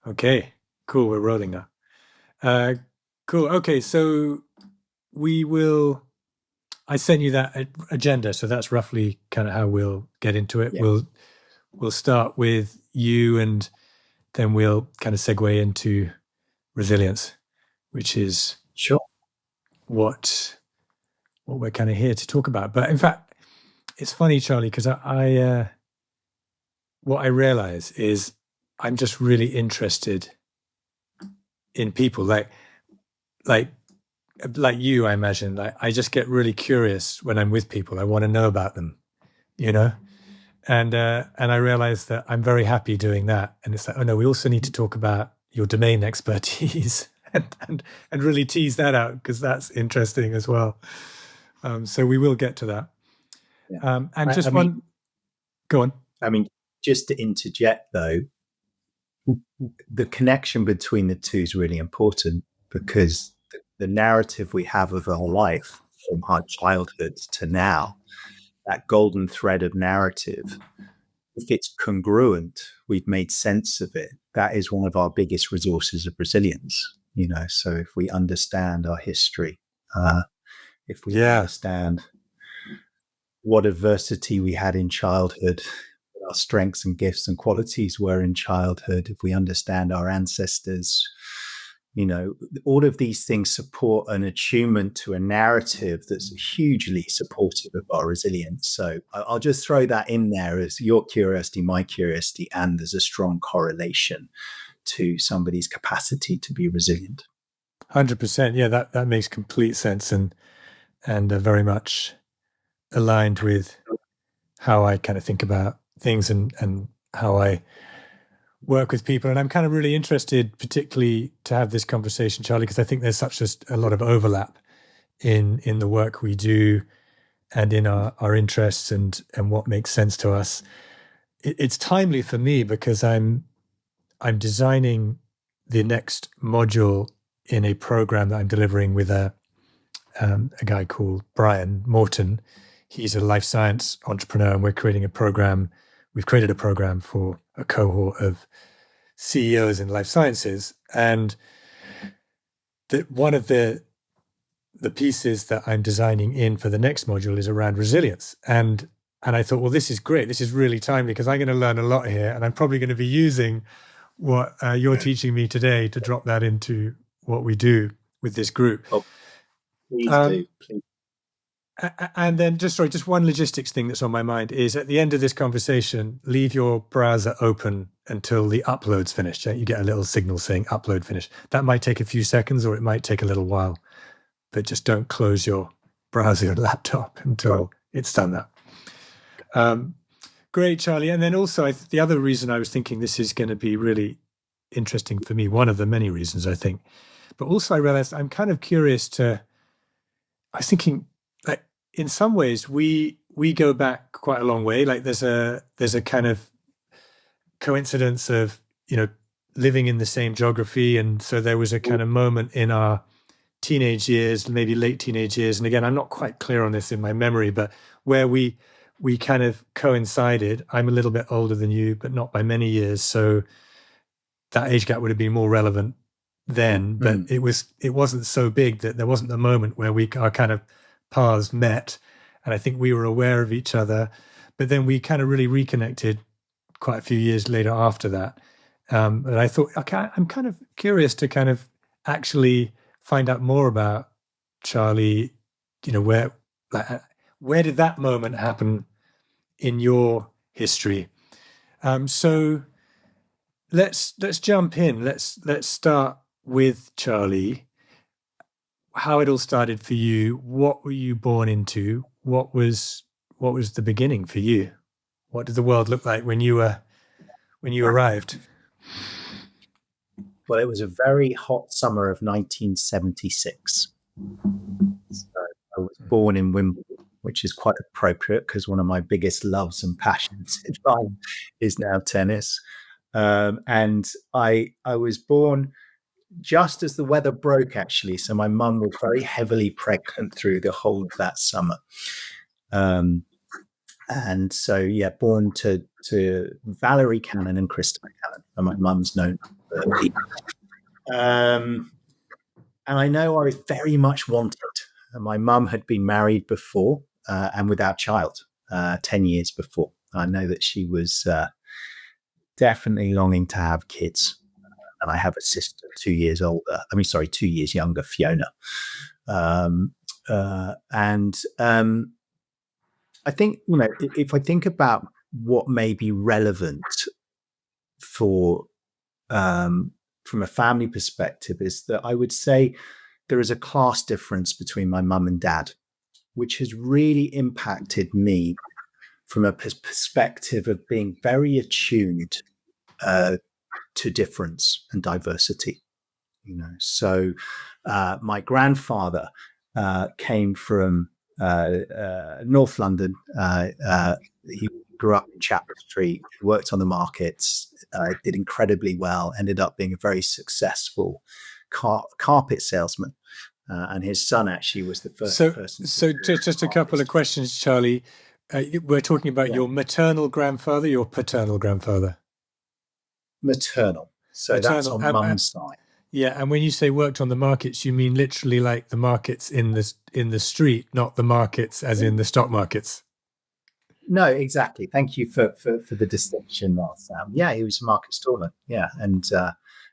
Okay, cool. We're rolling now. Cool. Okay, so we will. I sent you that agenda, so that's roughly kind of how we'll get into it. Yeah. We'll start with you, and then we'll kind of segue into resilience, which is Sure. what we're kind of here to talk about. But in fact, it's funny, Charlie, because I what I realize is I'm just really interested in people like like you, I imagine. Like I just get really curious when I'm with people. I want to know about them, you know. And I realize that I'm very happy doing that. And it's like, oh no, we also need to talk about your domain expertise and really tease that out because that's interesting as well. So we will get to that. Yeah. And just I mean, one, go on. I mean, just to interject though, the connection between the two is really important because the narrative we have of our life from our childhood to now, that golden thread of narrative, if it's congruent, we've made sense of it. That is one of our biggest resources of resilience. So if we understand our history, if we Yeah, understand what adversity we had in childhood, what our strengths and gifts and qualities were in childhood, if we understand our ancestors, all of these things support an attunement to a narrative that's hugely supportive of our resilience. So I'll just throw that in there as your curiosity, my curiosity, and there's a strong correlation to somebody's capacity to be resilient. 100%. Yeah, that makes complete sense and very much aligned with how I kind of think about things and how I work with people. And I'm kind of really interested, particularly to have this conversation, Charlie, because I think there's such a lot of overlap in the work we do and in our interests and what makes sense to us. It's timely for me because I'm designing the next module in a program that I'm delivering with a guy called Brian Morton. He's a life science entrepreneur, and we're creating a program. We've created a program for a cohort of CEOs in life sciences, and one of the pieces that I'm designing in for the next module is around resilience. And I thought, well, this is great. This is really timely because I'm going to learn a lot here, and I'm probably going to be using what you're teaching me today to drop that into what we do with this group. Oh, please do. Um, Please. and then just one logistics thing that's on my mind is at the end of this conversation, leave your browser open until the upload's finished. You get a little signal saying upload finished. That might take a few seconds or it might take a little while, but just don't close your browser or laptop until it's done that. Great, Charlie. And then also the other reason I was thinking this is going to be really interesting for me, one of the many reasons I think, but also I realized I'm kind of curious I was thinking like in some ways we go back quite a long way. Like there's a kind of coincidence of, living in the same geography. And so there was a kind of moment in our teenage years, maybe late teenage years. And again, I'm not quite clear on this in my memory, but where we kind of coincided. I'm a little bit older than you, but not by many years. So that age gap would have been more relevant then, but it wasn't so big that there wasn't a moment where our kind of paths met. And I think we were aware of each other, but then we kind of really reconnected quite a few years later after that. And I thought, okay, I'm kind of curious to kind of actually find out more about Charlie, where did that moment happen in your history? So let's jump in. Let's start with Charlie. How it all started for you. What were you born into? What was the beginning for you? What did the world look like when you arrived? Well, it was a very hot summer of 1976. So I was born in Wimbledon, which is quite appropriate because one of my biggest loves and passions in life is now tennis. And I was born just as the weather broke, actually. So my mum was very heavily pregnant through the whole of that summer. Um, And so, yeah, born to Valerie Cannon and Krista Cannon, and my mum's known for Pete. And I know I was very much wanted. My mum had been married before and without child 10 years before. I know that she was definitely longing to have kids. And I have a sister 2 years older. I mean, sorry, 2 years younger, Fiona. And I think, if I think about what may be relevant for from a family perspective, is that I would say there is a class difference between my mum and dad, which has really impacted me from a perspective of being very attuned to difference and diversity. So my grandfather came from North London. He grew up in Chapel Street, worked on the markets, did incredibly well, ended up being a very successful carpet salesman. And his son actually was the first person. So just a couple of questions, Charlie. We're talking about your maternal grandfather, your paternal grandfather? Maternal. So maternal. That's on mum's side. Yeah, and when you say worked on the markets, you mean literally like the markets in the street, not the markets as in the stock markets. No, exactly. Thank you for the distinction, Sam. Yeah, he was a market stalwart. Yeah, and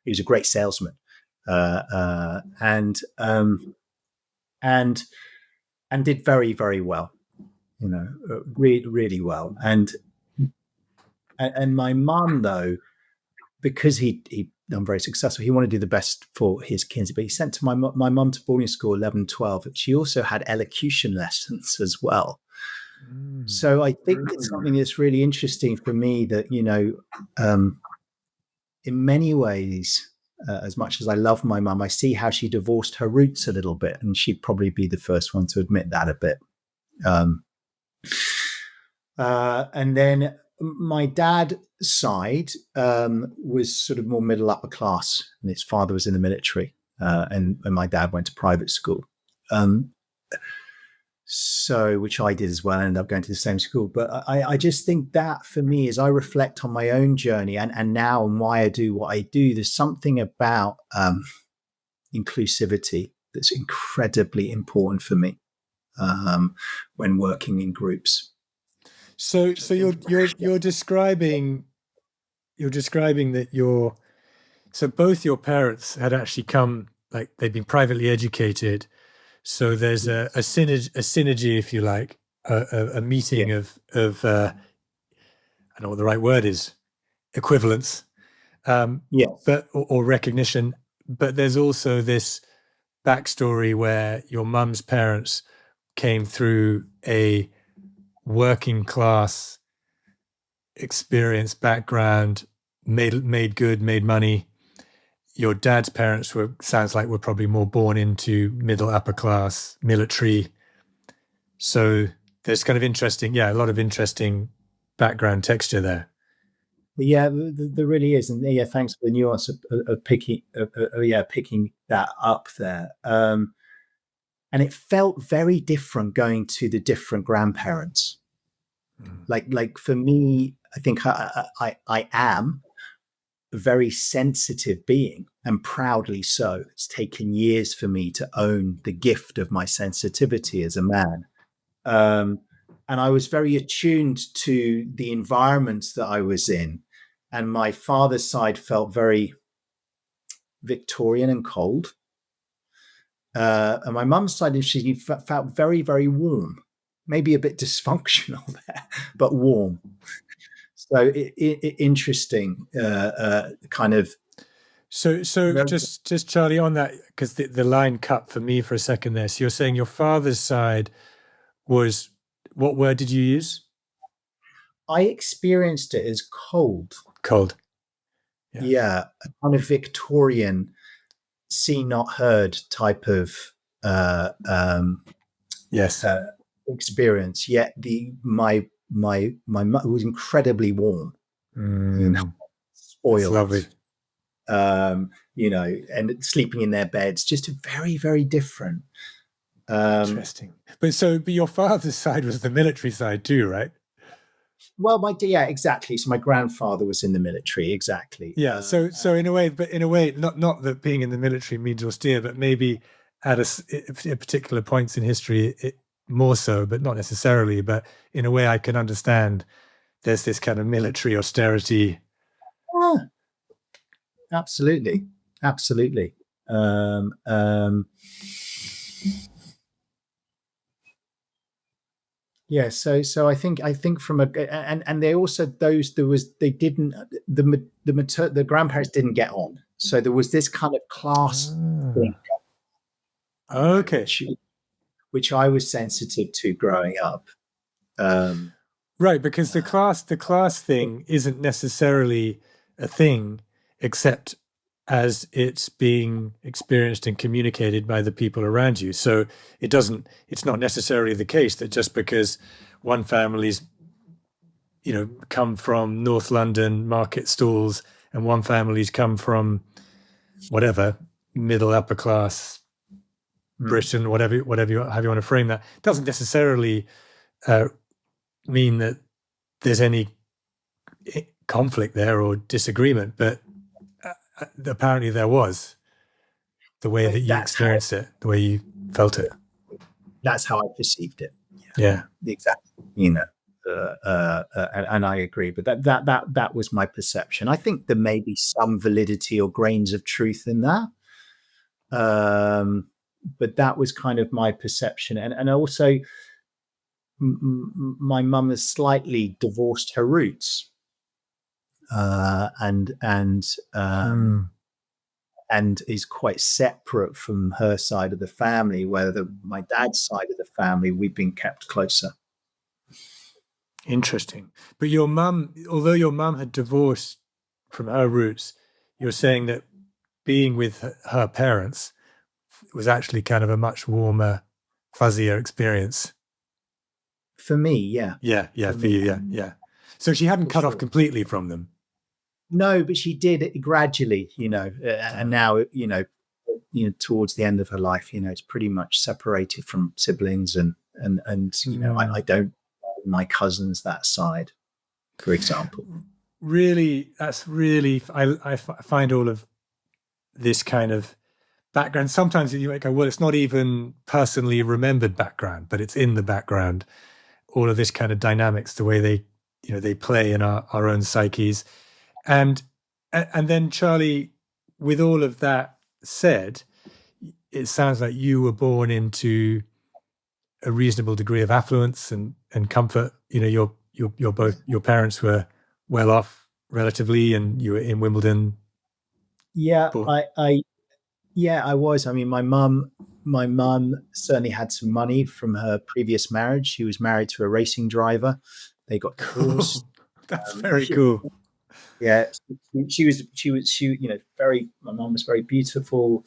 he was a great salesman, and did very, very well. Really, really well. And my mum, though, because he done very successful, he wanted to do the best for his kids. But he sent to my mum to boarding school 11, 12. She also had elocution lessons as well. So I think it's something that's really interesting for me that, in many ways, as much as I love my mum, I see how she divorced her roots a little bit, and she'd probably be the first one to admit that a bit. And then my dad's side was sort of more middle upper class, and his father was in the military, and my dad went to private school. So, which I did as well. I ended up going to the same school. But I just think that for me, as I reflect on my own journey and now and why I do what I do, there's something about inclusivity that's incredibly important for me when working in groups. So you're describing that so both your parents had actually come, like they'd been privately educated. So there's a synergy, if you like, a meeting of I don't know what the right word is, equivalence, but or recognition. But there's also this backstory where your mum's parents came through a working class experience background, made money. Your dad's parents were probably more born into middle upper class military. So there's kind of a lot of interesting background texture there. Yeah, there really is, and yeah, thanks for the nuance of picking that up there. And it felt very different going to the different grandparents. Like for me, I think I am a very sensitive being, and proudly so. It's taken years for me to own the gift of my sensitivity as a man. And I was very attuned to the environments that I was in. And my father's side felt very Victorian and cold. And my mum's side, she felt very, very warm, maybe a bit dysfunctional there, but warm. So interesting, kind of. So just Charlie, on that, because the line cut for me for a second there. So you're saying your father's side was, what word did you use? I experienced it as cold. Cold. Yeah, a kind of Victorian, seen not heard type of experience. Yet my mother was incredibly warm, spoiled. That's lovely. And sleeping in their beds, just very, very different. Interesting. But your father's side was the military side too, right? Well, yeah, exactly. So my grandfather was in the military, exactly. Yeah. So in a way, but in a way, not that being in the military means austere, but maybe at particular points in history, more so, but not necessarily. But in a way, I can understand there's this kind of military austerity. Yeah, absolutely, absolutely. Um, um, yeah, so I think from a and they also those there was they didn't the grandparents didn't get on, so there was this kind of class thing, Ah, you know, okay. which I was sensitive to growing up. Um, Right, because the class thing isn't necessarily a thing, except as it's being experienced and communicated by the people around you. So it's not necessarily the case that just because one family's, come from North London market stalls and one family's come from whatever, middle upper class mm, Britain, whatever how you want to frame that, doesn't necessarily uh, mean that there's any conflict there or disagreement, but apparently there was, the way that you that's how experienced it, the way you felt it. I perceived it. Yeah. Exactly. And I agree, but that was my perception. I think there may be some validity or grains of truth in that, but that was kind of my perception. And also, my mum has slightly divorced her roots, Mm. and is quite separate from her side of the family. Where my dad's side of the family, we've been kept closer. Interesting. But although your mum had divorced from her roots, you're saying that being with her parents was actually kind of a much warmer, fuzzier experience. For me, yeah. Yeah, yeah, For for me, you, yeah, yeah. So she hadn't for cut off sure. completely from them. No, but she did it gradually, and Uh, now, towards the end of her life, it's pretty much separated from siblings, and mm. I don't know my cousins that side, for example. Really, that's really, I find all of this kind of background. Sometimes you might go, well, it's not even personally remembered background, but it's in the background. All of this kind of dynamics, the way they play in our own psyches, and and then Charlie, with all of that said, it sounds like you were born into a reasonable degree of affluence and comfort. Your both your parents were well off relatively, and you were in Wimbledon. Yeah, But yeah, I was. I mean, my mum certainly had some money from her previous marriage. She was married to a racing driver. They got divorced. cool, that's Um, very cool. yeah, she very. My mum was very beautiful.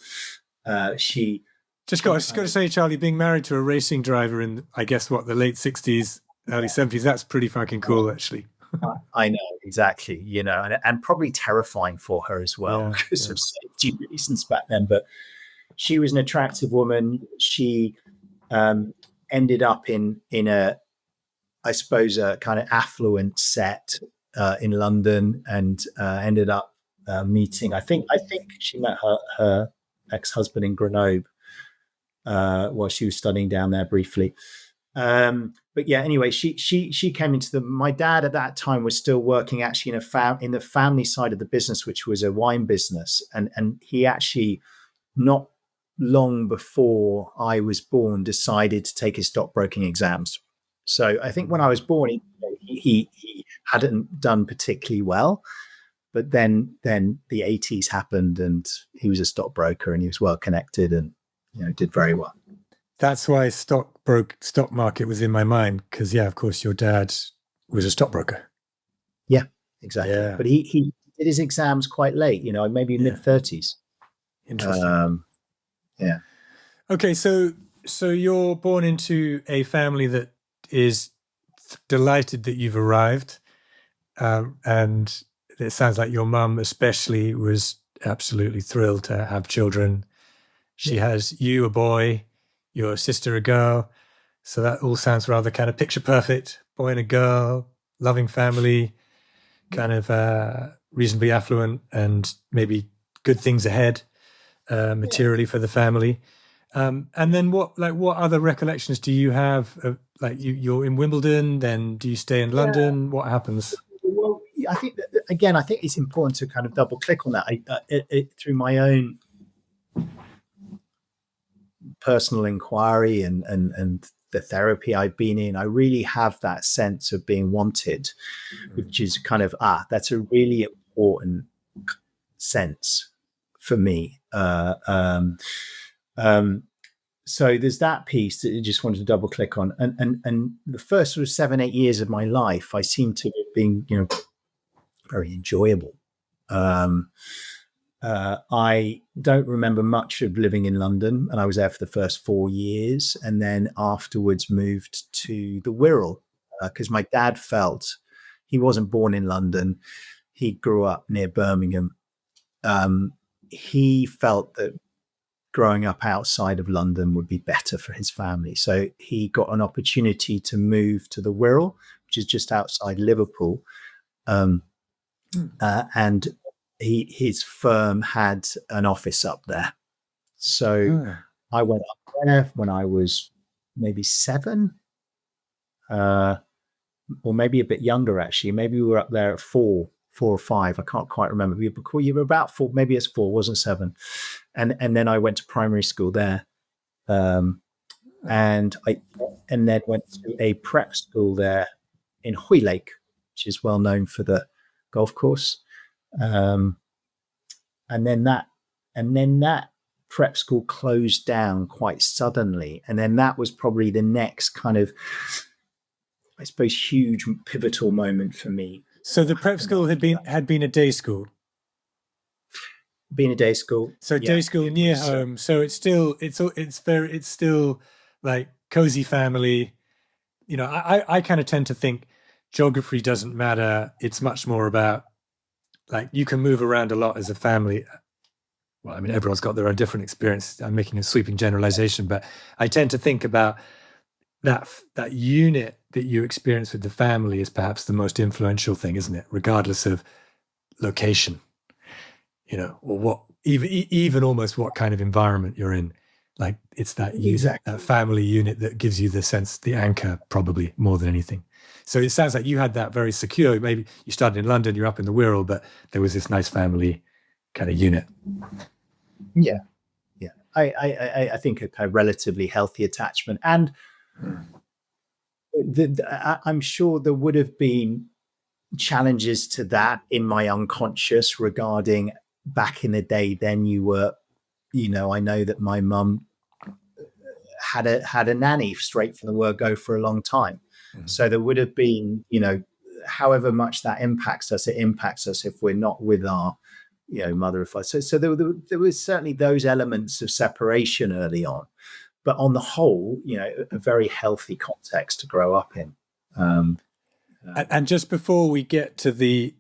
She Just got to say, Charlie, being married to a racing driver in, I guess, what, the late '60s, early '70s, that's pretty fucking cool, actually. I know exactly, and probably terrifying for her as well Yeah, because yeah. of safety reasons back then. But she was an attractive woman. She ended up in a, I suppose, a kind of affluent set in London, and ended up meeting. I think she met her ex husband in Grenoble while she was studying down there briefly. But yeah, anyway, she came into the. My dad at that time was still working actually in the family side of the business, which was a wine business, and he actually, not long before I was born, decided to take his stockbroking exams. So I think when I was born, he hadn't done particularly well, but then the 80s happened, and he was a stockbroker, and he was well connected, and did very well. That's why stock market was in my mind, because yeah, of course, your dad was a stockbroker. Yeah, exactly. Yeah, But he did his exams quite late, maybe yeah, mid-30s. interesting. Um, yeah. Okay, so you're born into a family that is delighted that you've arrived, and it sounds like your mum especially was absolutely thrilled to have children. She Yeah. has you, a boy, your sister, a girl. So that all sounds rather kind of picture perfect. Boy and a girl, loving family, kind of reasonably affluent, and maybe good things ahead materially for the family. And then what other recollections do you have of, like, you're in Wimbledon, then do you stay in Yeah. London? What happens? Well, I think again, I think it's important to kind of double click on that. Through my own personal inquiry and the therapy I've been in, I really have that sense of being wanted, which is kind of that's a really important sense for me. So there's that piece that I just wanted to double click on, and the first sort of 7-8 years of my life, I seem to have been, very enjoyable. I don't remember much of living in London, and I was there for the first 4 years, and then afterwards moved to the Wirral because my dad felt he wasn't born in London. He grew up near Birmingham. He felt that growing up outside of London would be better for his family. So he got an opportunity to move to the Wirral, which is just outside Liverpool. And his firm had an office up there. So I went up there when I was maybe 7, or maybe a bit younger, actually. Maybe we were up there at 4 or 5. I can't quite remember. You were about 4, maybe it's 4, wasn't 7. And then I went to primary school there. And then went to a prep school there in Hoylake, which is well known for the golf course. And then that prep school closed down quite suddenly. And then that was probably the next kind of, I suppose, huge pivotal moment for me. So the prep school had been a day school. Being a day school. So day school near home. So it's still like cozy family. I kind of tend to think geography doesn't matter. It's much more about, like, you can move around a lot as a family. Well, I mean, everyone's got their own different experience. I'm making a sweeping generalization, but I tend to think about that unit that you experience with the family is perhaps the most influential thing, isn't it? Regardless of location, or what, even almost what kind of environment you're in. Like, it's that that family unit that gives you the sense, the anchor, probably more than anything. So it sounds like you had that very secure. Maybe you started in London, you're up in the Wirral, but there was this nice family kind of unit. Yeah. I think a kind of relatively healthy attachment, and I'm sure there would have been challenges to that in my unconscious regarding back in the day. Then you were, I know that my mum had a nanny straight from the word go for a long time. Mm-hmm. So there would have been, however much that impacts us, it impacts us if we're not with our, mother or father. So there was certainly those elements of separation early on, but on the whole, a very healthy context to grow up in. And just before we get to the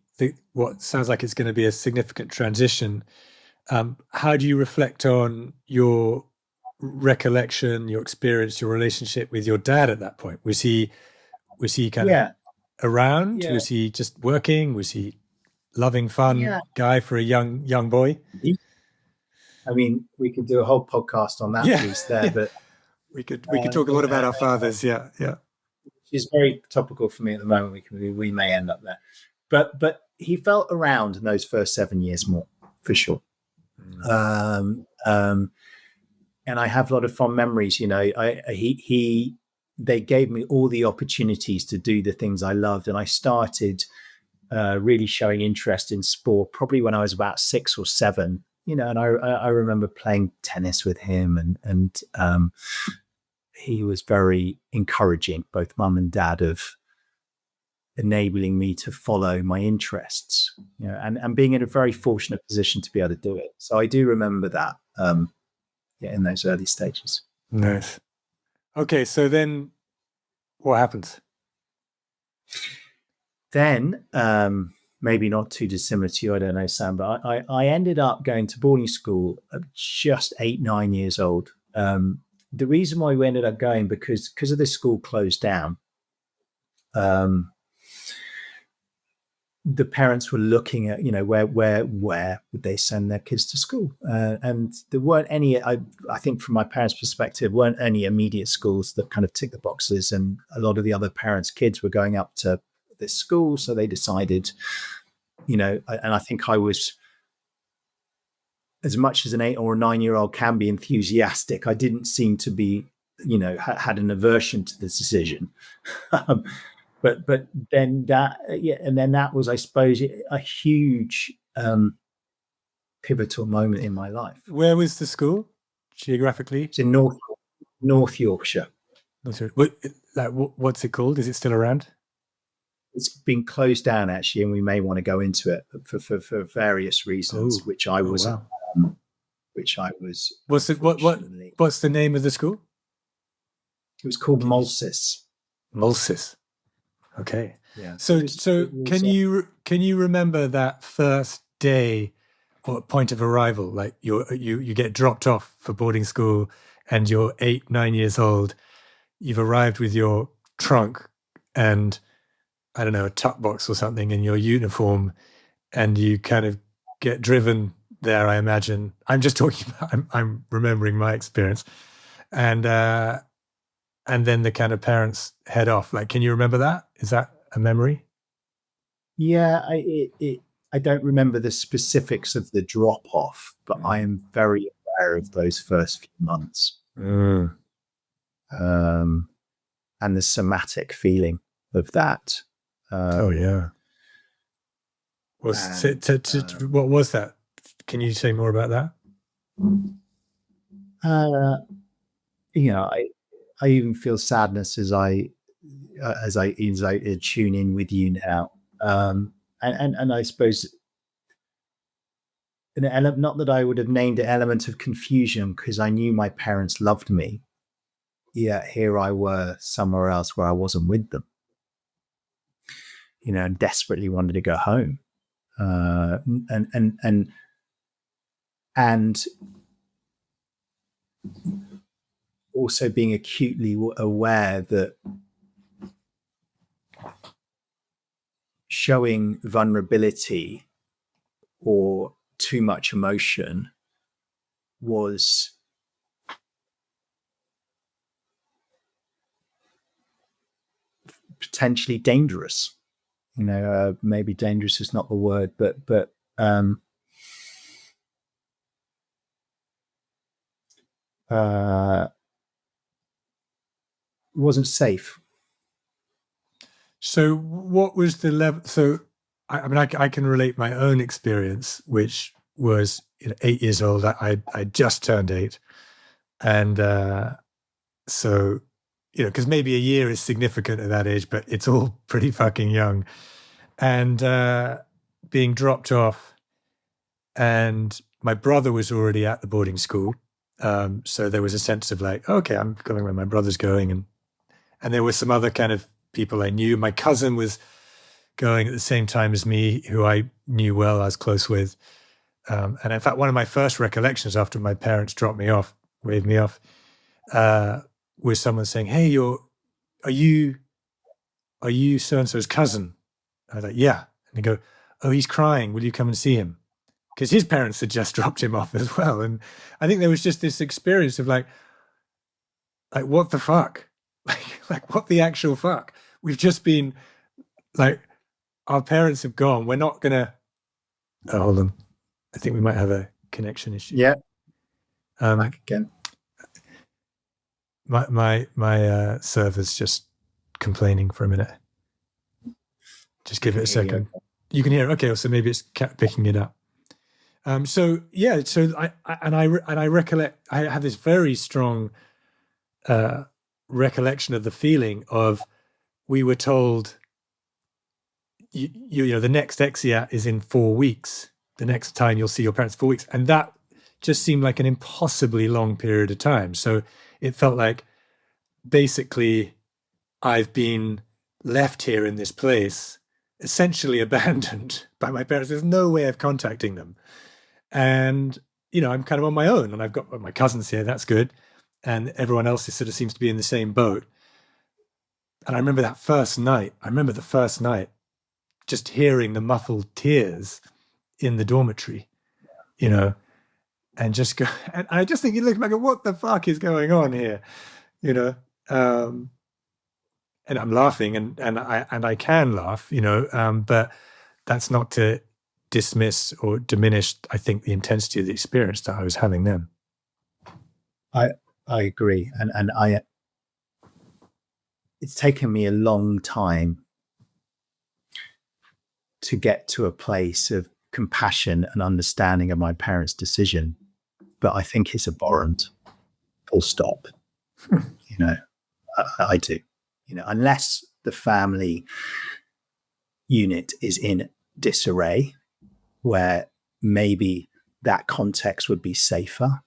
what sounds like it's going to be a significant transition, how do you reflect on your recollection, your experience, your relationship with your dad at that point? Was he kind of around? Yeah. Was he just working? Was he loving, fun guy for a young boy? I mean, we could do a whole podcast on that piece there, but we could talk a lot about our fathers. Yeah. Which is very topical for me at the moment. We may end up there, but he felt around in those first 7 years more, for sure. And I have a lot of fond memories. They gave me all the opportunities to do the things I loved, and I started really showing interest in sport probably when I was about 6 or 7. And I remember playing tennis with him, and he was very encouraging, both mum and dad, of enabling me to follow my interests, and being in a very fortunate position to be able to do it. So I do remember that, in those early stages. Nice. Okay, so then what happens? Then, maybe not too dissimilar to you, I don't know, Sam, but I ended up going to boarding school at just 8-9 years old. The reason why we ended up going, because of the school closed down, the parents were looking at, where would they send their kids to school, and there weren't any. I think from my parents' perspective, weren't any immediate schools that kind of tick the boxes, and a lot of the other parents' kids were going up to this school, so they decided, and I think I was, as much as an 8 or a 9-year-old can be enthusiastic, I didn't seem to be, had an aversion to this decision. But then that was, I suppose, a huge pivotal moment in my life. Where was the school geographically? It's in North Yorkshire. What's it called? Is it still around? It's been closed down, actually, and we may want to go into it for various reasons, which I was. Wow. What's the name of the school? It was called Mulsis. Mulsis. Okay. Yeah. So can you remember that first day or point of arrival? Like you get dropped off for boarding school, and you're 8, 9 years old. You've arrived with your trunk and, I don't know, a tuck box or something in your uniform, and you kind of get driven there, I imagine. I'm just talking about, I'm remembering my experience. And then the kind of parents head off. Like, can you remember that? Is that a memory? Yeah, I don't remember the specifics of the drop off, but I am very aware of those first few months. And the somatic feeling of that. Yeah. What was that? Can you say more about that? I even feel sadness as I tune in with you now, and I suppose an element, not that I would have named an element of confusion, because I knew my parents loved me, yet here I were somewhere else where I wasn't with them, and desperately wanted to go home, and also being acutely aware that showing vulnerability or too much emotion was potentially dangerous. Maybe dangerous is not the word, but wasn't safe. So what was the level? So I can relate my own experience, which was 8 years old. I just turned 8, and so because maybe a year is significant at that age, but it's all pretty fucking young, and being dropped off, and my brother was already at the boarding school, so there was a sense of like, okay, I'm going where my brother's going, and there were some other kind of people I knew. My cousin was going at the same time as me, who I knew well, I was close with. And in fact, one of my first recollections after my parents waved me off, was someone saying, "Hey, are you so-and-so's cousin?" I was like, "Yeah." And they go, "Oh, he's crying. Will you come and see him?" Because his parents had just dropped him off as well. And I think there was just this experience of like what the fuck? Like what the actual fuck? We've just been like, our parents have gone. We're not gonna. Oh, hold on. I think we might have a connection issue. Yeah. Back again. My server's just complaining for a minute. Just give it a second. You can hear it. Okay, so maybe it's picking it up. So I recollect. I have this very strong recollection of the feeling of, we were told, the next exeat is in 4 weeks. The next time you'll see your parents, 4 weeks, and that just seemed like an impossibly long period of time. So it felt like basically I've been left here in this place, essentially abandoned by my parents. There's no way of contacting them. And, I'm kind of on my own, and I've got my cousins here. That's good. And everyone else sort of seems to be in the same boat. And I remember the first night just hearing the muffled tears in the dormitory, you know, and just go, and I just think you look back at what the fuck is going on here, you know. And I'm laughing, and I can laugh, you know, but that's not to dismiss or diminish, I think, the intensity of the experience that I was having then. I agree, and it's taken me a long time to get to a place of compassion and understanding of my parents' decision, but I think it's abhorrent. Full stop. You know, I do. You know, unless the family unit is in disarray, where maybe that context would be safer,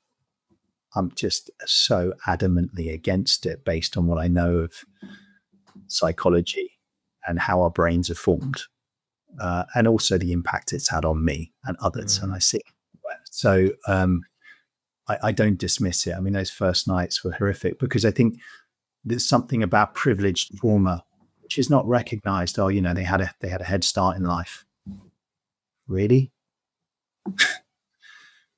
I'm just so adamantly against it based on what I know of psychology and how our brains are formed, and also the impact it's had on me and others. And I see. So I don't dismiss it. I mean, those first nights were horrific because I think there's something about privileged trauma which is not recognized. Oh, you know, they had a head start in life. Really?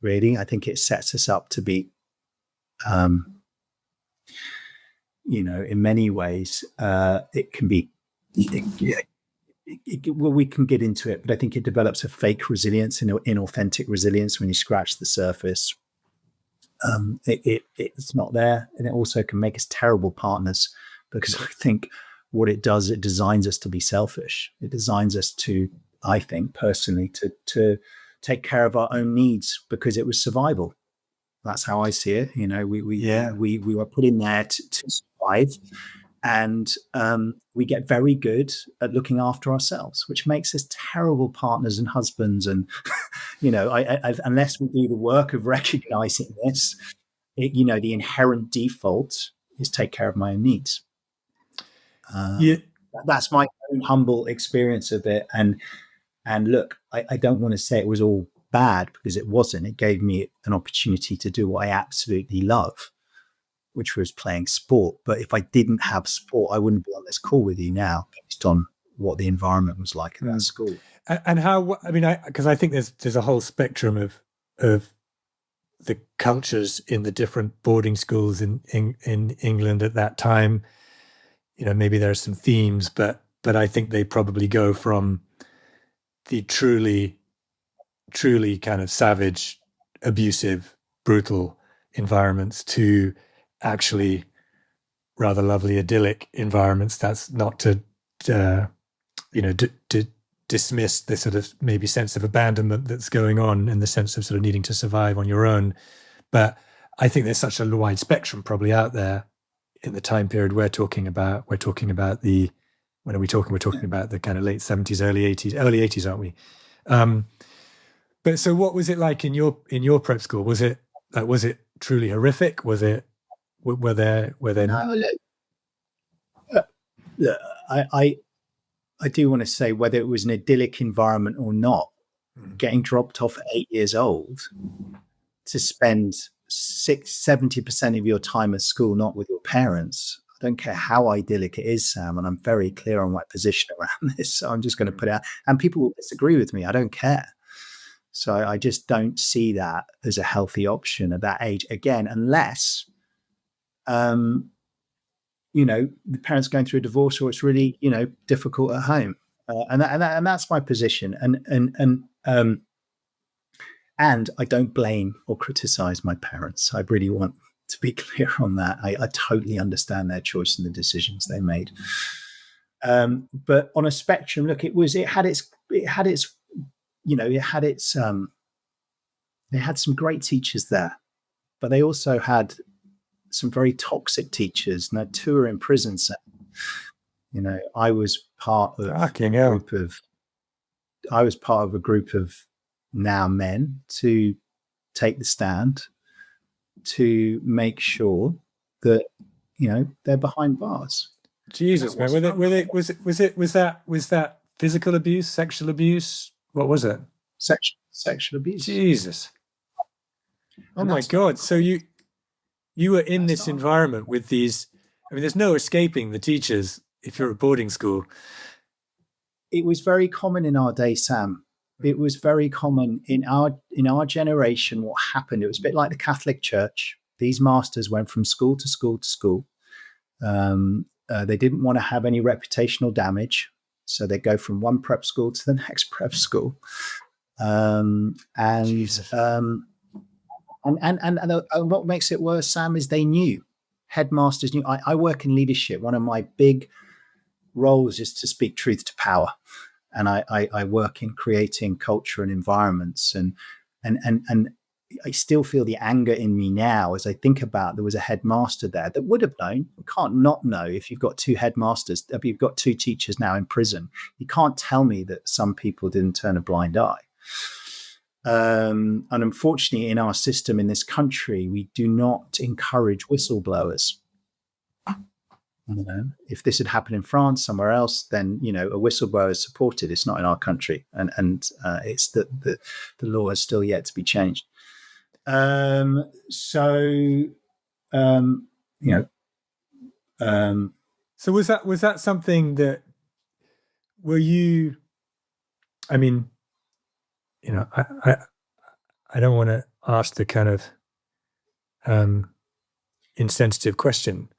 Really? I think it sets us up to be, you know, in many ways, it can be, well, we can get into it, but I think it develops a fake resilience, inauthentic resilience when you scratch the surface. It's not there, and it also can make us terrible partners because I think what it does, it designs us to be selfish. It designs us to, I think personally, to take care of our own needs because it was survival. That's how I see it. You know, we were put in there to survive, and we get very good at looking after ourselves, which makes us terrible partners and husbands. And you know, unless we do the work of recognizing this, you know, the inherent default is take care of my own needs. That's my own humble experience of it. And look, I don't want to say it was all bad because it wasn't. It gave me an opportunity to do what I absolutely love, which was playing sport. But if I didn't have sport, I wouldn't be on this call with you now based on what the environment was like in that school. And how, I mean, because I think there's a whole spectrum of the cultures in the different boarding schools in England at that time. You know, maybe there are some themes, but I think they probably go from the truly kind of savage, abusive, brutal environments to actually rather lovely, idyllic environments. That's not to, you know, to dismiss the sort of maybe sense of abandonment that's going on in the sense of sort of needing to survive on your own. But I think there's such a wide spectrum probably out there in the time period we're talking about. We're talking about the, when are we talking? We're talking about the kind of late 70s, early 80s, aren't we? But so what was it like in your prep school? Was it truly horrific? Were there no, look, I do want to say whether it was an idyllic environment or not, getting dropped off at 8 years old to spend 70% of your time at school not with your parents. I don't care how idyllic it is, Sam, and I'm very clear on my position around this. So I'm just going to put it out, and people will disagree with me. I don't care. So I just don't see that as a healthy option at that age. Again, unless, you know, the parents going through a divorce or it's really, you know, difficult at home. And that's my position. And I don't blame or criticize my parents. I really want to be clear on that. I totally understand their choice and the decisions they made. But on a spectrum, look, it had some great teachers there, but they also had some very toxic teachers. And 2 are in prison. So, you know, I was part of a group of now men to take the stand to make sure that, you know, they're behind bars. Jesus, man, was that physical abuse, sexual abuse? What was it? Sexual abuse. Jesus. Oh my God. So you were in this environment with these, I mean, there's no escaping the teachers if you're at boarding school. it was very common in our day, Sam. It was very common in our generation. What happened? It was a bit like the Catholic Church. These masters went from school to school to school. They didn't want to have any reputational damage, so they go from one prep school to the next prep school. Jesus. And what makes it worse, Sam, is they knew. Headmasters knew. I work in leadership. One of my big roles is to speak truth to power, and I work in creating culture and environments, and I still feel the anger in me now as I think about there was a headmaster there that would have known. You can't not know if you've got two headmasters, if you've got two teachers now in prison. You can't tell me that some people didn't turn a blind eye. And unfortunately, in our system in this country, we do not encourage whistleblowers. You know, if this had happened in France, somewhere else, then a whistleblower is supported. It's not in our country, and it's the law is still yet to be changed. So was that something that were you? I mean, I don't want to ask the kind of insensitive question.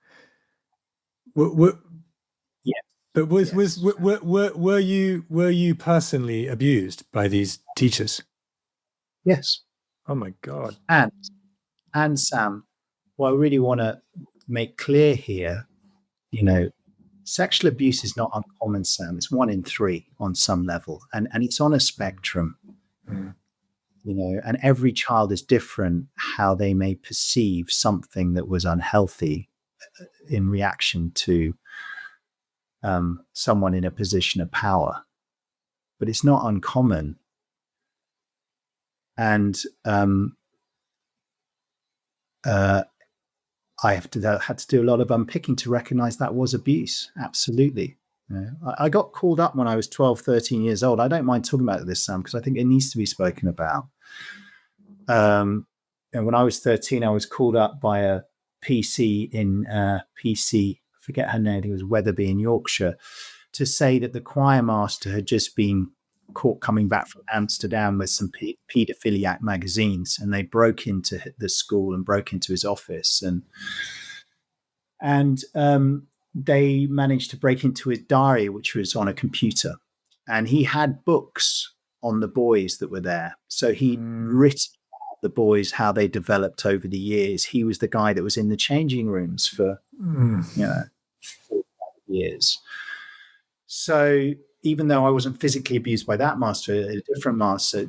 Yes. But were you personally abused by these teachers? Yes. Oh my God. And Sam, what I really want to make clear here, sexual abuse is not uncommon, Sam. It's 1 in 3 on some level, and it's on a spectrum. Mm. And every child is different how they may perceive something that was unhealthy in reaction to someone in a position of power. But it's not uncommon. And I had to do a lot of unpicking to recognize that was abuse. Absolutely. I got called up when I was 12, 13 years old. I don't mind talking about this, Sam, because I think it needs to be spoken about. And when I was 13, I was called up by a PC in PC, I forget her name, I think it was Wetherby in Yorkshire, to say that the choir master had just been caught coming back from Amsterdam with some paedophiliac magazines, and they broke into the school and broke into his office, and they managed to break into his diary, which was on a computer, and he had books on the boys that were there. So he'd written about the boys, how they developed over the years. He was the guy that was in the changing rooms for 4 years. So even though I wasn't physically abused by that master, a different master,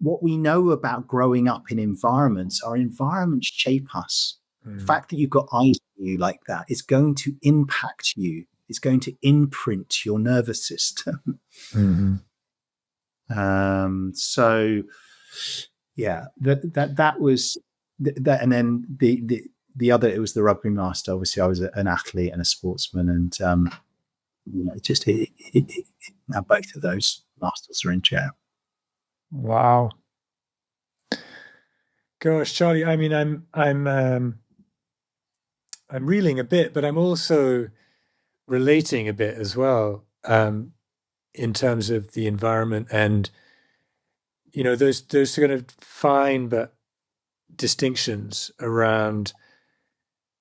what we know about growing up in environments, our environments shape us. The fact that you've got eyes on you like that is going to impact you. It's going to imprint your nervous system. Mm-hmm. So, yeah, that was that, and then the other, it was the rugby master. Obviously, I was an athlete and a sportsman, and now both of those masters are in jail. Wow. Gosh, Charlie. I mean, I'm reeling a bit, but I'm also relating a bit as well, in terms of the environment and those sort of fine but distinctions around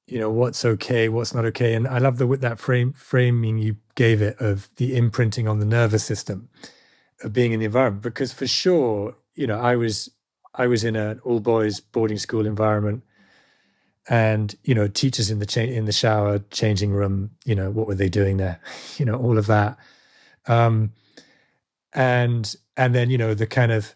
what's okay, what's not okay. And I love that framing you gave it of the imprinting on the nervous system of being in the environment, because for sure, I was in an all boys boarding school environment, and teachers in the shower, changing room, what were they doing there? All of that. And then the kind of,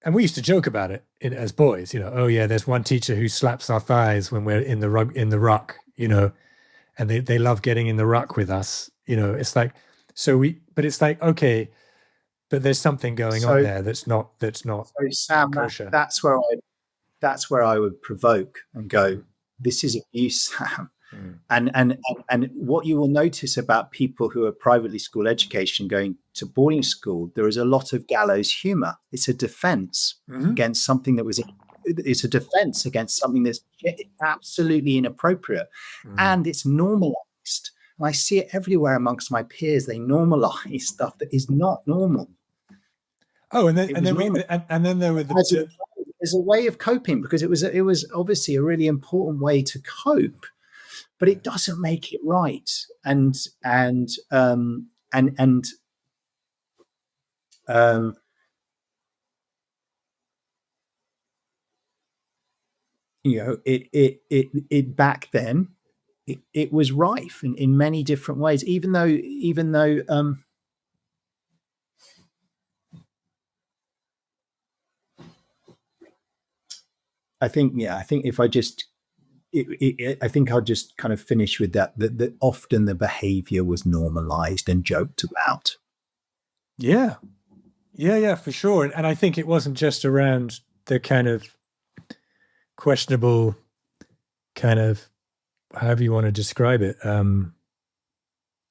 and we used to joke about it as boys, oh yeah, there's one teacher who slaps our thighs when we're in the ruck, and they love getting in the ruck with us. It's like, but it's like, okay, but there's something going on there that's not So Sam, kosher. that's where I would provoke and go, this is abuse, Sam. And what you will notice about people who are privately school education going to boarding school, there is a lot of gallows humor. It's a defense against something it's a defense against something that's absolutely inappropriate. And it's normalized And I see it everywhere amongst my peers. They normalize stuff that is not normal. Oh, and then It and was then we normal and then there were as a way of coping, because it was obviously a really important way to cope, but it doesn't make it right. And um, it back then it was rife in many different ways. Even though I think if I just I think I'll just kind of finish with that often the behavior was normalized and joked about. Yeah, for sure. And I think it wasn't just around the kind of questionable, kind of, however you want to describe it,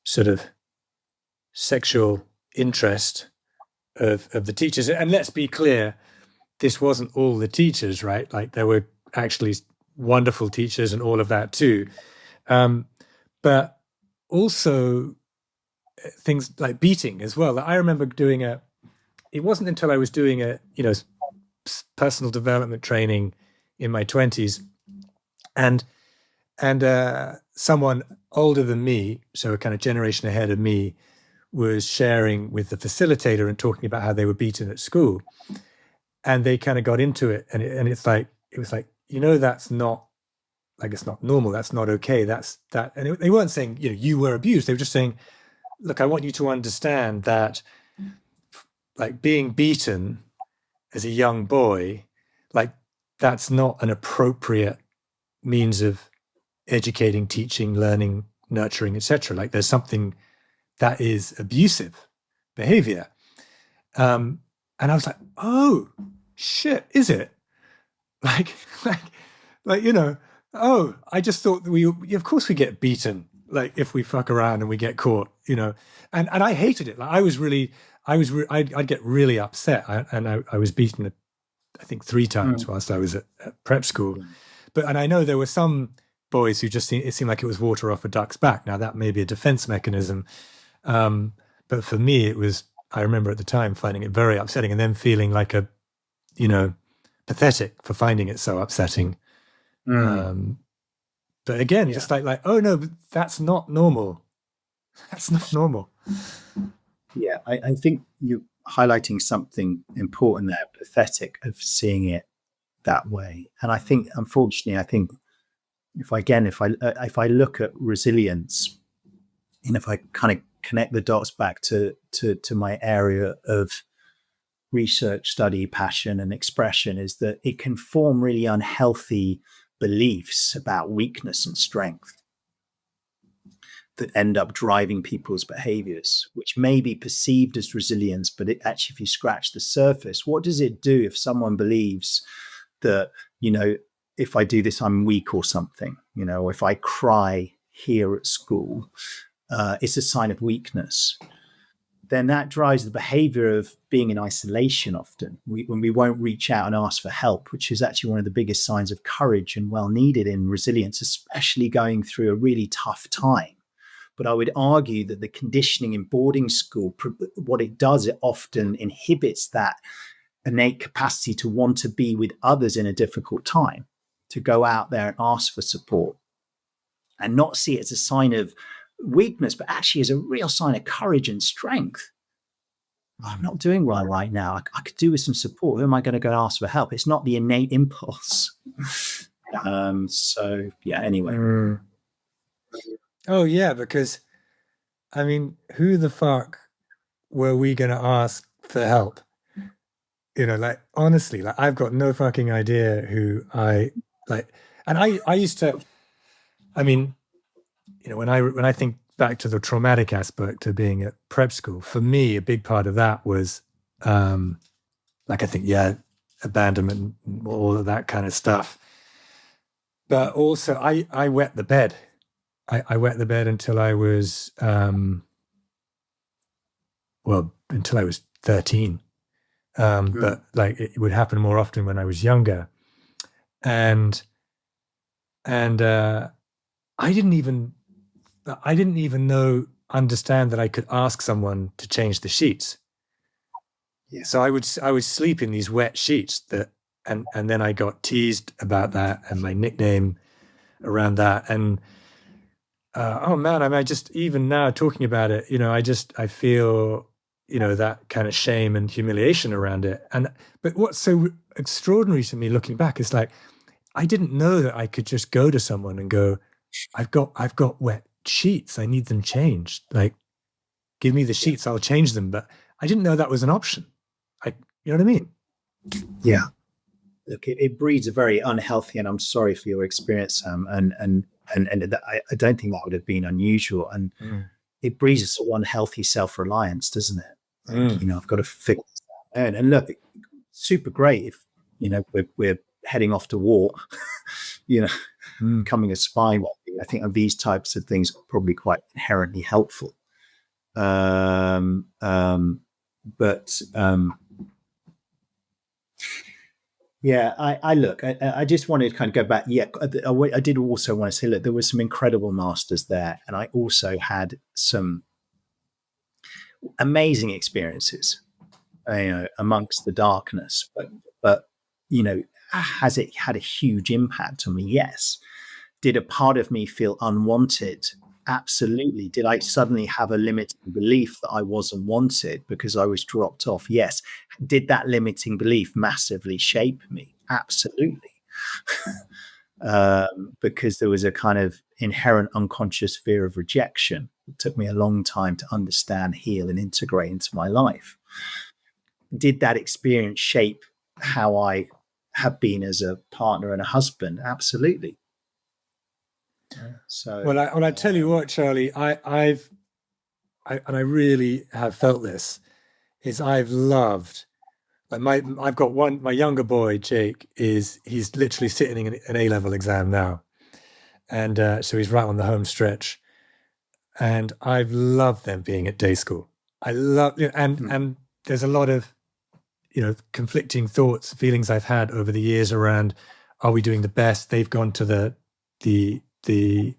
sort of sexual interest of the teachers. And let's be clear, this wasn't all the teachers, right? Like there were actually wonderful teachers and all of that too. But also things like beating as well. I remember it wasn't until I was doing personal development training in my 20s, and someone older than me, so a kind of generation ahead of me, was sharing with the facilitator and talking about how they were beaten at school, and they kind of got into it, and it was like, that's not, like, it's not normal, that's not okay, that's that. And they weren't saying you were abused. They were just saying, look, I want you to understand that, like, being beaten as a young boy, like, that's not an appropriate means of educating, teaching, learning, nurturing, etc. Like there's something that is abusive behavior. And I was like, oh shit, is it? Like, oh, I just thought that of course we get beaten, like if we fuck around and we get caught, and I hated it. Like I'd get really upset. I was beaten, I think 3 times whilst I was at prep school. And I know there were some boys who it seemed like it was water off a duck's back. Now that may be a defense mechanism. But for me, I remember at the time finding it very upsetting and then feeling like pathetic for finding it so upsetting. But again, just like, oh no, but that's not normal. That's not normal. Yeah, I think you're highlighting something important there, pathetic, of seeing it that way. And I think, unfortunately, if I look at resilience, and if I kind of connect the dots back to my area of research, study, passion, and expression, is that it can form really unhealthy beliefs about weakness and strength that end up driving people's behaviors, which may be perceived as resilience, but actually, if you scratch the surface, what does it do if someone believes that, if I do this, I'm weak or something, or if I cry here at school, it's a sign of weakness? Then that drives the behavior of being in isolation often, when we won't reach out and ask for help, which is actually one of the biggest signs of courage and well needed in resilience, especially going through a really tough time. But I would argue that the conditioning in boarding school, what it does, it often inhibits that innate capacity to want to be with others in a difficult time, to go out there and ask for support and not see it as a sign of weakness, but actually as a real sign of courage and strength. I'm not doing well right now. I could do with some support. Who am I going to go ask for help? It's not the innate impulse. So yeah, anyway. Oh yeah, because I mean, who the fuck were we going to ask for help? Like, honestly, like, I've got no fucking idea who I like. And I used to, I mean, when I think back to the traumatic aspect of being at prep school, for me, a big part of that was, like, I think, abandonment, all of that kind of stuff. But also, I wet the bed. I wet the bed until I was, until I was 13. But like, it would happen more often when I was younger. And I didn't even I didn't even understand that I could ask someone to change the sheets. Yeah. So I would sleep in these wet sheets and then I got teased about that and my nickname around that. And oh man, I mean, I just, even now talking about it, I feel, that kind of shame and humiliation around it. But what's so extraordinary to me looking back is like, I didn't know that I could just go to someone and go, I've got wet sheets. I need them changed. Like, give me the sheets, I'll change them. But I didn't know that was an option. You know what I mean? Yeah. Look, it breeds a very unhealthy, and I'm sorry for your experience, Sam. And I don't think that would have been unusual. And it breeds a sort of unhealthy self-reliance, doesn't it? Like, I've got to figure this out. And look, super great if we're heading off to war. Becoming a spy. I think of these types of things are probably quite inherently helpful. But yeah, I just wanted to kind of go back. Yeah, I did also want to say, look, there were some incredible masters there, and I also had some amazing experiences, amongst the darkness. But has it had a huge impact on me? Yes. Did a part of me feel unwanted? Absolutely. Did I suddenly have a limiting belief that I wasn't wanted because I was dropped off? Yes. Did that limiting belief massively shape me? Absolutely. Because there was a kind of inherent unconscious fear of rejection. It took me a long time to understand, heal, and integrate into my life. Did that experience shape how I have been as a partner and a husband? Absolutely. So, well, I tell you what, Charlie, and I really have felt this, is I've loved, like I've got my younger boy, Jake, he's literally sitting in an A-level exam now. And so he's right on the home stretch. And I've loved them being at day school. I love, and there's a lot of, conflicting thoughts, feelings I've had over the years around, are we doing the best? They've gone to the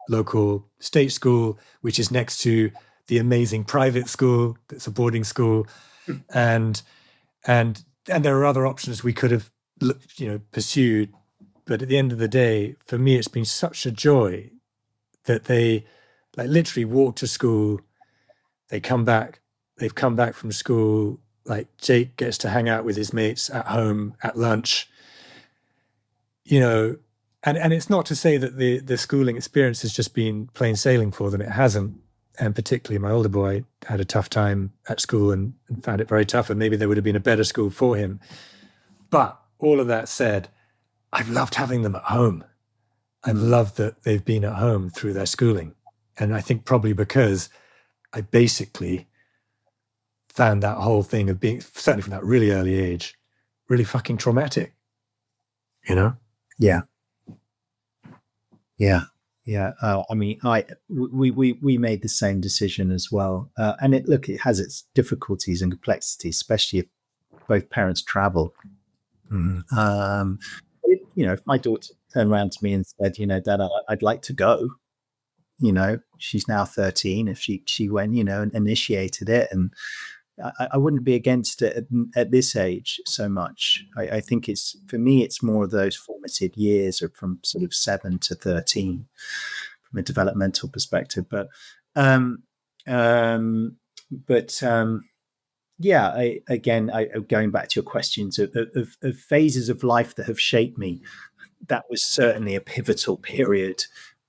local state school, which is next to the amazing private school that's a boarding school, and there are other options we could have pursued, but at the end of the day, for me, it's been such a joy that they like literally walk to school, they've come back from school, like Jake gets to hang out with his mates at home at lunch, and it's not to say that the schooling experience has just been plain sailing for them. It hasn't. And particularly my older boy had a tough time at school and found it very tough, and maybe there would have been a better school for him. But all of that said, I've loved having them at home. I've loved that they've been at home through their schooling. And I think probably because I basically found that whole thing of being, certainly from that really early age, really fucking traumatic, Yeah. Yeah. Yeah. I mean, we made the same decision as well. And it has its difficulties and complexities, especially if both parents travel. If my daughter turned around to me and said, Dad, I'd like to go, she's now 13. If she went, and initiated it, and I wouldn't be against it at this age so much. I think for me, it's more of those formative years, or from sort of 7 to 13 from a developmental perspective. But yeah, going back to your questions of phases of life that have shaped me, that was certainly a pivotal period.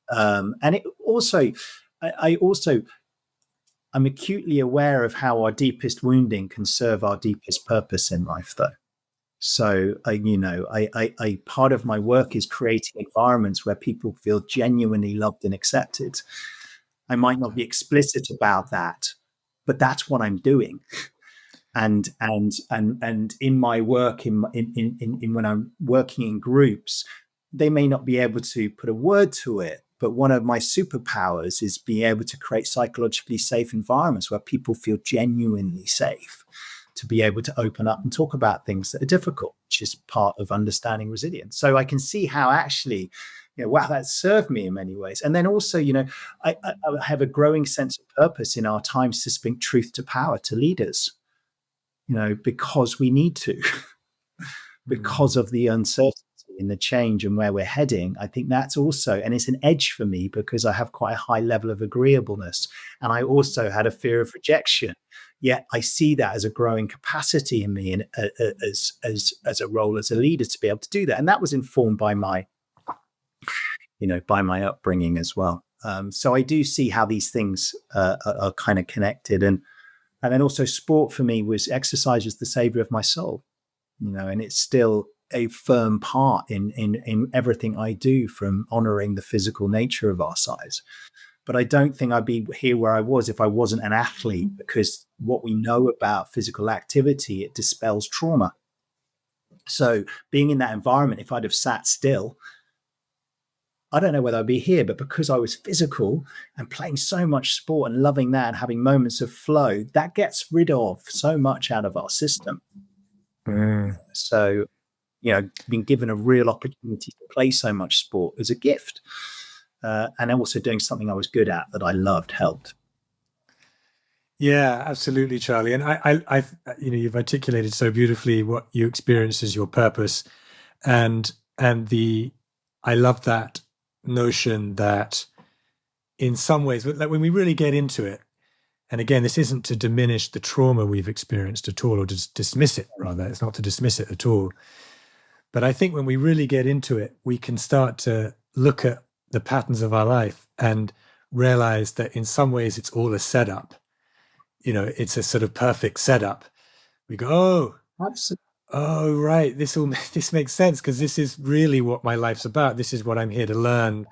And it also, I'm acutely aware of how our deepest wounding can serve our deepest purpose in life, though. So, I part of my work is creating environments where people feel genuinely loved and accepted. I might not be explicit about that, but that's what I'm doing. And in my work, in when I'm working in groups, they may not be able to put a word to it, but one of my superpowers is being able to create psychologically safe environments where people feel genuinely safe to be able to open up and talk about things that are difficult, which is part of understanding resilience. So I can see how actually, wow, that served me in many ways. And then also, I have a growing sense of purpose in our times to speak truth to power to leaders, because we need to, because of the uncertainty and the change and where we're heading. I think that's also, and it's an edge for me because I have quite a high level of agreeableness. And I also had a fear of rejection. Yet I see that as a growing capacity in me, and as a role as a leader to be able to do that. And that was informed by my upbringing as well. So I do see how these things are kind of connected. And then also sport for me exercise was the savior of my soul, and it's still a firm part in everything I do, from honoring the physical nature of our size. But I don't think I'd be here where I was if I wasn't an athlete, because what we know about physical activity, it dispels trauma. So being in that environment, if I'd have sat still, I don't know whether I'd be here, but because I was physical and playing so much sport and loving that and having moments of flow, that gets rid of so much out of our system. So, being given a real opportunity to play so much sport is a gift. And also doing something I was good at that I loved helped. Yeah, absolutely, Charlie. And I you've articulated so beautifully what you experience as your purpose, and I love that notion that in some ways, like when we really get into it, and again, this isn't to diminish the trauma we've experienced at all, or to dismiss it, rather. It's not to dismiss it at all. But I think when we really get into it, we can start to look at the patterns of our life and realize that in some ways it's all a setup. It's a sort of perfect setup. We go, oh, Absolutely. Oh, right. This makes sense, because this is really what my life's about. This is what I'm here to learn.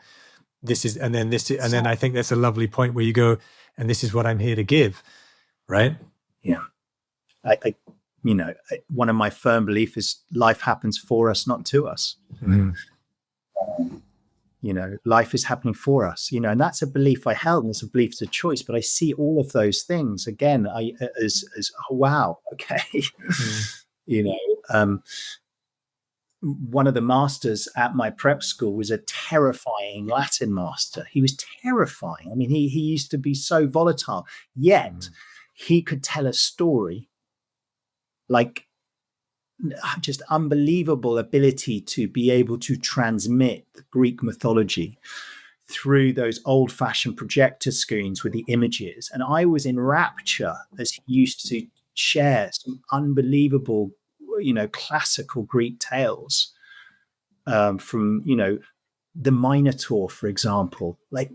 And then I think that's a lovely point where you go, and this is what I'm here to give. Right. Yeah. One of my firm beliefs is life happens for us, not to us. Life is happening for us, and that's a belief I held, and it's a belief, it's a choice. But I see all of those things again as oh, wow, okay. One of the masters at my prep school was a terrifying Latin master. He was terrifying. I mean, he used to be so volatile, yet he could tell a story, like just unbelievable ability to be able to transmit the Greek mythology through those old-fashioned projector screens with the images. And I was in rapture as he used to share some unbelievable, classical Greek tales from, the Minotaur, for example. Like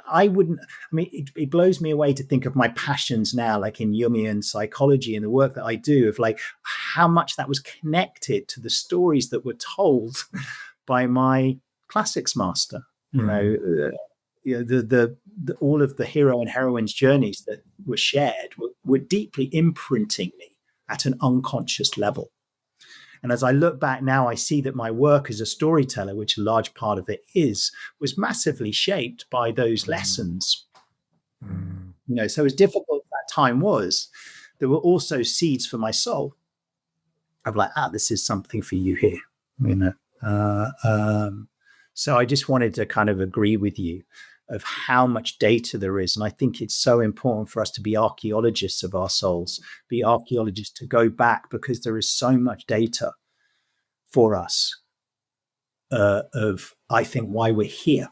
I wouldn't, I mean, it blows me away to think of my passions now, like in Jungian psychology and the work that I do, of like how much that was connected to the stories that were told by my classics master. All of the hero and heroine's journeys that were shared were deeply imprinting me at an unconscious level. And as I look back now, I see that my work as a storyteller, which a large part of it was massively shaped by those lessons. So as difficult as that time was, there were also seeds for my soul of like, this is something for you here, So I just wanted to kind of agree with you of how much data there is. And I think it's so important for us to be archaeologists of our souls, be archaeologists to go back, because there is so much data for us of, I think, why we're here.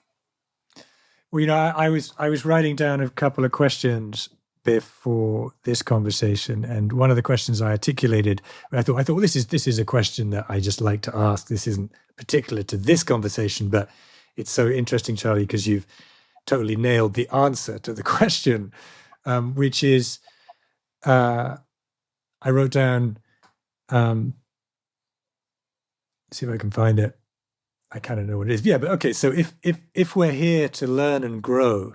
Well, I was writing down a couple of questions before this conversation, and one of the questions I articulated, I thought, well, this is a question that I just like to ask. This isn't particular to this conversation, but it's so interesting, Charlie, because you've totally nailed the answer to the question, which is, I wrote down, see if I can find it. I kind of know what it is. Yeah, but okay. So if we're here to learn and grow,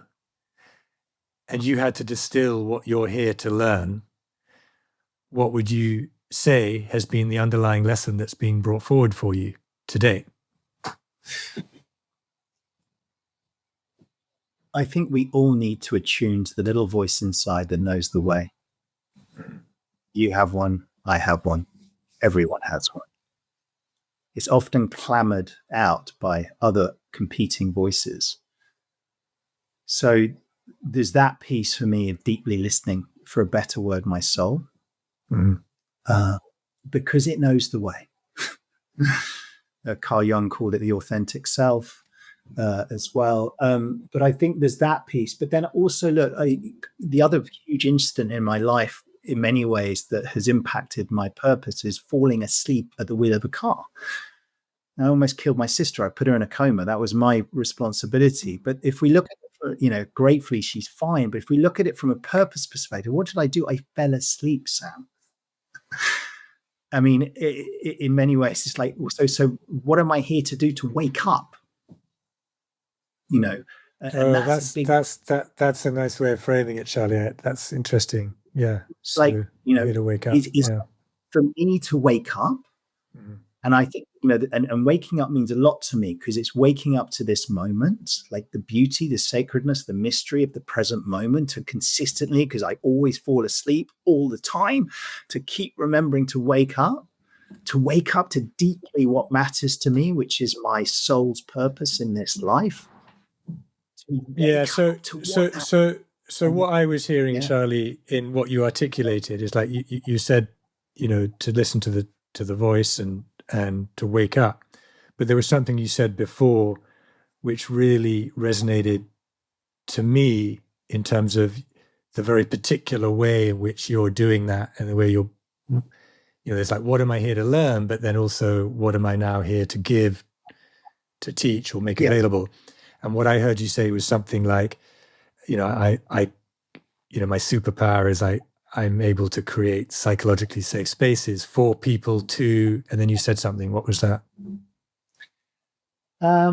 and you had to distill what you're here to learn, what would you say has been the underlying lesson that's being brought forward for you today? I think we all need to attune to the little voice inside that knows the way. You have one, I have one, everyone has one. It's often clamored out by other competing voices. So there's that piece for me of deeply listening, for a better word, my soul, because it knows the way. Carl Jung called it the authentic self as well. But I think there's that piece. But then also, look, the other huge incident in my life, in many ways, that has impacted my purpose is falling asleep at the wheel of a car. I almost killed my sister. I put her in a coma. That was my responsibility. But if we look at it, gratefully, she's fine. But if we look at it from a purpose perspective, what did I do? I fell asleep, Sam. I mean, in many ways, it's like, so what am I here to do? To wake up, that's a nice way of framing it, Charlie. That's interesting. Yeah. So, like, here to wake up. For me to wake up. Mm-hmm. And I think, and waking up means a lot to me, because it's waking up to this moment, like the beauty, the sacredness, the mystery of the present moment, and consistently, because I always fall asleep all the time, to keep remembering to wake up to deeply what matters to me, which is my soul's purpose in this life. Yeah. So what I was hearing, Charlie, in what you articulated is like you said, to listen to the voice and to wake up. But there was something you said before which really resonated to me in terms of the very particular way in which you're doing that, and the way you're, there's like, what am I here to learn? But then also, what am I now here to give, to teach, or make available? And what I heard you say was something like, my superpower is I'm able to create psychologically safe spaces for people to, and then you said something. What was that? I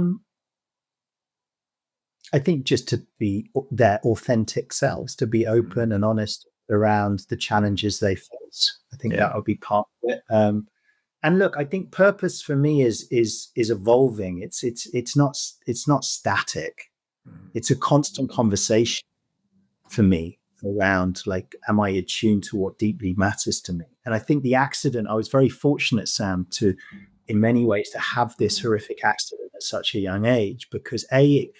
think just to be their authentic selves, to be open and honest around the challenges they face. I think that would be part of it. And look, I think purpose for me is evolving. It's not static. It's a constant conversation for me around, like, am I attuned to what deeply matters to me? And I think the accident, I was very fortunate, Sam, to, in many ways, to have this horrific accident at such a young age, because it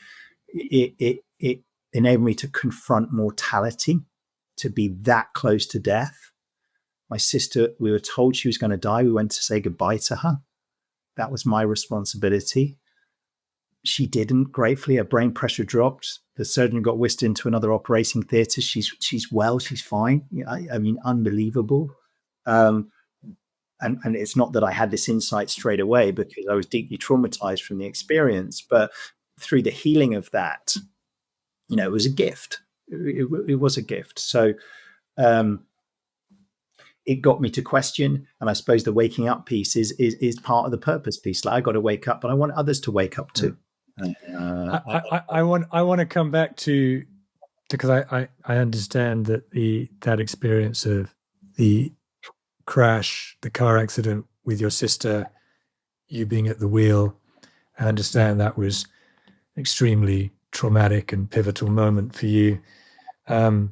enabled me to confront mortality, to be that close to death. My sister, we were told she was going to die. We went to say goodbye to her. That was my responsibility. She didn't. Gratefully, her brain pressure dropped. The surgeon got whisked into another operating theatre. She's well. She's fine. I mean, unbelievable. And it's not that I had this insight straight away, because I was deeply traumatized from the experience. But through the healing of that, it was a gift. It was a gift. So it got me to question. And I suppose the waking up piece is part of the purpose piece. Like, I got to wake up, but I want others to wake up too. I want to come back to, because I understand that that experience of the crash, the car accident with your sister, you being at the wheel, I understand that was extremely traumatic and pivotal moment for you. And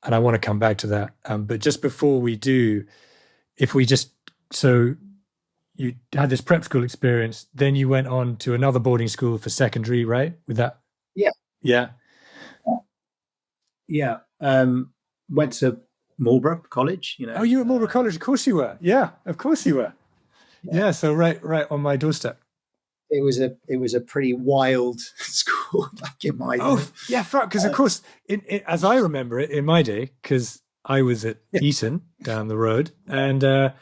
I want to come back to that. But just before we do, so you had this prep school experience, then you went on to another boarding school for secondary, right? With that? Yeah. Yeah. Yeah. Went to Marlborough College, Oh, you were at Marlborough College? Of course you were. Yeah, of course you were. Yeah, so right on my doorstep. It was a pretty wild school back in my day. Yeah, because of course, as I remember it in my day, because I was at Eton down the road, and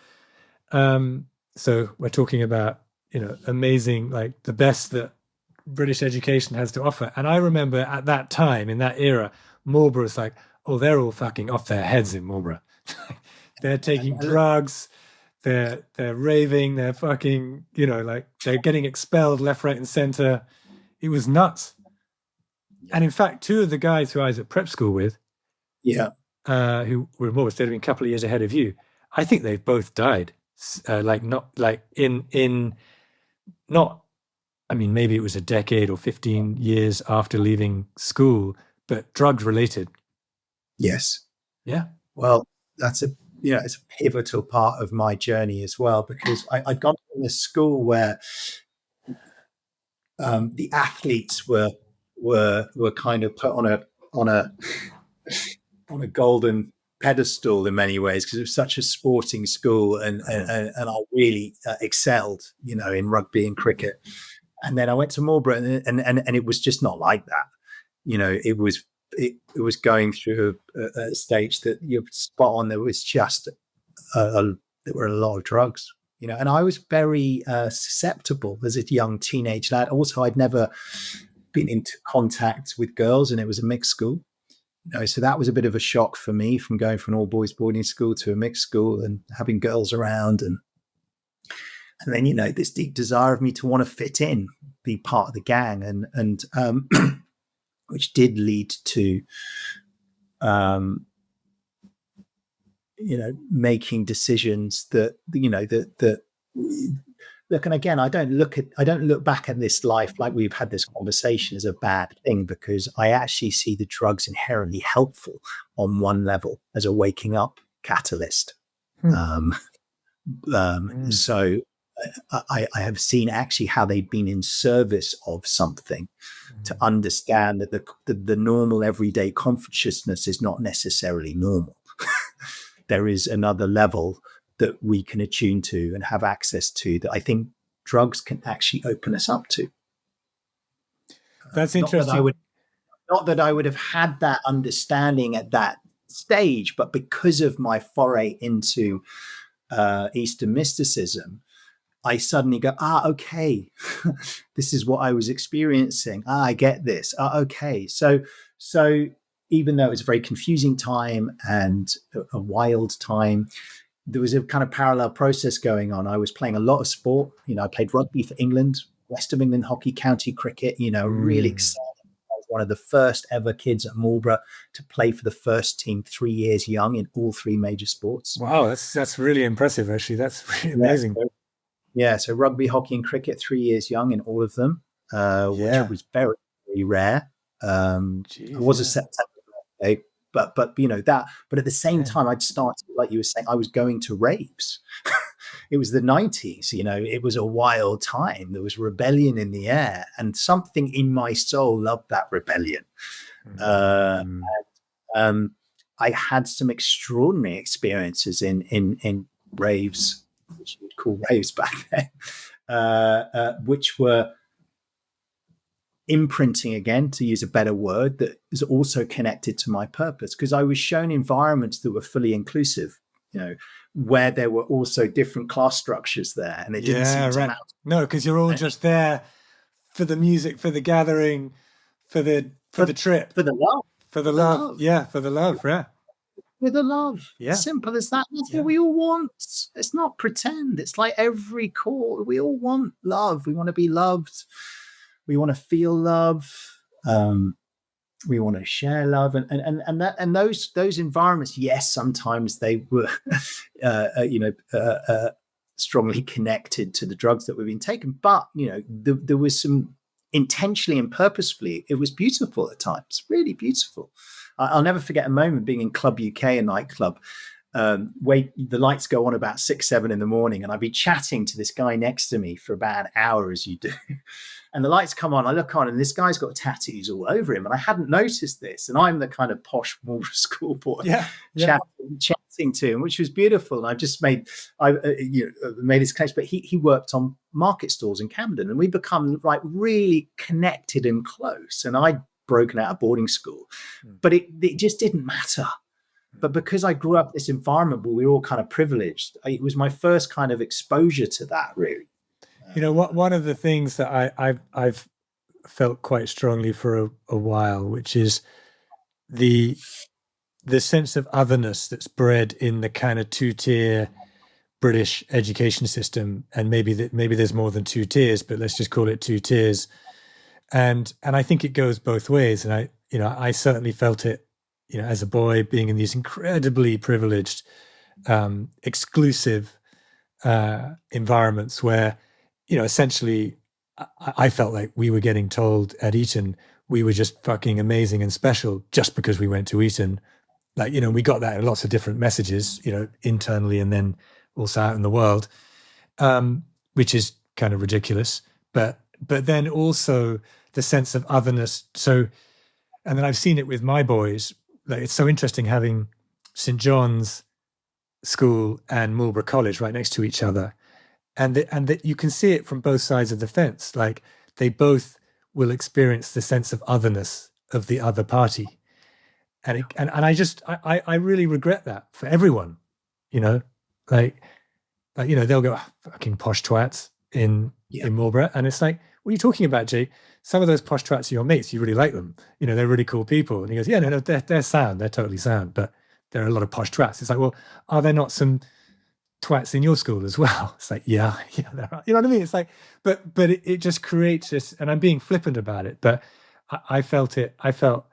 so we're talking about amazing, like the best that British education has to offer. And I remember at that time, in that era, Marlborough was like, oh, they're all fucking off their heads in Marlborough. They're taking drugs. They're raving, they're fucking, like they're getting expelled left, right, and center. It was nuts. And in fact, two of the guys who I was at prep school with, who were more, they'd been a couple of years ahead of you, I think they've both died. Maybe it was a decade or 15 years after leaving school, but drug related. Yes. Yeah. Well, it's a pivotal part of my journey as well, because I'd gone to a school where the athletes were kind of put on a on a golden pedestal in many ways because it was such a sporting school, and I really excelled, in rugby and cricket. And then I went to Marlborough, and it was just not like that. It was going through a stage that you're spot on. There was just there were a lot of drugs, and I was very susceptible as a young teenage lad. Also, I'd never been into contact with girls, and it was a mixed school. So that was a bit of a shock for me, from going from an all boys boarding school to a mixed school and having girls around, and then this deep desire of me to want to fit in, be part of the gang, and which did lead to making decisions that look. And again, I don't look back at this life like we've had this conversation as a bad thing, because I actually see the drugs inherently helpful on one level as a waking up catalyst. So I have seen actually how they've been in service of something, to understand that the normal everyday consciousness is not necessarily normal. There is another level that we can attune to and have access to, that I think drugs can actually open us up to. That's interesting. Not that I would have had that understanding at that stage, but because of my foray into Eastern mysticism, I suddenly go, okay, this is what I was experiencing. I get this. Okay. So even though it was a very confusing time and a wild time, there was a kind of parallel process going on. I was playing a lot of sport. I played rugby for England, West of England hockey, county cricket, really exciting. I was one of the first ever kids at Marlborough to play for the first team 3 years young in all three major sports. Wow, that's really impressive, actually. That's really amazing. So rugby, hockey, and cricket, 3 years young in all of them, which was very, very rare. It was a September birthday, but at the same time, I'd started, like you were saying, I was going to raves. It was the 90s, it was a wild time. There was rebellion in the air, and something in my soul loved that rebellion. I had some extraordinary experiences in raves, which you would call raves back then, which were imprinting, again, to use a better word, that is also connected to my purpose, because I was shown environments that were fully inclusive, where there were also different class structures there, and it didn't seem to matter. No, because you're all just there for the music, for the gathering, for the trip, for the love, for the love. Yeah, for the love. Yeah. With the love. Yeah. Simple as that. That's what we all want. It's not pretend. It's like every core. We all want love. We want to be loved. We want to feel love. We want to share love, and those environments. Yes, sometimes they were, strongly connected to the drugs that were being taken. But there was some intentionally and purposefully. It was beautiful at times, really beautiful. I'll never forget a moment being in Club UK, a nightclub, where the lights go on about 6, 7 in the morning, and I'd be chatting to this guy next to me for about an hour, as you do. And the lights come on, I look on, and this guy's got tattoos all over him, and I hadn't noticed this. And I'm the kind of posh schoolboy chatting to him, which was beautiful. And I've just made his case, but he worked on market stalls in Camden, and we become like really connected and close. And I'd broken out of boarding school, but it just didn't matter. But because I grew up in this environment where we were all kind of privileged, it was my first kind of exposure to that, really. One of the things that I've felt quite strongly for a while, which is the sense of otherness that's bred in the kind of 2-tier British education system, and maybe there's more than 2 tiers, but let's just call it 2 tiers. And I think it goes both ways, and I certainly felt it, as a boy, being in these incredibly privileged, exclusive environments where, essentially, I felt like we were getting told at Eton we were just fucking amazing and special just because we went to Eton. Like, we got that in lots of different messages, internally and then also out in the world, which is kind of ridiculous. But but then also the sense of otherness. So, and then I've seen it with my boys. Like, it's so interesting having St. John's School and Marlborough College right next to each other, and that you can see it from both sides of the fence. Like, they both will experience the sense of otherness of the other party, and I really regret that for everyone, you know, like they'll go, "Ah, fucking posh twats in Marlborough," and it's like, what are you talking about, Jay? Some of those posh twats are your mates. You really like them. They're really cool people. And he goes, yeah, no, they're sound. They're totally sound. But there are a lot of posh twats. It's like, well, are there not some twats in your school as well? It's like, yeah, there are. You know what I mean? It's like, but it just creates this, and I'm being flippant about it, but I felt it. I felt,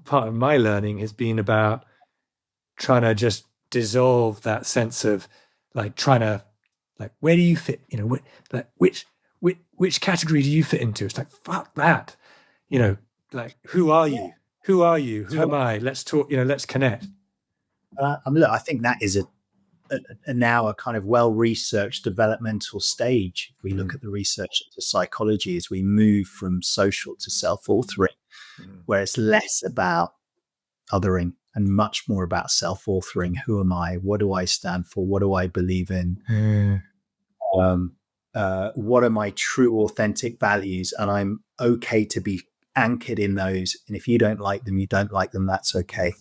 part of my learning has been about trying to just dissolve that sense of like trying to, like, where do you fit? Like which category do you fit into? It's like, fuck that. Like, who are you? Who are you? Who am I? Let's talk. Let's connect. Look, I think that is now a kind of well-researched developmental stage. If we look at the research into psychology, as we move from social to self-authoring, where it's less about othering and much more about self-authoring. Who am I? What do I stand for? What do I believe in? What are my true, authentic values? And I'm okay to be anchored in those. And if you don't like them, you don't like them. That's okay.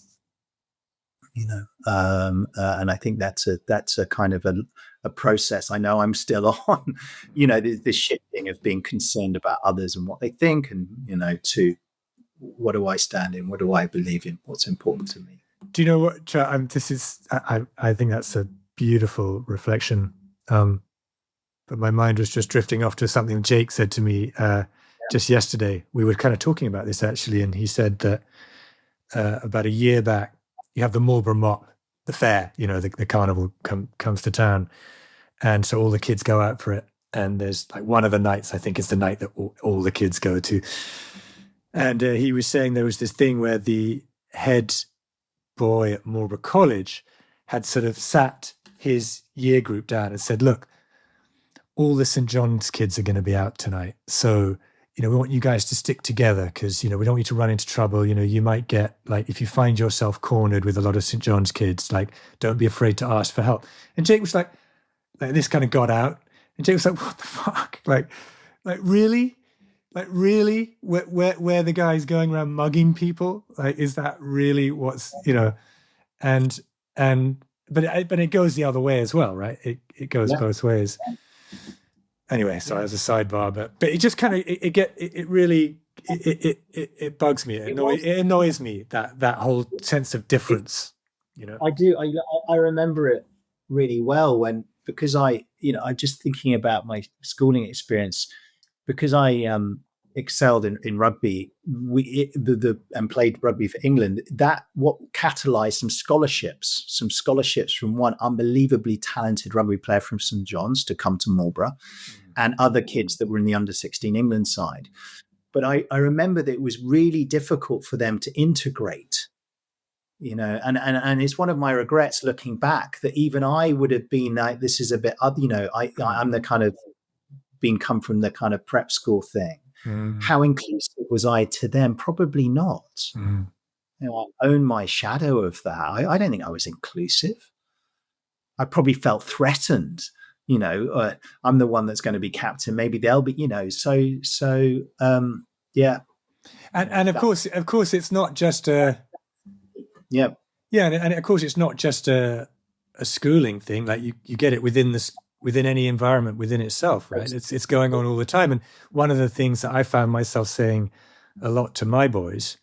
And I think that's a kind of a process. I know I'm still on, this shifting of being concerned about others and what they think, and to what do I stand in? What do I believe in? What's important to me? Do you know what? I think that's a beautiful reflection. But my mind was just drifting off to something Jake said to me just yesterday. We were kind of talking about this actually, and he said that about a year back, you have the Marlborough Mop, the fair, the carnival comes to town. And so all the kids go out for it. And there's like one of the nights, I think it's the night that all the kids go to. And he was saying there was this thing where the head boy at Marlborough College had sort of sat his year group down and said, look, all the St. John's kids are going to be out tonight. So, we want you guys to stick together because, we don't want you to run into trouble. You might get, like, if you find yourself cornered with a lot of St. John's kids, like, don't be afraid to ask for help. And Jake was like this kind of got out. And Jake was like, what the fuck? Like really? Like, really? Where the guy's going around mugging people? Like, is that really what's, but it goes the other way as well, right? It goes both ways. Anyway, sorry, as a sidebar, but it just kind of it really bugs me. It annoys me that whole sense of difference. I do. I remember it really well because I'm just thinking about my schooling experience, because I excelled in rugby. And played rugby for England. That what catalysed some scholarships from one unbelievably talented rugby player from St. John's to come to Marlborough, and other kids that were in the under-16 England side. But I remember that it was really difficult for them to integrate. And it's one of my regrets looking back that even I would have been like, this is a bit, I'm the kind of come from the kind of prep school thing. How inclusive was I to them? Probably not. I own my shadow of that. I don't think I was inclusive. I probably felt threatened. I'm the one that's going to be captain. Maybe they'll be, yeah. And of course, it's not just a. Yeah. Yeah, and of course, it's not just a schooling thing. Like, you get it within any environment within itself, right? It's going on all the time. And one of the things that I found myself saying a lot to my boys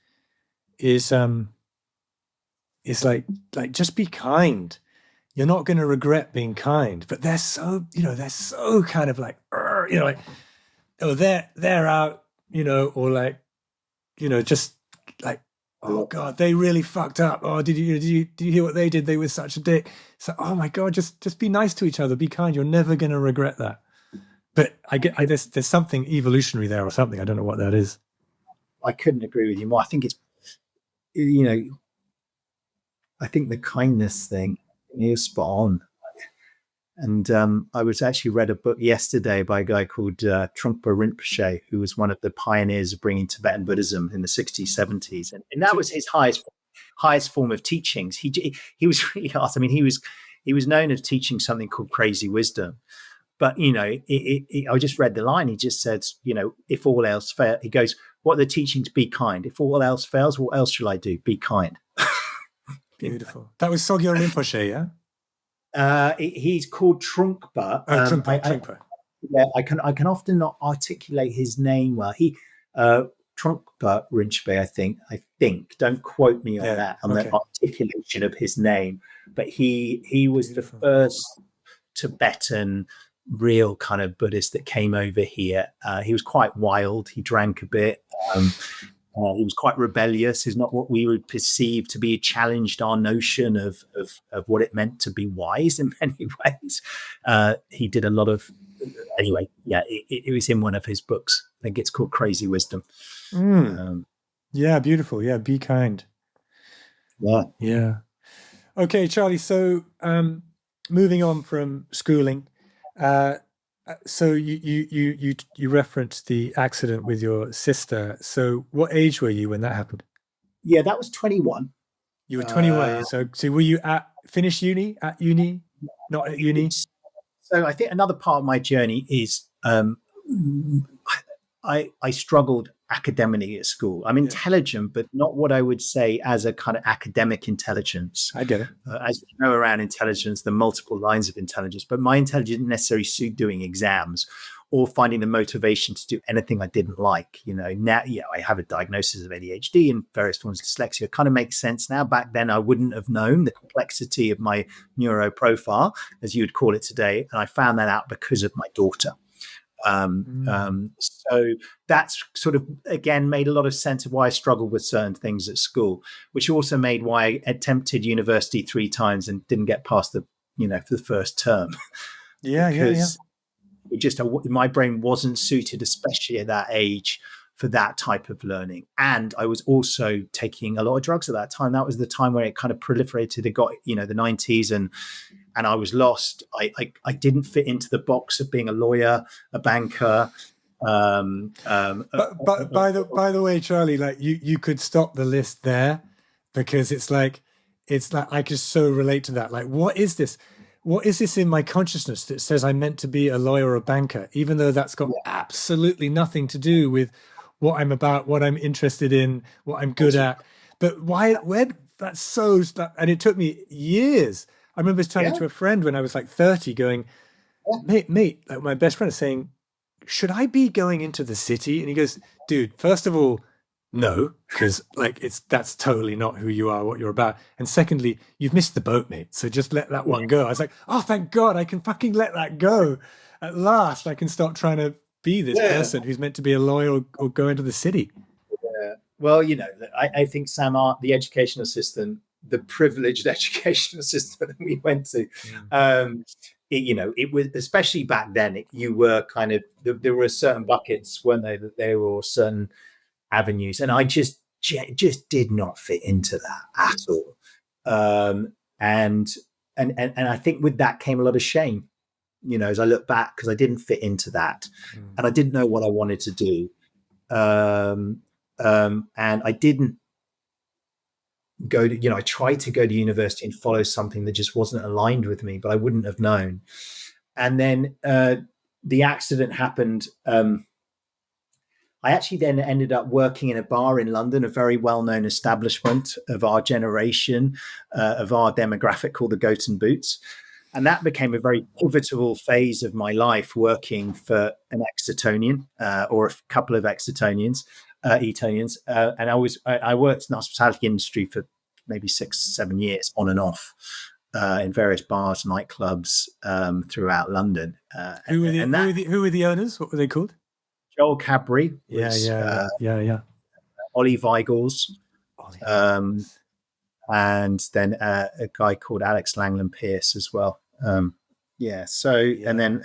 is like just be kind. You're not going to regret being kind. But they're so kind of like, like, oh, they're out, or like, just like, oh God, they really fucked up. Oh, did you hear what they did? They were such a dick. So, oh my God, just be nice to each other. Be kind. You're never going to regret that. But there's something evolutionary there or something. I don't know what that is. I couldn't agree with you more. I think it's, I think the kindness thing is spot on. And I was actually read a book yesterday by a guy called Trungpa Rinpoche, who was one of the pioneers of bringing Tibetan Buddhism in the 60s, 70s. And that was his highest form of teachings. He was really hard. I mean, he was known as teaching something called crazy wisdom. But, I just read the line. He just said, if all else fails, he goes, what are the teachings? Be kind. If all else fails, what else shall I do? Be kind. Beautiful. That was Sogyal Rinpoche, yeah? He's called Trungpa. Trungpa. Yeah, I can often not articulate his name well. He Trungpa Rinpoche, I think. Don't quote me on that, on the articulation of his name. But he was the first Tibetan real kind of Buddhist that came over here. He was quite wild. He drank a bit. He was quite rebellious. He's not what we would perceive to be challenged our notion of what it meant to be wise in many ways. He did a lot of, anyway, yeah, it was in one of his books. I think it's called Crazy Wisdom. Yeah, beautiful. Yeah, be kind. Yeah. Okay, Charlie, so moving on from schooling, so you referenced the accident with your sister. So what age were you when that happened? Yeah, that was 21. You were 21. So were you at uni? Not at uni? So I think another part of my journey is I struggled academically at school. I'm intelligent, but not what I would say as a kind of academic intelligence. I get it. As you know, around intelligence, there are multiple lines of intelligence, but my intelligence didn't necessarily suit doing exams or finding the motivation to do anything I didn't like. Now, I have a diagnosis of ADHD and various forms of dyslexia. It kind of makes sense now. Back then, I wouldn't have known the complexity of my neuro profile, as you would call it today. And I found that out because of my daughter. So that's sort of, again, made a lot of sense of why I struggled with certain things at school, which also made why I attempted university 3 times and didn't get past for the first term. Because it just, my brain wasn't suited, especially at that age, for that type of learning. And I was also taking a lot of drugs at that time. That was the time where it kind of proliferated. It got, the 90s, and I was lost. I didn't fit into the box of being a lawyer, a banker. But by the way, Charlie, like you could stop the list there, because it's like I can so relate to that. Like, what is this? What is this in my consciousness that says I'm meant to be a lawyer or a banker, even though that's got absolutely nothing to do with what I'm about, what I'm interested in, what I'm good at? But where that's so, and it took me years. I remember turning to a friend when I was like 30 going, mate, like my best friend is saying, should I be going into the city? And he goes, dude, first of all, no, because like that's totally not who you are, what you're about. And secondly, you've missed the boat, mate. So just let that one go. I was like, oh, thank God, I can fucking let that go. At last, I can stop trying to be this person who's meant to be a lawyer or go into the city. Yeah. Well, I think, Sam, the educational system, the privileged educational system that we went to, it was, especially back then, you were kind of, there were certain buckets, weren't they, that there were certain avenues, and I just did not fit into that at all. And I think with that came a lot of shame, as I look back, because I didn't fit into that, and I didn't know what I wanted to do. And I didn't go to, I tried to go to university and follow something that just wasn't aligned with me, but I wouldn't have known. And then the accident happened. I actually then ended up working in a bar in London, a very well-known establishment of our generation, of our demographic, called the Goat and Boots. And that became a very pivotal phase of my life, working for an Exetonian or a couple of Exetonians, Etonians. And I worked in the hospitality industry for maybe 6-7 years on and off in various bars, nightclubs throughout London. Who were the owners? What were they called? Joel Cadbury. Yeah. Ollie Weigels. And then a guy called Alex Langland Pierce as well. And then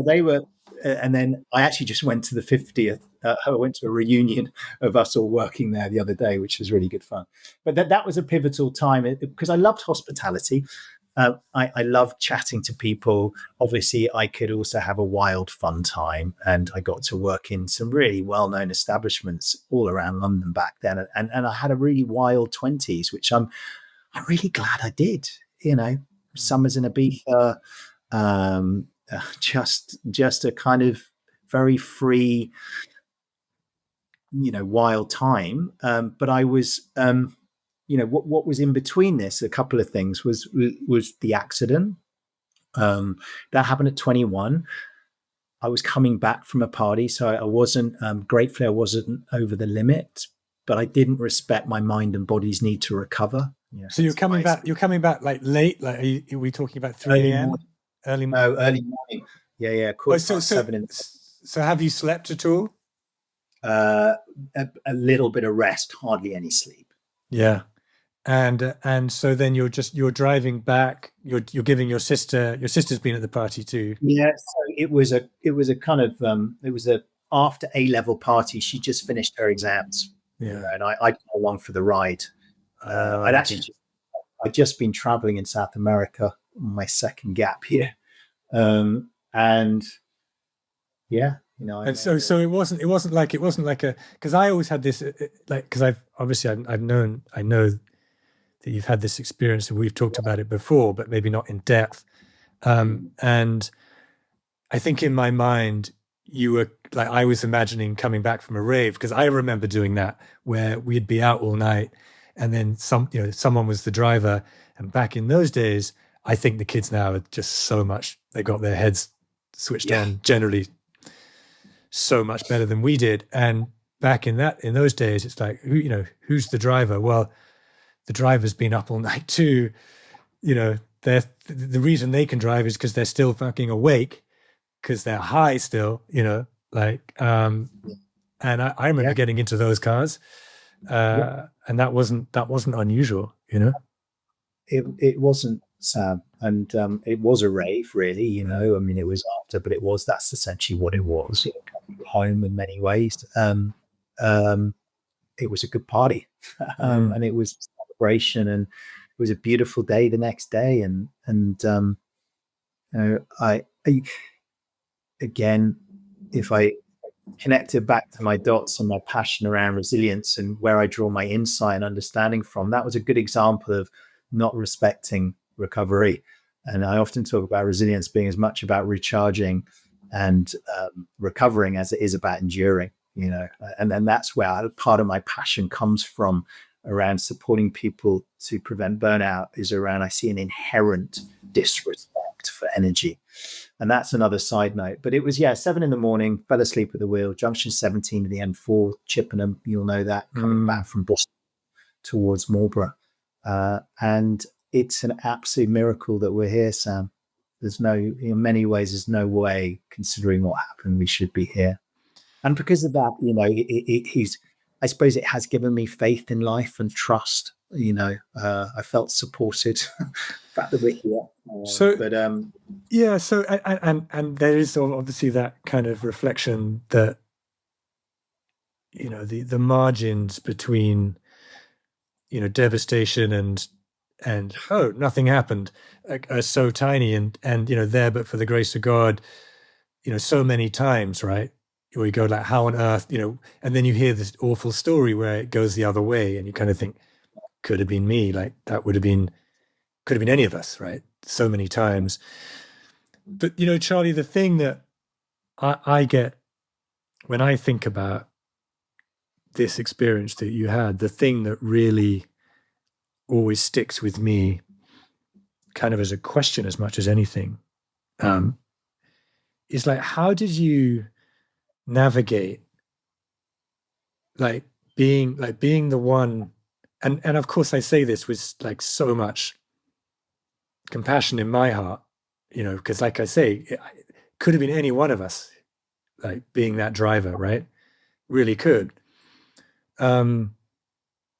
they were, and then I actually just went to the 50th. I went to a reunion of us all working there the other day, which was really good fun. But that was a pivotal time, because I loved hospitality. I love chatting to people. Obviously, I could also have a wild fun time, and I got to work in some really well-known establishments all around London back then, and I had a really wild 20s, which I'm really glad I did. You know, summers in Ibiza, just a kind of very free, wild time. But I was, what was in between this? A couple of things was the accident that happened at 21. I was coming back from a party, so I wasn't gratefully I wasn't over the limit, but I didn't respect my mind and body's need to recover. So you're coming back. You're coming back like late. Like, are we talking about 3 a.m.? Morning. Early. No, early morning. Yeah, quarter past 7. So have you slept at all? A little bit of rest, hardly any sleep. Yeah, and so then you're driving back. You're giving your sister's been at the party too. Yeah, so it was a kind of it was a after A-level party. She just finished her exams. Yeah, and I'd go along for the ride. I'd just been traveling in South America on my second gap here, and yeah, and so it wasn't like a, because I always had this like, because I know that you've had this experience and we've talked about it before, but maybe not in depth. And I think in my mind you were like, I was imagining coming back from a rave, because I remember doing that where we'd be out all night and then someone was the driver. And back in those days, I think the kids now are just so much, they got their heads switched on generally so much better than we did. And back in those days, it's like, who's the driver? Well, the driver's been up all night too. The reason they can drive is because they're still fucking awake, because they're high still, and I remember getting into those cars, and that wasn't unusual, It wasn't, Sam, and it was a rave, really. I mean, it was after, but that's essentially what it was. Home in many ways. It was a good party, and it was a celebration, and it was a beautiful day the next day, and I again, if I connected back to my dots on my passion around resilience and where I draw my insight and understanding from, that was a good example of not respecting recovery. And I often talk about resilience being as much about recharging and recovering as it is about enduring, and then that's where part of my passion comes from, around supporting people to prevent burnout, is around, I see an inherent disrespect for energy. And that's another side note. But it was, 7 a.m, fell asleep at the wheel, junction 17 of the M4, Chippenham, you'll know that, coming back from Boston towards Marlborough. And it's an absolute miracle that we're here, Sam. In many ways, there's no way, considering what happened, we should be here. And because of that, I suppose it has given me faith in life and trust. I felt supported. The fact that we're here. And there is obviously that kind of reflection that the margins between devastation and oh, nothing happened, are so tiny, and there but for the grace of God, so many times, right? Or you go like, how on earth, and then you hear this awful story where it goes the other way, and you kind of think, could have been me, like that could have been any of us, right? So many times. But Charlie, the thing that I get when I think about this experience that you had, the thing that really always sticks with me, kind of as a question as much as anything, is like, how did you navigate being the one, and of course I say this with like so much compassion in my heart, because like I say, it could have been any one of us, like being that driver, right? Really could. I mean,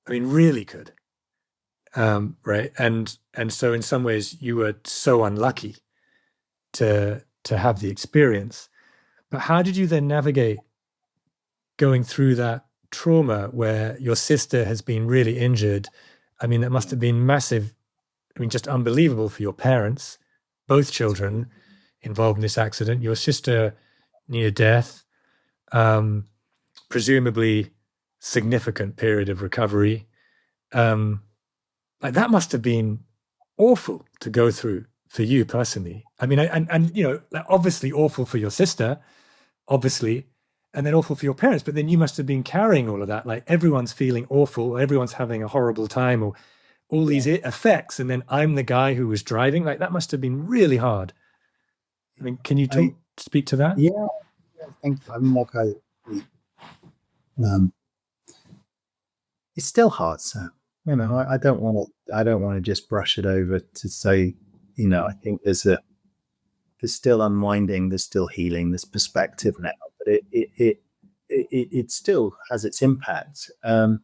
really could. Right. And so in some ways you were so unlucky to have the experience. But how did you then navigate going through that trauma where your sister has been really injured? I mean, that must have been massive I mean, just unbelievable for your parents, both children involved in this accident, your sister near death, presumably significant period of recovery. Like that must have been awful to go through for you personally. I mean, and you know, like obviously awful for your sister, obviously, and then awful for your parents. But then you must have been carrying all of that. Like everyone's feeling awful, everyone's having a horrible time, or all these effects, and then I'm the guy who was driving. Like that must have been really hard. I mean, can you speak to that? Yeah, I think I'm like um, it's still hard, Sam. You know, I don't want to just brush it over to say, you know, I think there's still unwinding, there's still healing, there's perspective now, but it still has its impact. From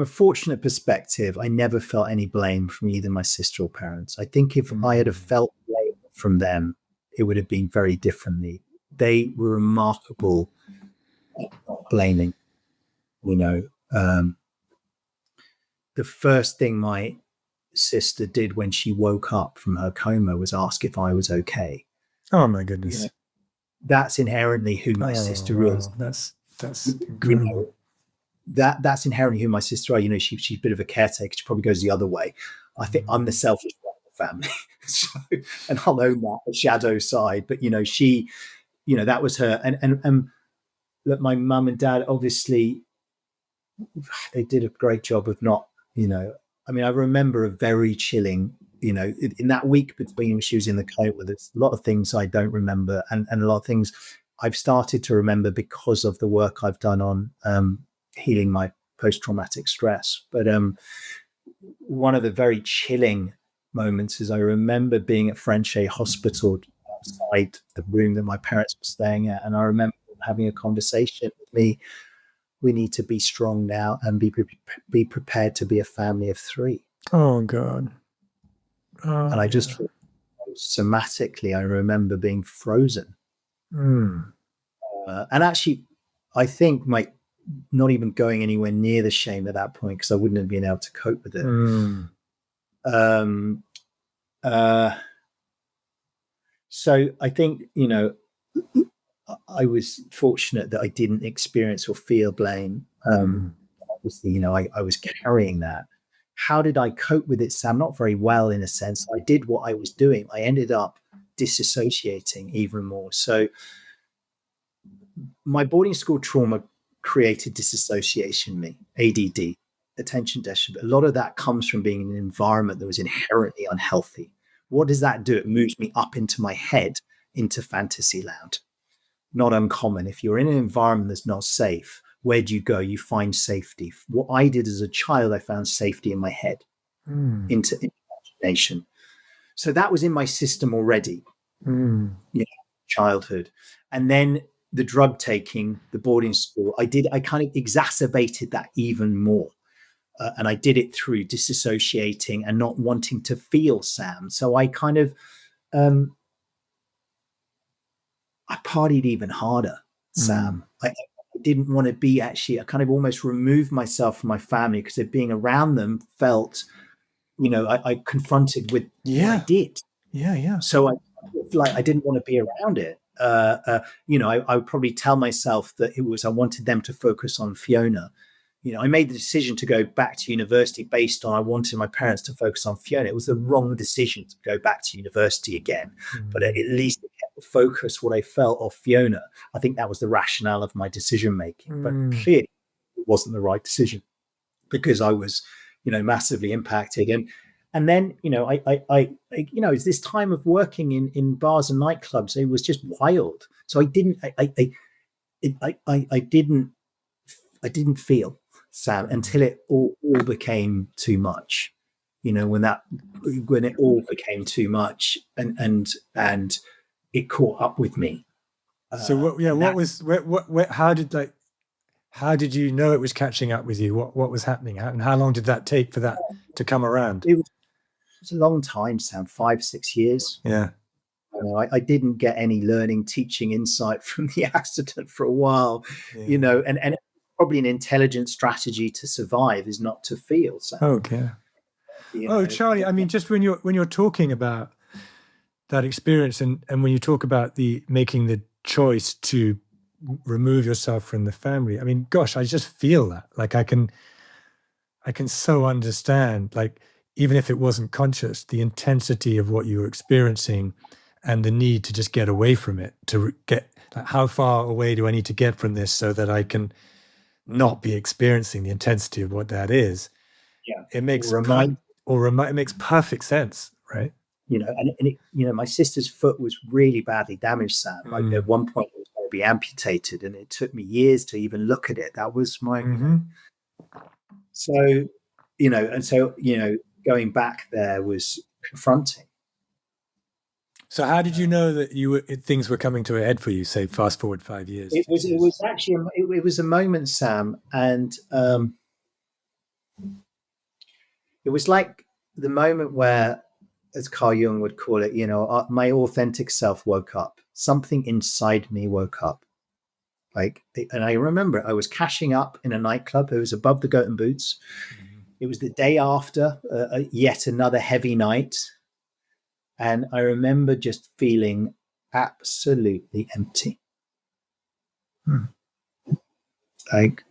a fortunate perspective, I never felt any blame from either my sister or parents. I think if I had have felt blame from them, it would have been very differently. They were remarkable at not blaming. You know, the first thing my sister did when she woke up from her coma was ask if I was okay. Oh my goodness. You know, that's inherently who my sister is. That's incredible. You know, that's inherently who my sister are. You know, she's a bit of a caretaker. She probably goes the other way. I think I'm the selfish one of the family. So, and I'll own that, the shadow side. But, you know, she, you know, that was her. And look, my mum and dad, obviously, they did a great job of not, you know, I mean, I remember a very chilling, you know, in that week between she was in the coma, there's a lot of things I don't remember, and a lot of things I've started to remember because of the work I've done on healing my post-traumatic stress. But one of the very chilling moments is I remember being at Frenchay Hospital outside the room that my parents were staying at, and I remember having a conversation with me. We need to be strong now and be prepared to be a family of 3. Oh God. Oh, and I just somatically, I remember being frozen. And actually, I think not even going anywhere near the shame at that point, because I wouldn't have been able to cope with it. So I think, you know, I was fortunate that I didn't experience or feel blame. Obviously, you know, I was carrying that. How did I cope with it, Sam? Not very well, in a sense. I did what I was doing. I ended up disassociating even more. So my boarding school trauma created disassociation in me, ADD, attention deficit. A lot of that comes from being in an environment that was inherently unhealthy. What does that do? It moves me up into my head, into fantasy land. Not uncommon. If you're in an environment that's not safe, where do you go? You find safety. What I did as a child, I found safety in my head, into imagination. So that was in my system already, you know, childhood. And then the drug taking, the boarding school, I kind of exacerbated that even more. And I did it through disassociating and not wanting to feel, Sam. So I kind of, I partied even harder, Sam. I didn't want to be I kind of almost removed myself from my family because being around them felt, you know, I confronted with what I did. Yeah. So I didn't want to be around it. You know, I would probably tell myself that I wanted them to focus on Fiona. You know, I made the decision to go back to university based on I wanted my parents to focus on Fiona. It was the wrong decision to go back to university again, but at least it kept the focus, what I felt, of Fiona. I think that was the rationale of my decision making, but clearly it wasn't the right decision because I was, you know, massively impacted. And then, you know, I you know, it's this time of working in bars and nightclubs. It was just wild. So I didn't feel, Sam, until it all became too much. You know, when it all became too much, and it caught up with me. So how did you know it was catching up with you? What was happening? And how long did that take for that to come around? It was a long time, Sam, 5-6 years. Yeah. You know, I didn't get any learning, teaching insight from the accident for a while, you know, and probably an intelligent strategy to survive is not to feel. So, Okay. Charlie, I mean, just when you're talking about that experience, and when you talk about the making the choice to remove yourself from the family, I mean, gosh, I just feel that. Like I can so understand, like, even if it wasn't conscious, the intensity of what you were experiencing and the need to just get away from it, to get, like, how far away do I need to get from this so that I can not be experiencing the intensity of what that is. Yeah. It makes it makes perfect sense, right? My sister's foot was really badly damaged, Sam. Like at one point it was going to be amputated, and it took me years to even look at it. That was my so going back there was confronting. So how did you know that things were coming to a head for you, say fast forward 5 years? It was actually it was a moment, Sam, and it was like the moment where, as Carl Jung would call it, my authentic self woke up. Something inside me woke up. And I remember I was cashing up in a nightclub. It was above the Goat and Boots. It was the day after yet another heavy night. And I remember just feeling absolutely empty. Like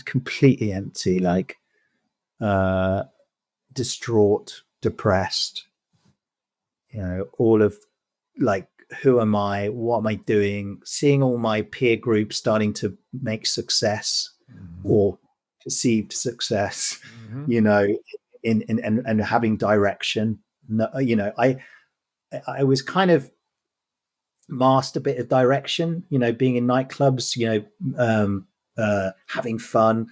completely empty, like distraught, depressed, all of like, who am I? What am I doing? Seeing all my peer group starting to make success or perceived success, and having direction. I was kind of masked a bit of direction, being in nightclubs, having fun.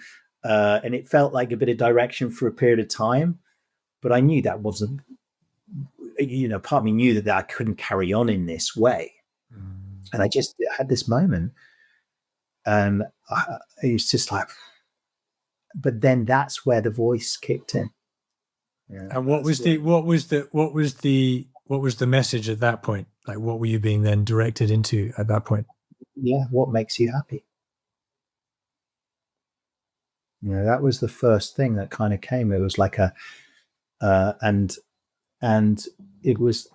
And it felt like a bit of direction for a period of time. But I knew that wasn't, part of me knew that I couldn't carry on in this way. And I just had this moment. And it's just like, but then that's where the voice kicked in. And what was the message at that point? Like, what were you being then directed into at that point? Yeah, what makes you happy? That was the first thing that kind of came. It was like and it was,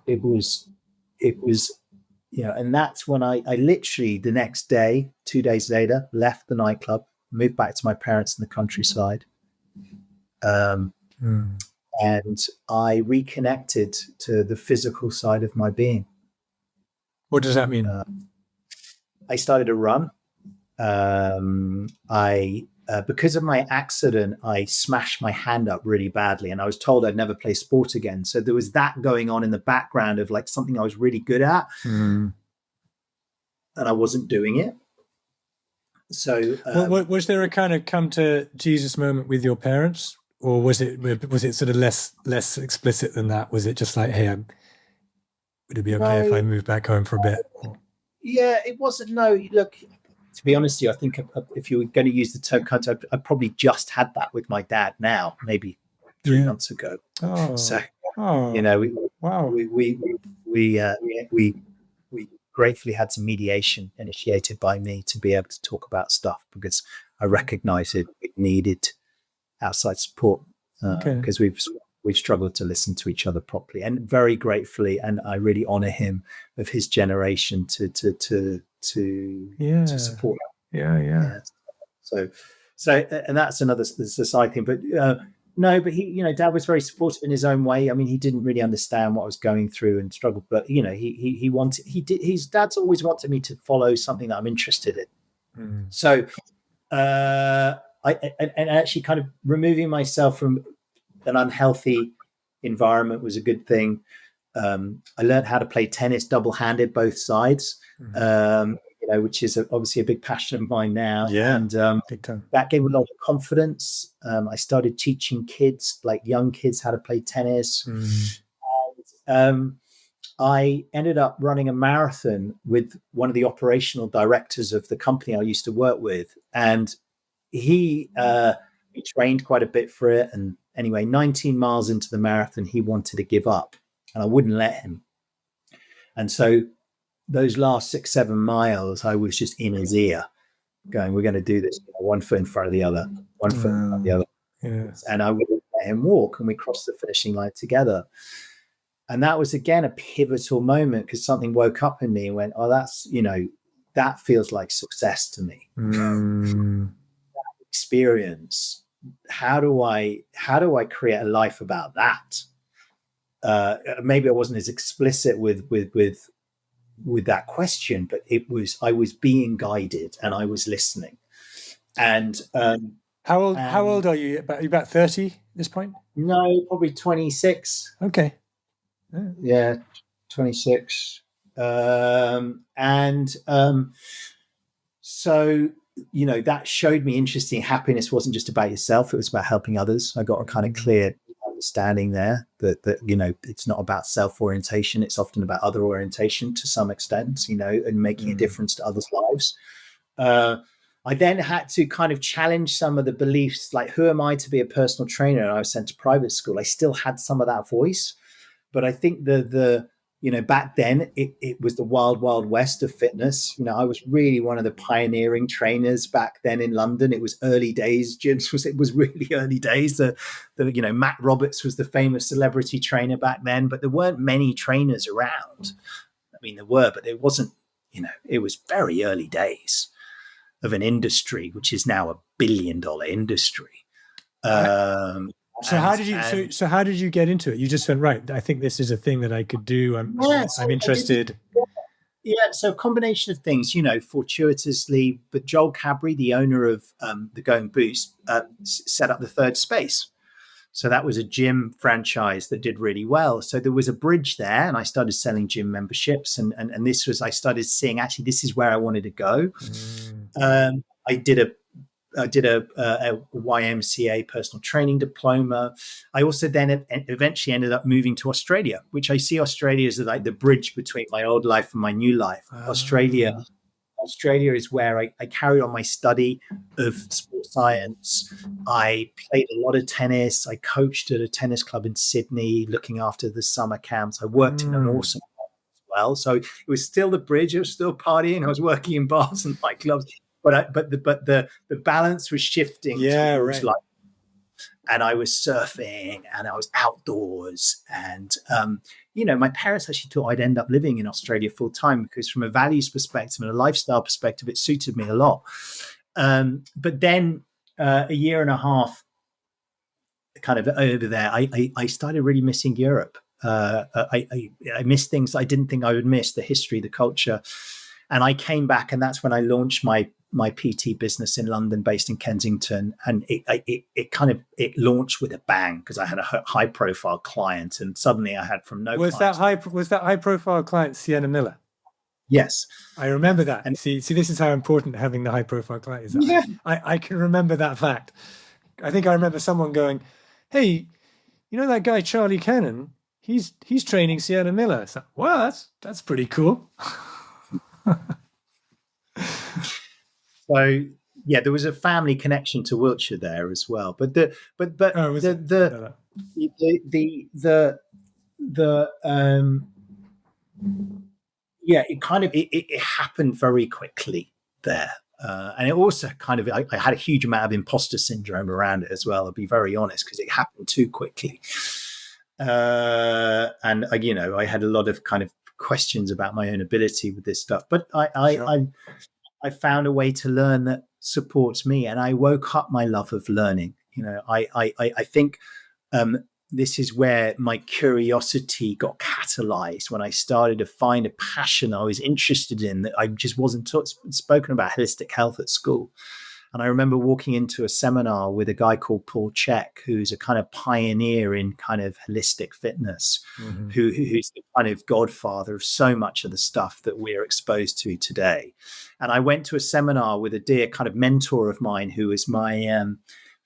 and that's when I literally the next day, 2 days later, left the nightclub, moved back to my parents in the countryside. And I reconnected to the physical side of my being. What does that mean? I started to run. Because of my accident, I smashed my hand up really badly, and I was told I'd never play sport again. So there was that going on in the background of like something I was really good at, and I wasn't doing it. So, was there a kind of come to Jesus moment with your parents, or was it sort of less explicit than that? Was it just like, hey, would it be okay if I move back home for a bit? Yeah, it wasn't. No, look. To be honest with you, I think if you were going to use the term contact, I probably just had that with my dad now, maybe 3 months ago. We gratefully had some mediation initiated by me to be able to talk about stuff, because I recognized it needed outside support, because we've struggled to listen to each other properly, and very gratefully, and I really honor him of his generation to support. Yeah. So, and that's another society thing. But but he, Dad was very supportive in his own way. I mean, he didn't really understand what I was going through and struggled, but his dad's always wanted me to follow something that I'm interested in. So, I actually kind of removing myself from an unhealthy environment was a good thing. I learned how to play tennis double-handed, both sides, which is obviously a big passion of mine now. Yeah, and big time. That gave me a lot of confidence. I started teaching kids, like young kids, how to play tennis. And I ended up running a marathon with one of the operational directors of the company I used to work with, and he trained quite a bit for it. And anyway, 19 miles into the marathon, he wanted to give up, and I wouldn't let him. And so those last 6-7 miles, I was just in his ear, going, we're going to do this, one foot in front of the other, one foot in front of the other. Yeah. And I would let him walk, and we crossed the finishing line together. And that was, again, a pivotal moment, because something woke up in me and went, oh, that's, that feels like success to me. Experience. How do I create a life about that? Maybe I wasn't as explicit with that question, but I was being guided and I was listening. And how old are you? About 30 at this point? No, probably 26. Okay. Yeah, 26. So, that showed me interesting. Happiness wasn't just about yourself. It was about helping others. I got a kind of clear understanding there that it's not about self-orientation. It's often about other orientation to some extent, and making a difference to others' lives. I then had to kind of challenge some of the beliefs, like, who am I to be a personal trainer? And I was sent to private school. I still had some of that voice, but I think back then it was the wild, wild west of fitness. I was really one of the pioneering trainers back then in London. It was early days. It was really early days. Matt Roberts was the famous celebrity trainer back then, but there weren't many trainers around. I mean, there were, but it wasn't, it was very early days of an industry, which is now $1 billion industry. So how did you get into it? You just went, right, I think this is a thing that I could do. I'm interested. Yeah, so a combination of things, fortuitously, but Joel Cadbury, the owner of the Going Boost, set up the Third Space. So that was a gym franchise that did really well. So there was a bridge there, and I started selling gym memberships. And I started seeing, actually, this is where I wanted to go. I did a YMCA personal training diploma. I also then eventually ended up moving to Australia, which I see Australia as like the bridge between my old life and my new life. Australia is where I carried on my study of sports science. I played a lot of tennis. I coached at a tennis club in Sydney, looking after the summer camps. I worked in an awesome as well. So it was still the bridge. I was still partying. I was working in bars and nightclubs. But the balance was shifting towards life. And I was surfing and I was outdoors. And, my parents actually thought I'd end up living in Australia full time, because from a values perspective and a lifestyle perspective, it suited me a lot. But then a year and a half kind of over there, I started really missing Europe. I missed things I didn't think I would miss: the history, the culture. And I came back, and that's when I launched my PT business in London, based in Kensington. And it launched with a bang, because I had a high profile client, and suddenly I had was that high profile client Sienna Miller? Yes, I remember that. And see, this is how important having the high profile client is. Yeah. I can remember that fact. I think I remember someone going, "Hey, that guy Charlie Cannon? He's training Sienna Miller." So, well, that's pretty cool. So yeah, there was a family connection to Wiltshire there as well. But it happened very quickly there. And it also I had a huge amount of imposter syndrome around it as well, I'll be very honest, because it happened too quickly. And I had a lot of kind of questions about my own ability with this stuff, but I found a way to learn that supports me, and I woke up my love of learning. I think this is where my curiosity got catalyzed, when I started to find a passion I was interested in that I just wasn't spoken about holistic health at school. And I remember walking into a seminar with a guy called Paul Chek, who's a kind of pioneer in kind of holistic fitness, who's the kind of godfather of so much of the stuff that we're exposed to today. And I went to a seminar with a dear kind of mentor of mine, who was my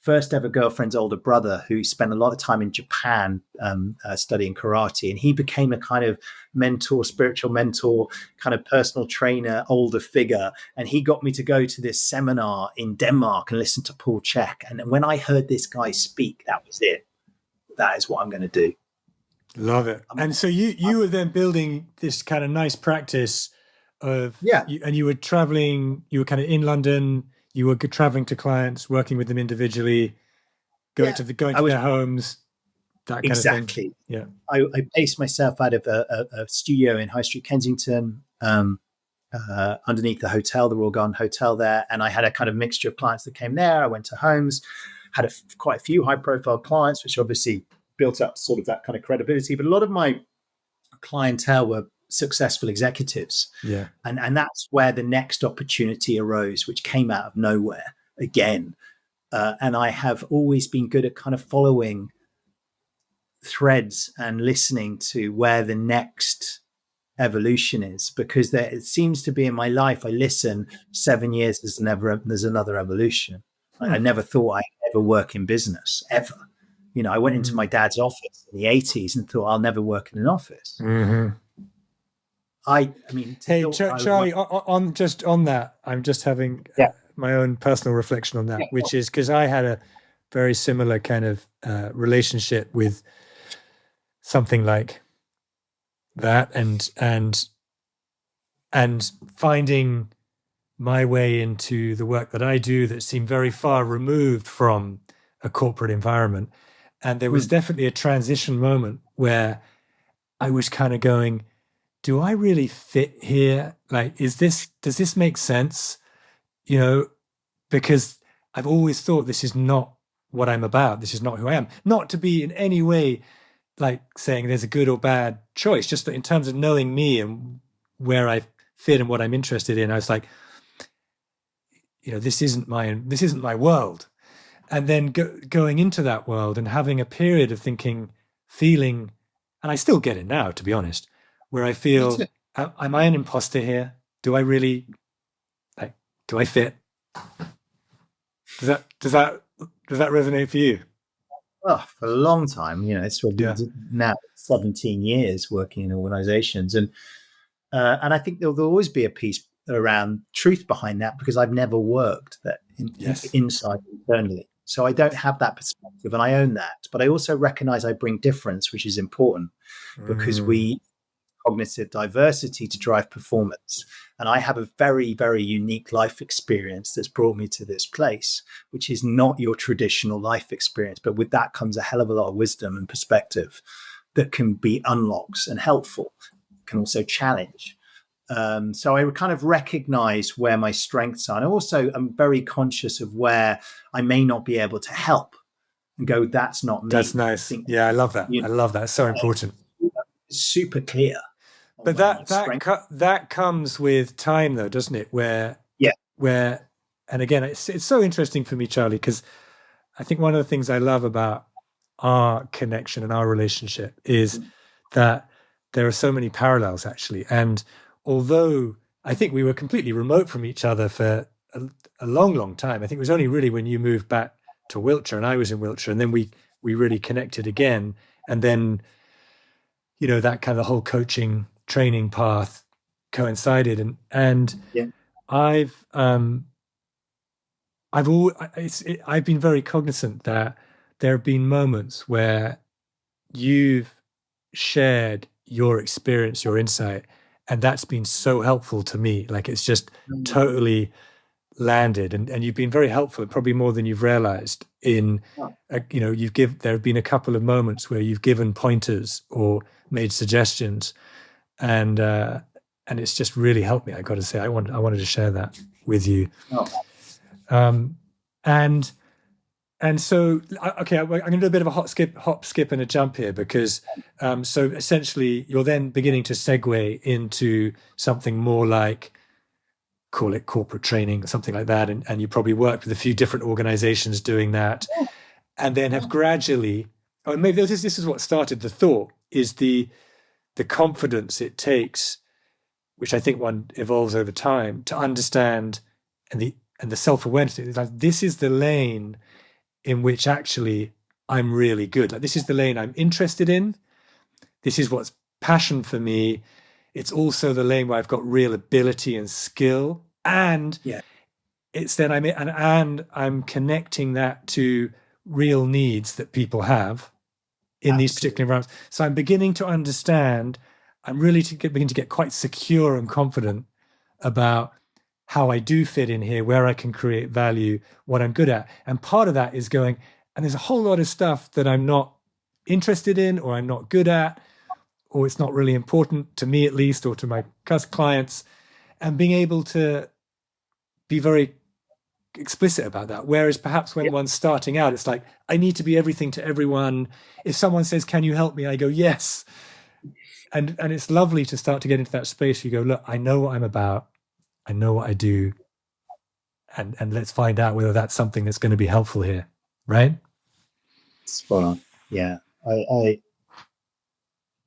first ever girlfriend's older brother, who spent a lot of time in Japan studying karate. And he became a kind of mentor, spiritual mentor, kind of personal trainer, older figure. And he got me to go to this seminar in Denmark and listen to Paul Chek. And when I heard this guy speak, that was it. That is what I'm going to do. Love it. And so you were then building this kind of nice practice of Yeah. you, and you were traveling, you were kind of in London, you were traveling to clients, working with them individually, Yeah. going I to was their homes, that kind of thing. exactly. Yeah. I based myself out of a studio in High Street, Kensington, underneath the hotel, the Royal Garden Hotel there. And I had a kind of mixture of clients that came there. I went to homes, had quite a few high profile clients, which obviously built up sort of that kind of credibility. But a lot of my clientele were successful executives. Yeah. And that's where the next opportunity arose, which came out of nowhere again. And I have always been good at kind of following threads and listening to where the next evolution is, because there it seems to be in my life. I listen 7 years, there's another evolution. I never thought I'd ever work in business ever. I went into my dad's office in the 80s and thought I'll never work in an office. Mm-hmm. I mean, Hey, Charlie, on just on that, I'm just having yeah, my own personal reflection on that, yeah, which is because I had a very similar kind of relationship with something like that, and finding my way into the work that I do that seemed very far removed from a corporate environment. And there was definitely a transition moment where I was kind of going, do I really fit here? Like, does this make sense? Because I've always thought this is not what I'm about. This is not who I am. Not to be in any way like saying there's a good or bad choice, just that in terms of knowing me and where I fit and what I'm interested in, I was like, this isn't my world. And then going into that world and having a period of feeling, and I still get it now, to be honest, where I feel, am I an imposter here? Do I really, do I fit? Does that resonate for you? oh, for a long time. It's now 17 years working in organizations, and I think there'll always be a piece around truth behind that, because I've never worked that inside internally. So I don't have that perspective, and I own that. But I also recognize I bring difference, which is important, because we cognitive diversity to drive performance. And I have a very, very unique life experience that's brought me to this place, which is not your traditional life experience. But with that comes a hell of a lot of wisdom and perspective that can be unlocks and helpful, can also challenge. So I kind of recognize where my strengths are. And also I'm very conscious of where I may not be able to help and go, that's not me. That's nice. Yeah, I love that. I love that. It's so important. It's super clear. But that comes with time, though, doesn't it? Where, and again, it's so interesting for me, Charlie, because I think one of the things I love about our connection and our relationship is that there are so many parallels, actually. And although I think we were completely remote from each other for a long, long time, I think it was only really when you moved back to Wiltshire and I was in Wiltshire, and then we really connected again. And then, that kind of the whole coaching training path coincided. And I've been very cognizant that there have been moments where you've shared your experience, your insight, and that's been so helpful to me. Like, it's just totally landed, and you've been very helpful, probably more than you've realized in, there have been a couple of moments where you've given pointers or made suggestions, and it's just really helped me. I got to say, I wanted to share that with you. And so, okay, I'm going to do a bit of a hop, skip, and a jump here, because so essentially you're then beginning to segue into something more like, call it corporate training, something like that, and you probably worked with a few different organizations doing that, and then have gradually, maybe this is what started the thought, is the confidence it takes, which I think one evolves over time, to understand, and the self-awareness, like, this is the lane in which actually I'm really good. Like, this is the lane I'm interested in. This is what's passion for me. It's also the lane where I've got real ability and skill. And it's then I'm connecting that to real needs that people have in these particular environments. So I'm beginning to understand, I'm really beginning to get quite secure and confident about how I do fit in here, where I can create value, what I'm good at. And part of that is going, and there's a whole lot of stuff that I'm not interested in, or I'm not good at, or it's not really important to me, at least, or to my clients, and being able to be very explicit about that. Whereas perhaps when one's starting out, it's like, I need to be everything to everyone. If someone says, can you help me? I go, yes. And it's lovely to start to get into that space. You go, look, I know what I'm about. I know what I do. And let's find out whether that's something that's going to be helpful here. Right? Spot on. Yeah. I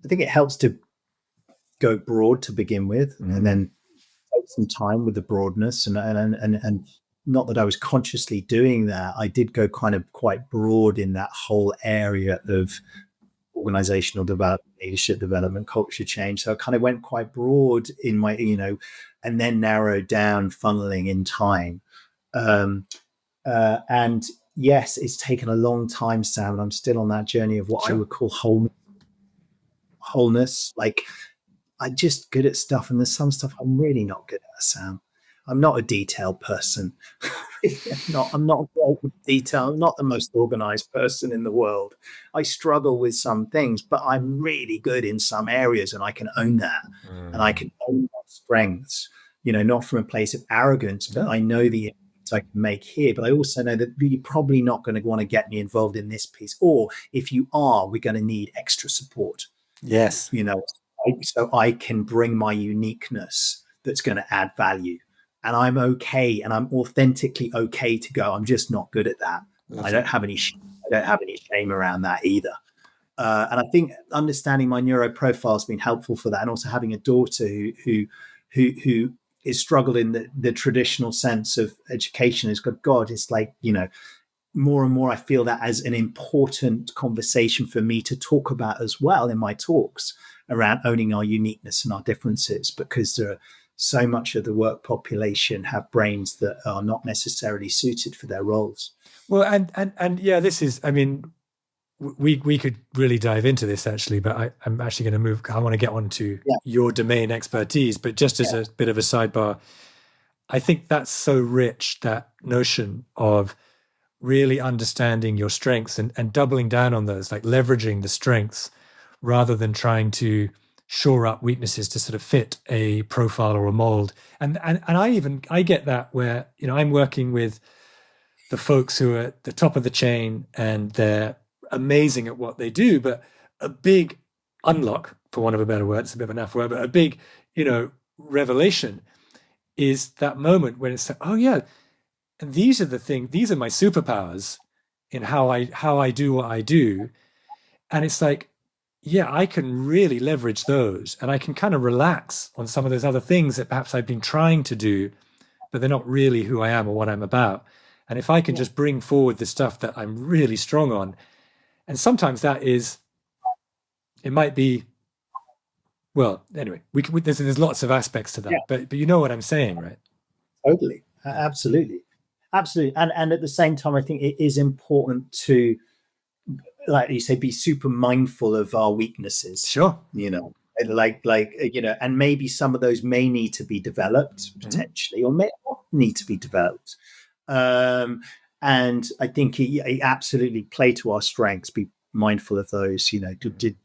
think it helps to go broad to begin with, and then take some time with the broadness. And not that I was consciously doing that. I did go kind of quite broad in that whole area of organizational development, leadership development, culture change. So I kind of went quite broad in my, and then narrowed down, funneling in time. And yes, it's taken a long time, Sam, and I'm still on that journey of what I would call wholeness. Like, I'm just good at stuff, and there's some stuff I'm really not good at, Sam. I'm not a detailed person. I'm not great with detail. I'm not the most organized person in the world. I struggle with some things, but I'm really good in some areas, and I can own that. And I can own my strengths, not from a place of arrogance, but I know the impact I can make here. But I also know that you're probably not going to want to get me involved in this piece. Or if you are, we're going to need extra support. Yes. So I can bring my uniqueness that's going to add value. And I'm okay, and I'm authentically okay to go, I'm just not good at that. I don't have any shame around that either. And I think understanding my neuro profile has been helpful for that, and also having a daughter who is struggled in the traditional sense of education has got God. It's like, more and more I feel that as an important conversation for me to talk about as well in my talks around owning our uniqueness and our differences, because there are so much of the work population have brains that are not necessarily suited for their roles. Well, and yeah, this is, I mean, we could really dive into this actually, but I'm actually going to move. I want to get on to your domain expertise, but just as a bit of a sidebar, I think that's so rich, that notion of really understanding your strengths and doubling down on those, like leveraging the strengths rather than trying to shore up weaknesses to sort of fit a profile or a mold. And I get that where, I'm working with the folks who are at the top of the chain and they're amazing at what they do, but a big unlock, for want of a better word, it's a bit of an F word, but a big, revelation is that moment when it's like, oh yeah, and these are my superpowers in how I do what I do. And it's like, yeah, I can really leverage those, and I can kind of relax on some of those other things that perhaps I've been trying to do, but they're not really who I am or what I'm about. And if I can just bring forward the stuff that I'm really strong on, and sometimes it might be, well, anyway, there's lots of aspects to that, but you know what I'm saying, right? Totally. Absolutely. And at the same time, I think it is important to, like you say, be super mindful of our weaknesses. Sure. And maybe some of those may need to be developed potentially, or may not need to be developed. And I think it absolutely play to our strengths. Be mindful of those. Do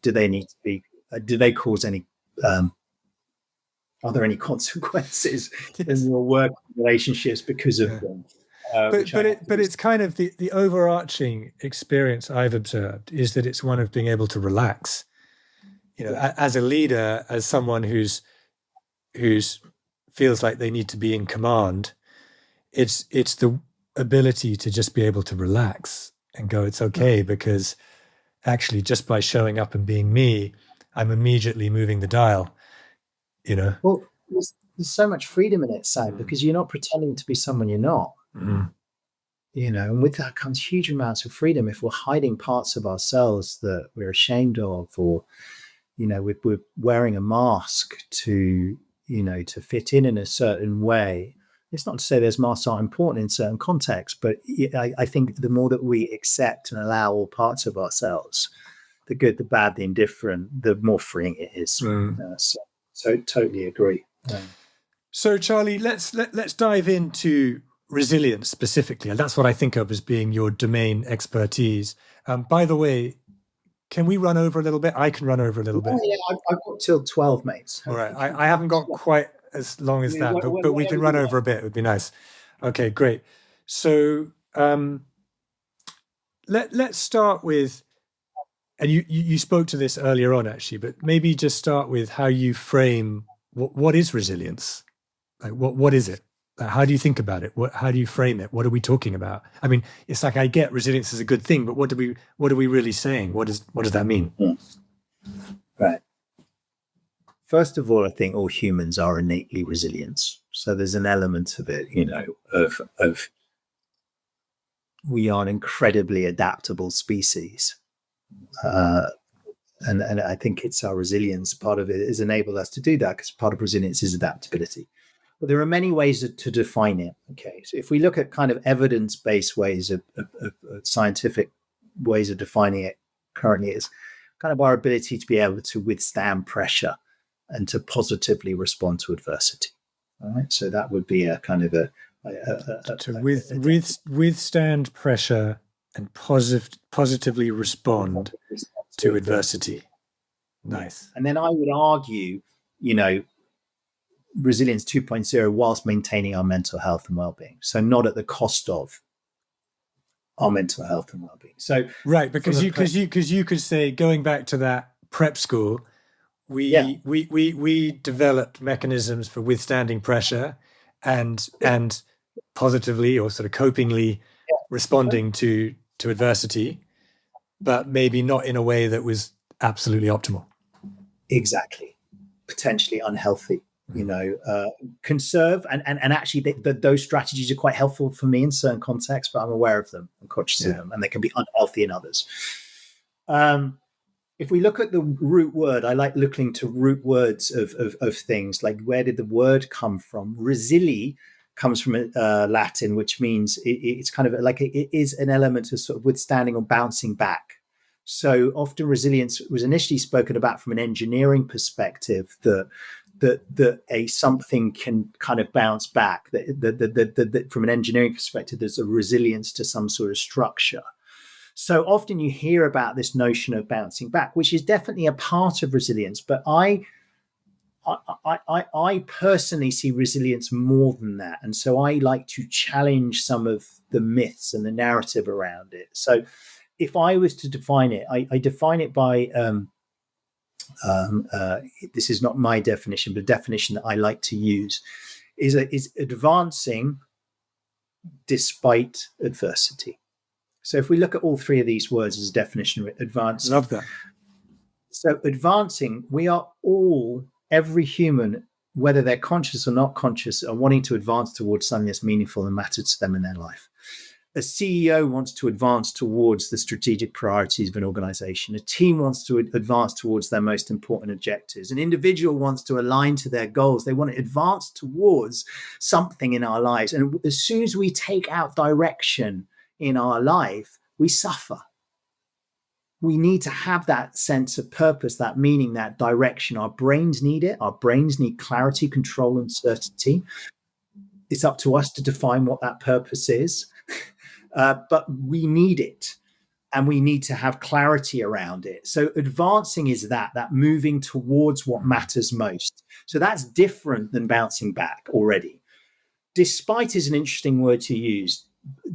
they need to be? Do they cause any? Are there any consequences in your work relationships because of them? But it's kind of the overarching experience I've observed is that it's one of being able to relax. As a leader, as someone who's feels like they need to be in command, it's the ability to just be able to relax and go, it's okay, because actually just by showing up and being me, I'm immediately moving the dial. Well, there's so much freedom in it, Sam, because you're not pretending to be someone you're not. And with that comes huge amounts of freedom. If we're hiding parts of ourselves that we're ashamed of, or we're wearing a mask to fit in a certain way. It's not to say those masks aren't important in certain contexts, but I think the more that we accept and allow all parts of ourselves, the good, the bad, the indifferent, the more freeing it is. So totally agree. So, Charlie, let's dive into resilience specifically, and that's what I think of as being your domain expertise. By the way, can we run over a little bit? I can run over a little Oh bit. yeah, I've got till 12, mate. So All right. if you I haven't got yeah, quite as long I as mean, that, but we can whatever run you over like. a bit. It would be nice. Okay, great. So let's start with, and you spoke to this earlier on actually, but maybe just start with how you frame what is resilience? Like what is it? Like, how do you think about it? How do you frame it? What are we talking about? I mean, it's like I get resilience is a good thing, but what are we really saying? What does that mean? Mm. Right. First of all, I think all humans are innately resilient. So there's an element of it, of we are an incredibly adaptable species. Uh, and I think it's our resilience. Part of it has enabled us to do that because part of resilience is adaptability. But there are many ways to define it. Okay, so if we look at kind of evidence-based ways of scientific ways of defining it, currently is kind of our ability to be able to withstand pressure and to positively respond to adversity. All right, so that would be a kind of Withstand pressure and positively respond to adversity. Nice. And then I would argue, resilience 2.0 whilst maintaining our mental health and well-being. So not at the cost of our mental health and well-being. So right, because you could say, going back to that prep school, we developed mechanisms for withstanding pressure and positively or sort of copingly responding to adversity, but maybe not in a way that was absolutely optimal. Exactly. Potentially unhealthy. Conserve and actually those strategies are quite helpful for me in certain contexts, but I'm aware of them, I'm conscious of them, and they can be unhealthy in others. If we look at the root word, I like looking to root words of things, like where did the word come from? Resili comes from Latin, which means it's kind of like it is an element of sort of withstanding or bouncing back. So often resilience was initially spoken about from an engineering perspective, that a something can kind of bounce back, that from an engineering perspective, there's a resilience to some sort of structure. So often you hear about this notion of bouncing back, which is definitely a part of resilience. But I personally see resilience more than that. And so I like to challenge some of the myths and the narrative around it. So if I was to define it, I define it by this is not my definition, but a definition that I like to use is advancing despite adversity. So if we look at all three of these words as a definition of advancing. Love that. So advancing, we are all, every human, whether they're conscious or not conscious, are wanting to advance towards something that's meaningful and matters to them in their life. A CEO wants to advance towards the strategic priorities of an organization. A team wants to advance towards their most important objectives. An individual wants to align to their goals. They want to advance towards something in our lives. And as soon as we take out direction in our life, we suffer. We need to have that sense of purpose, that meaning, that direction. Our brains need it. Our brains need clarity, control, and certainty. It's up to us to define what that purpose is. But we need it, and we need to have clarity around it. So advancing is that moving towards what matters most. So that's different than bouncing back already. Despite is an interesting word to use.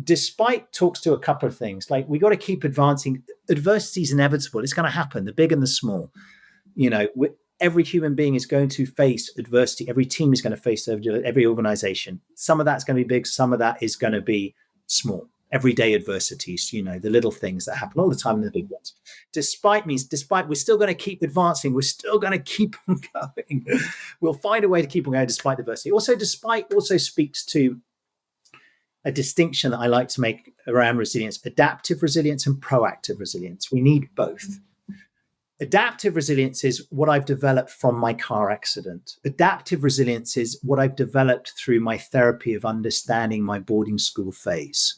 Despite talks to a couple of things, like we got to keep advancing. Adversity is inevitable. It's going to happen, the big and the small. Every human being is going to face adversity. Every team is going to face every organization. Some of that's going to be big. Some of that is going to be small. Everyday adversities, the little things that happen all the time, and the big ones. Despite means despite, we're still going to keep advancing. We're still going to keep on going. We'll find a way to keep on going despite adversity. Also, despite also speaks to a distinction that I like to make around resilience: adaptive resilience and proactive resilience. We need both. Adaptive resilience is what I've developed from my car accident. Adaptive resilience is what I've developed through my therapy of understanding my boarding school phase.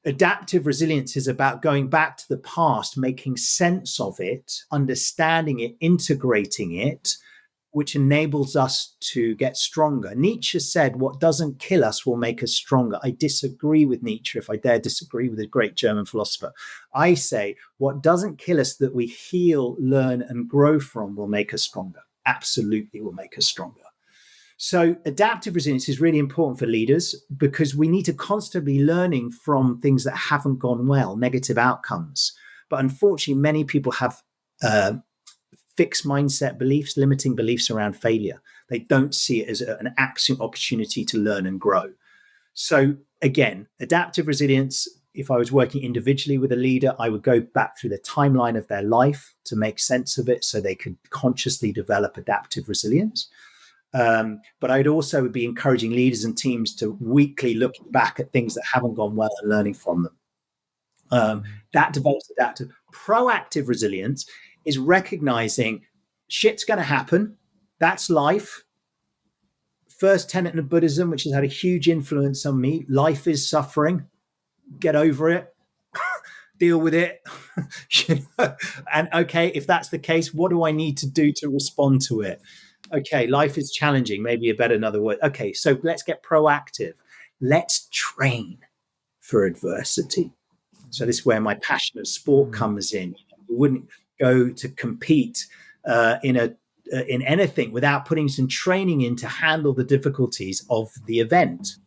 Adaptive resilience is about going back to the past, making sense of it, understanding it, integrating it, which enables us to get stronger. Nietzsche said, what doesn't kill us will make us stronger. I disagree with Nietzsche, if I dare disagree with a great German philosopher. I say, what doesn't kill us that we heal, learn, and grow from will make us stronger. Absolutely will make us stronger. So adaptive resilience is really important for leaders because we need to constantly be learning from things that haven't gone well, negative outcomes. But unfortunately, many people have fixed mindset beliefs, limiting beliefs around failure. They don't see it as an excellent opportunity to learn and grow. So again, adaptive resilience, if I was working individually with a leader, I would go back through the timeline of their life to make sense of it so they could consciously develop adaptive resilience. But I'd also be encouraging leaders and teams to weekly look back at things that haven't gone well and learning from them. That develops adaptive. Proactive resilience is recognizing shit's going to happen. That's life. First tenet of Buddhism, which has had a huge influence on me. Life is suffering. Get over it. Deal with it. And okay, if that's the case, what do I need to do to respond to it? Okay, life is challenging. Maybe a better another word. Okay, so let's get proactive. Let's train for adversity. So this is where my passion of sport comes in. We wouldn't go to compete in anything without putting some training in to handle the difficulties of the event.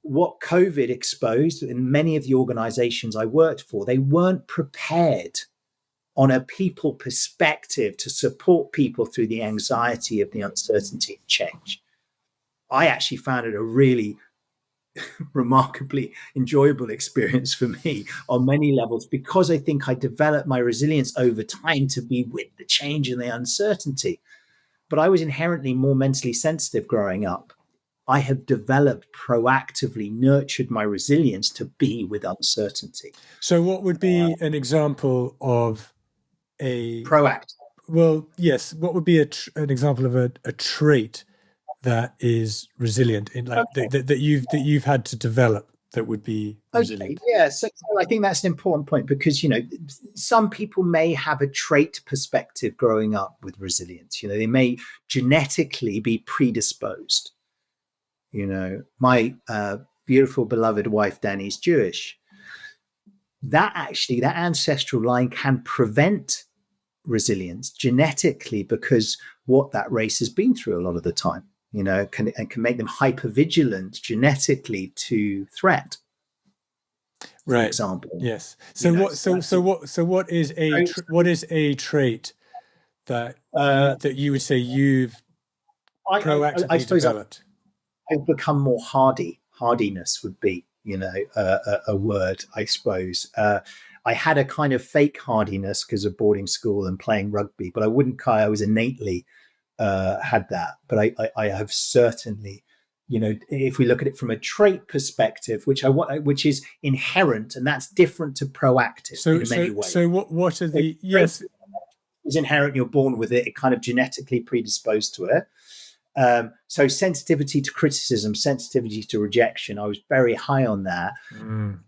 What COVID exposed in many of the organizations I worked for, they weren't prepared on a people perspective to support people through the anxiety of the uncertainty and change. I actually found it a really remarkably enjoyable experience for me on many levels because I think I developed my resilience over time to be with the change and the uncertainty. But I was inherently more mentally sensitive growing up. I have developed proactively nurtured my resilience to be with uncertainty. So what would be an example of a proactive? Well, yes. What would be an example of a trait that is resilient in that you've had to develop that would be resilient? Okay, yeah. So I think that's an important point because some people may have a trait perspective growing up with resilience. They may genetically be predisposed. My beautiful beloved wife Danny's Jewish. That ancestral line can prevent resilience genetically because what that race has been through a lot of the time, can make them hypervigilant genetically to threat. Right. For example. Yes. So what is a trait that that you would say you've proactively developed? I've become more hardy. Hardiness would be, a word, I suppose. I had a kind of fake hardiness because of boarding school and playing rugby, but I wouldn't say I was innately had that. But I have certainly, if we look at it from a trait perspective, which is inherent, and that's different to proactive in many ways. So what are the yes? It's inherent. You're born with it. It kind of genetically predisposed to it. So sensitivity to criticism, sensitivity to rejection, I was very high on that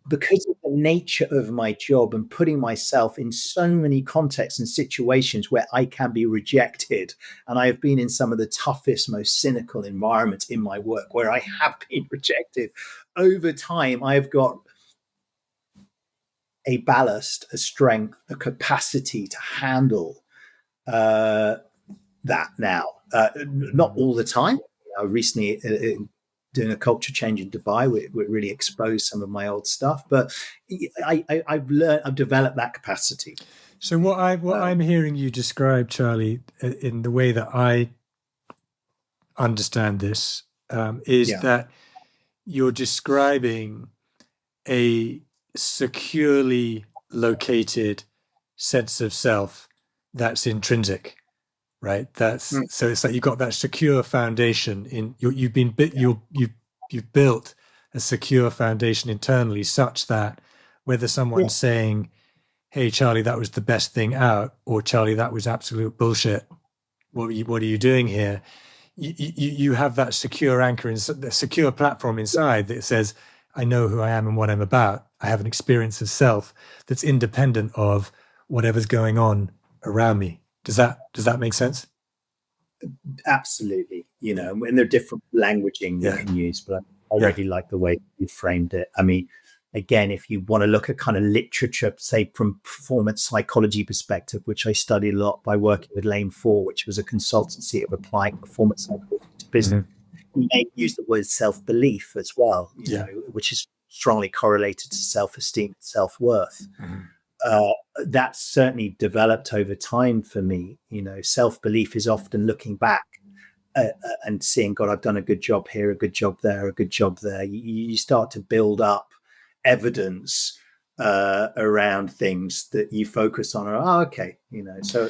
because of the nature of my job and putting myself in so many contexts and situations where I can be rejected. And I have been in some of the toughest, most cynical environments in my work where I have been rejected. Over time, I've got a ballast, a strength, a capacity to handle that now. Not all the time. Recently, doing a culture change in Dubai, we really exposed some of my old stuff. But I've developed that capacity. So what I'm hearing you describe, Charlie, in the way that I understand this, is that you're describing a securely located sense of self that's intrinsic. Right. So it's like you've got that secure foundation you've built a secure foundation internally such that whether someone's saying, "Hey, Charlie, that was the best thing out," or "Charlie, that was absolute bullshit. What are you doing here?" You have that secure anchor, the secure platform inside that says, "I know who I am and what I'm about. I have an experience of self that's independent of whatever's going on around me." Does that make sense? Absolutely. And there are different languaging you Yeah. can use, but I Yeah. really like the way you framed it. I mean, again, if you want to look at kind of literature, say from performance psychology perspective, which I studied a lot by working with Lane 4, which was a consultancy of applying performance psychology to business, Mhm. you may use the word self-belief as well, Yeah. which is strongly correlated to self-esteem and self-worth. Mhm. That's certainly developed over time for me. Self-belief is often looking back and seeing, God, I've done a good job here, a good job there, a good job there. You start to build up evidence around things that you focus on. Oh, okay, So,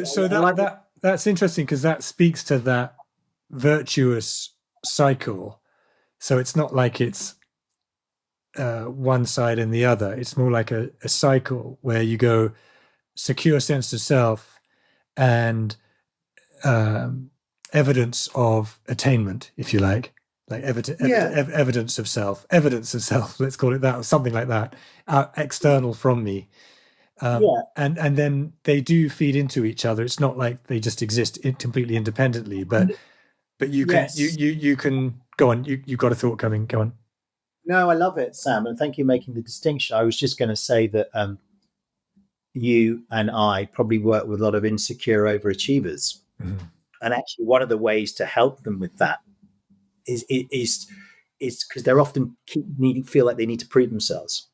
So I like that's interesting, because that speaks to that virtuous cycle. So it's not like it's one side and the other. It's more like a cycle where you go secure sense of self and evidence of attainment, if you like yeah, evidence of self, let's call it that, or something like that, external from me. yeah. And then they do feed into each other. It's not like they just exist completely independently, but you can Yes. you can go on. You got a thought coming. Go on. No, I love it, Sam, and thank you for making the distinction. I was just going to say that you and I probably work with a lot of insecure overachievers, Mm-hmm. and actually, one of the ways to help them with that is because they're often feel like they need to prove themselves,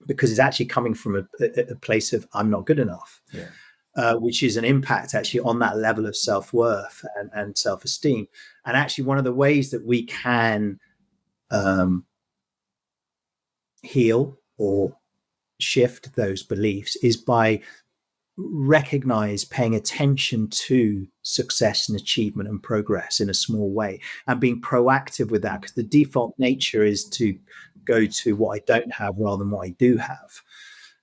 because it's actually coming from a place of I'm not good enough, Yeah. which is an impact actually on that level of self-worth and self-esteem. And actually, one of the ways that we can heal or shift those beliefs is by paying attention to success and achievement and progress in a small way, and being proactive with that, because the default nature is to go to what I don't have rather than what I do have.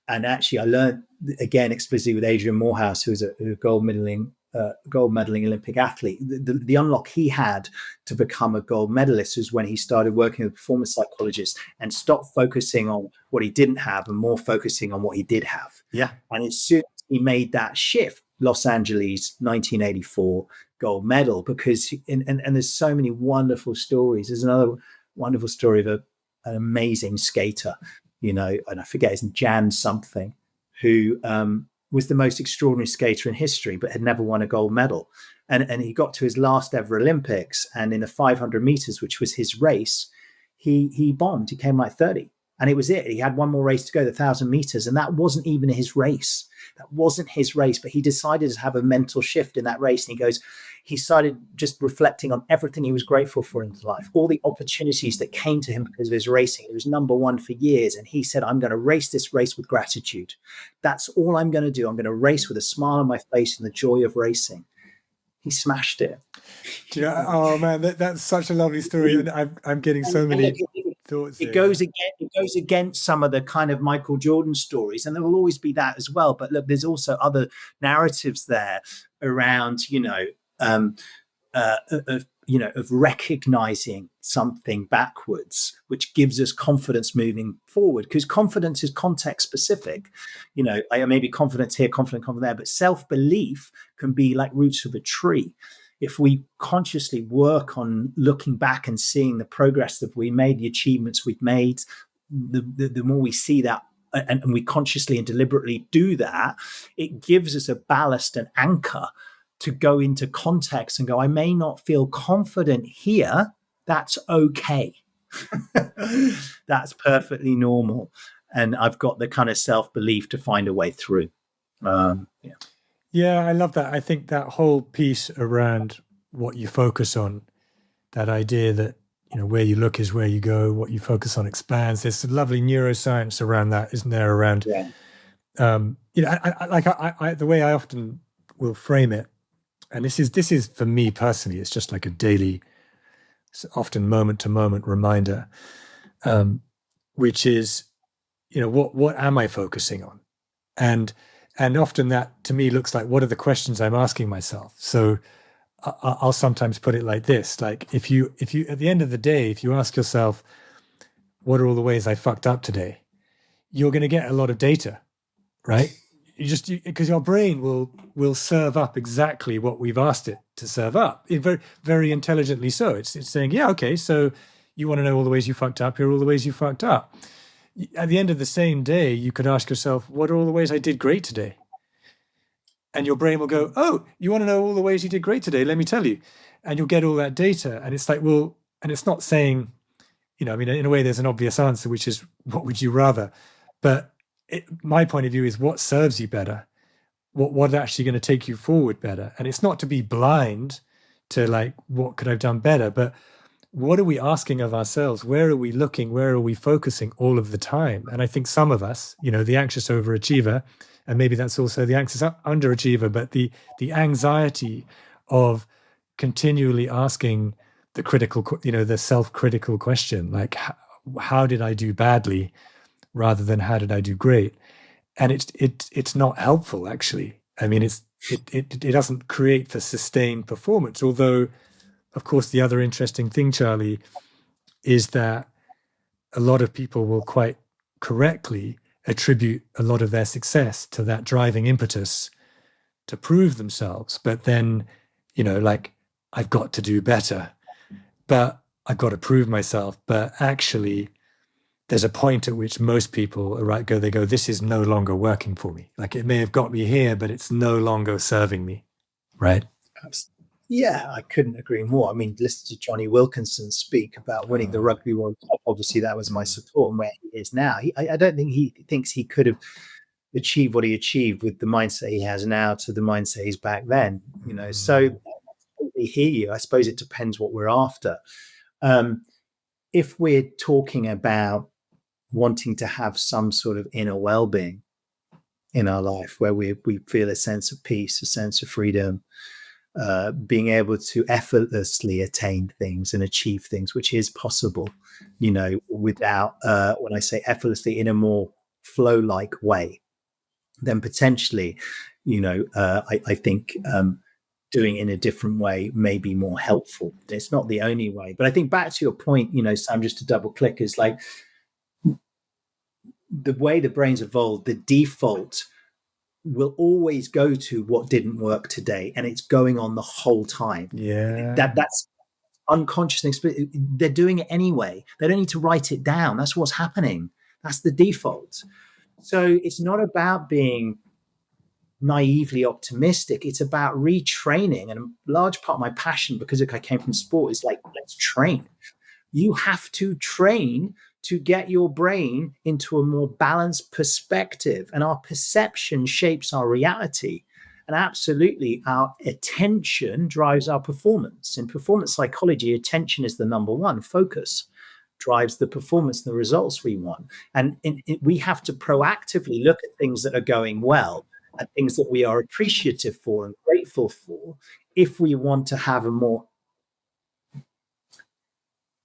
And actually, I learned again explicitly with Adrian Morehouse, who is a gold medaling Olympic athlete. The unlock he had to become a gold medalist was when he started working with a performance psychologist and stopped focusing on what he didn't have and more focusing on what he did have. Yeah. And as soon as he made that shift, Los Angeles, 1984 gold medal, because and there's so many wonderful stories. There's another wonderful story of an amazing skater, and I forget his Jan something, who was the most extraordinary skater in history, but had never won a gold medal. And he got to his last ever Olympics, and in the 500 meters, which was his race, he bombed. He came like 30, and it was it. He had one more race to go, the 1,000 meters, and that wasn't even his race. That wasn't his race, but he decided to have a mental shift in that race. And he started just reflecting on everything he was grateful for in his life, all the opportunities that came to him because of his racing. He was number one for years. And he said, I'm going to race this race with gratitude. That's all I'm going to do. I'm going to race with a smile on my face and the joy of racing. He smashed it. Oh man, that's such a lovely story, and I'm getting so many thoughts. It goes against some of the kind of Michael Jordan stories, and there will always be that as well. But look, there's also other narratives there around, of recognizing something backwards, which gives us confidence moving forward. Because confidence is context specific. I may be confident here, confident there, but self-belief can be like roots of a tree. If we consciously work on looking back and seeing the progress that we made, the achievements we've made, the more we see that, and we consciously and deliberately do that, it gives us a ballast and anchor to go into context and go, I may not feel confident here. That's okay. That's perfectly normal. And I've got the kind of self-belief to find a way through. Yeah, I love that. I think that whole piece around what you focus on, that idea that, where you look is where you go, what you focus on expands. There's some lovely neuroscience around that, isn't there? Around, Yeah. The way I often will frame it, and this is for me personally, it's just like a daily, often moment to moment reminder, which is, what am I focusing on? And often that to me looks like, what are the questions I'm asking myself? So I'll sometimes put it like this: like if you at the end of the day, if you ask yourself, what are all the ways I fucked up today? You're going to get a lot of data, right? because your brain will serve up exactly what we've asked it to serve up, very very intelligently. So it's saying, yeah, okay, so you want to know all the ways you fucked up. Here are all the ways you fucked up. At the end of the same day, you could ask yourself, what are all the ways I did great today? And your brain will go, oh, you want to know all the ways you did great today? Let me tell you. And you'll get all that data. And it's like, well, and it's not saying, I mean, in a way, there's an obvious answer, which is, what would you rather? But my point of view is, what serves you better? What actually going to take you forward better? And it's not to be blind to like, what could I have done better? But what are we asking of ourselves? Where are we looking? Where are we focusing all of the time? And I think some of us, the anxious overachiever, and maybe that's also the anxious underachiever, but the anxiety of continually asking the critical, the self-critical question, like, how did I do badly, rather than how did I do great? And it's not helpful, actually. I mean, it doesn't create the sustained performance. Although, of course, the other interesting thing, Charlie, is that a lot of people will quite correctly attribute a lot of their success to that driving impetus to prove themselves. But then, like, I've got to do better, but I've got to prove myself. But actually, there's a point at which most people they go, this is no longer working for me. Like, it may have got me here, but it's no longer serving me. Right. Yeah, I couldn't agree more. I mean, listen to Johnny Wilkinson speak about winning the Rugby World Cup. Obviously, that was my support, and where he is now. I don't think he thinks he could have achieved what he achieved with the mindset he has now to the mindset he's back then. So I totally hear you. I suppose it depends what we're after. If we're talking about wanting to have some sort of inner well-being in our life, where we feel a sense of peace, a sense of freedom, being able to effortlessly attain things and achieve things, which is possible, without, when I say effortlessly, in a more flow-like way, then potentially, I think doing it in a different way may be more helpful. It's not the only way. But I think back to your point, Sam, just to double click, is like the way the brain's evolved, the default will always go to what didn't work today, and it's going on the whole time. Yeah, that's unconscious things, but they're doing it anyway. They don't need to write it down. That's what's happening. That's the default. So it's not about being naively optimistic. It's about retraining. And a large part of my passion, because I came from sport, is like, let's train. You have to train to get your brain into a more balanced perspective. And our perception shapes our reality. And absolutely, our attention drives our performance. In performance psychology, attention is the number one. Focus drives the performance and the results we want. And we have to proactively look at things that are going well and things that we are appreciative for and grateful for, if we want to have a more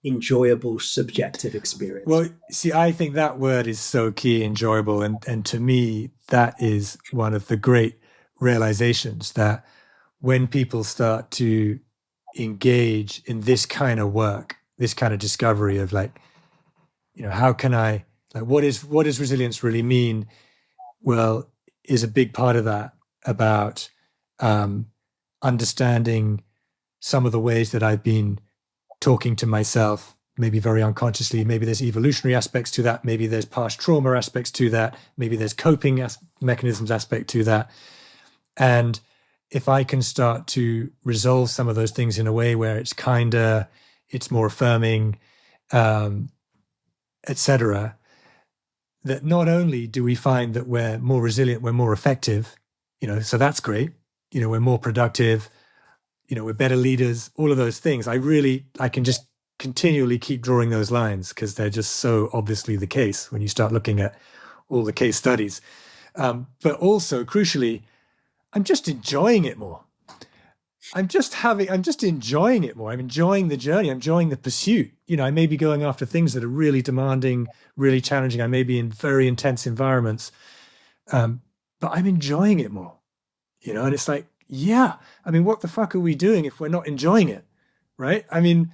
enjoyable subjective experience. Well, see, I think that word is so key, enjoyable. And to me, that is one of the great realizations, that when people start to engage in this kind of work, this kind of discovery of like, how can I, like, what does resilience really mean? Well, is a big part of that about understanding some of the ways that I've been talking to myself, maybe very unconsciously. Maybe there's evolutionary aspects to that. Maybe there's past trauma aspects to that. Maybe there's coping mechanisms aspect to that. And if I can start to resolve some of those things in a way where it's kinder, it's more affirming, etc., that not only do we find that we're more resilient, we're more effective, so that's great. We're more productive, we're better leaders, all of those things. I can just continually keep drawing those lines because they're just so obviously the case when you start looking at all the case studies. But also, crucially, I'm just enjoying it more. I'm just enjoying it more. I'm enjoying the journey. I'm enjoying the pursuit. I may be going after things that are really demanding, really challenging. I may be in very intense environments, but I'm enjoying it more, and it's like, yeah, I mean, what the fuck are we doing if we're not enjoying it? Right. I mean,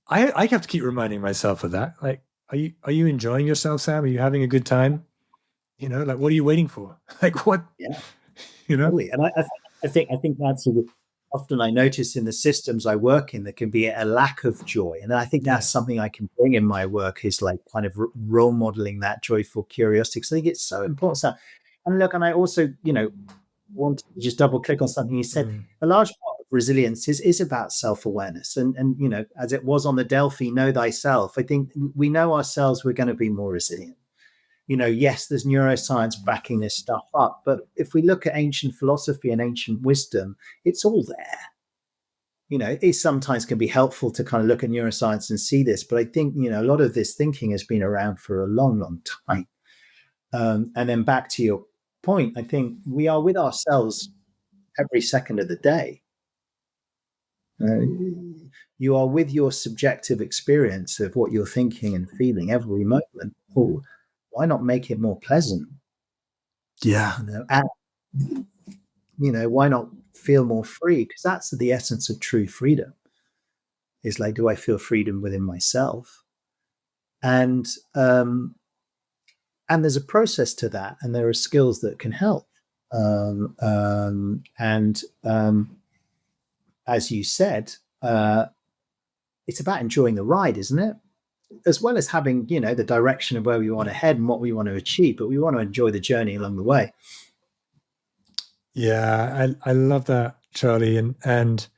I have to keep reminding myself of that. Like, are you enjoying yourself, Sam? Are you having a good time? Like, what are you waiting for? Like, what, Yeah, you know? totally. And I think that's sort of often I notice in the systems I work in, there can be a lack of joy, and I think that's Yes. something I can bring in my work is like kind of role modeling that joyful curiosity. Because I think it's so important. So, and look, and I also, want to just double click on something you said. Mm. A large part of resilience is about self awareness, and as it was on the Delphi, know thyself. I think we know ourselves. We're going to be more resilient. Yes, there's neuroscience backing this stuff up, but if we look at ancient philosophy and ancient wisdom, it's all there. It sometimes can be helpful to kind of look at neuroscience and see this, but I think, a lot of this thinking has been around for a long, long time. And then back to your point, I think we are with ourselves every second of the day. You are with your subjective experience of what you're thinking and feeling every moment. Oh, why not make it more pleasant? Yeah. And why not feel more free? Because that's the essence of true freedom. Is like, do I feel freedom within myself? And there's a process to that, and there are skills that can help. And as you said, it's about enjoying the ride, isn't it? As well as having, the direction of where we want to head and what we want to achieve, but we want to enjoy the journey along the way. Yeah, I love that, Charlie, and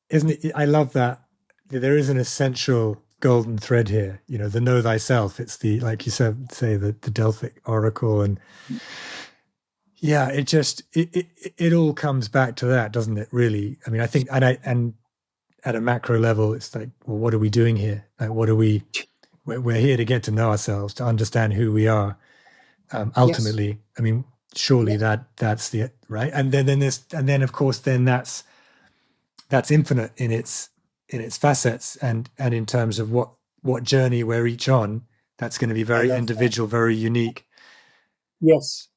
isn't it? I love that there is an essential golden thread here. The know thyself. It's the, like you said, say the Delphic oracle, and yeah, it all comes back to that, doesn't it? Really, I mean, I think, and at a macro level, it's like, well, what are we doing here? Like, what are we? We're here to get to know ourselves, to understand who we are. Yes. Ultimately, I mean, surely Yeah. that's the right. And then of course, then that's infinite in its facets, and in terms of what journey we're each on. That's going to be I very love that. individual, very unique. Yes.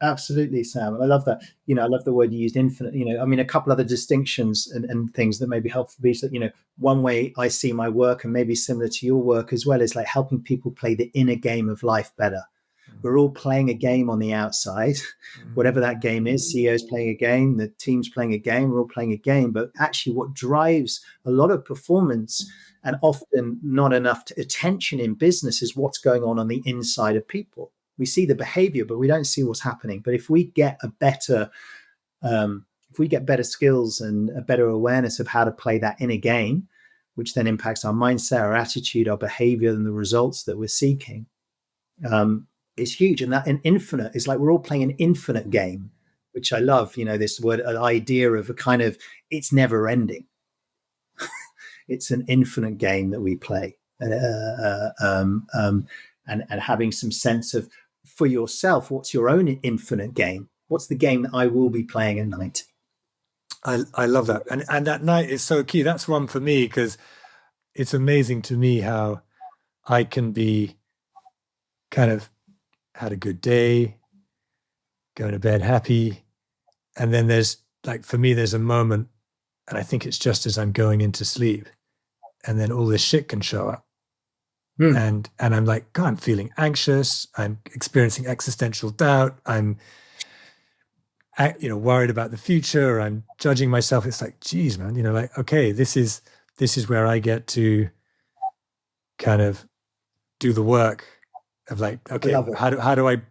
Absolutely, Sam. And I love that. I love the word you used, infinite. I mean, a couple other distinctions and things that may be helpful. Is that, one way I see my work, and maybe similar to your work as well, is like helping people play the inner game of life better. We're all playing a game on the outside, whatever that game is. CEO's playing a game, the team's playing a game, we're all playing a game. But actually, what drives a lot of performance and often not enough attention in business is what's going on the inside of people. We see the behavior, but we don't see what's happening. But if we get better skills and a better awareness of how to play that inner game, which then impacts our mindset, our attitude, our behavior, and the results that we're seeking, is huge. And that an infinite is like we're all playing an infinite game, which I love. This word, an idea of a kind of it's never ending. It's an infinite game that we play, and having some sense of for yourself, what's your own infinite game? What's the game that I will be playing at night? I love that, and that night is so key. That's one for me, because it's amazing to me how I can be kind of had a good day, going to bed happy, and then there's, like, for me, there's a moment, and I think it's just as I'm going into sleep, and then all this shit can show up. Hmm. And I'm like, God, I'm feeling anxious. I'm experiencing existential doubt. I'm, worried about the future. I'm judging myself. It's like, geez, man, like, okay, this is where I get to kind of do the work of, like, I okay, love it. how do I,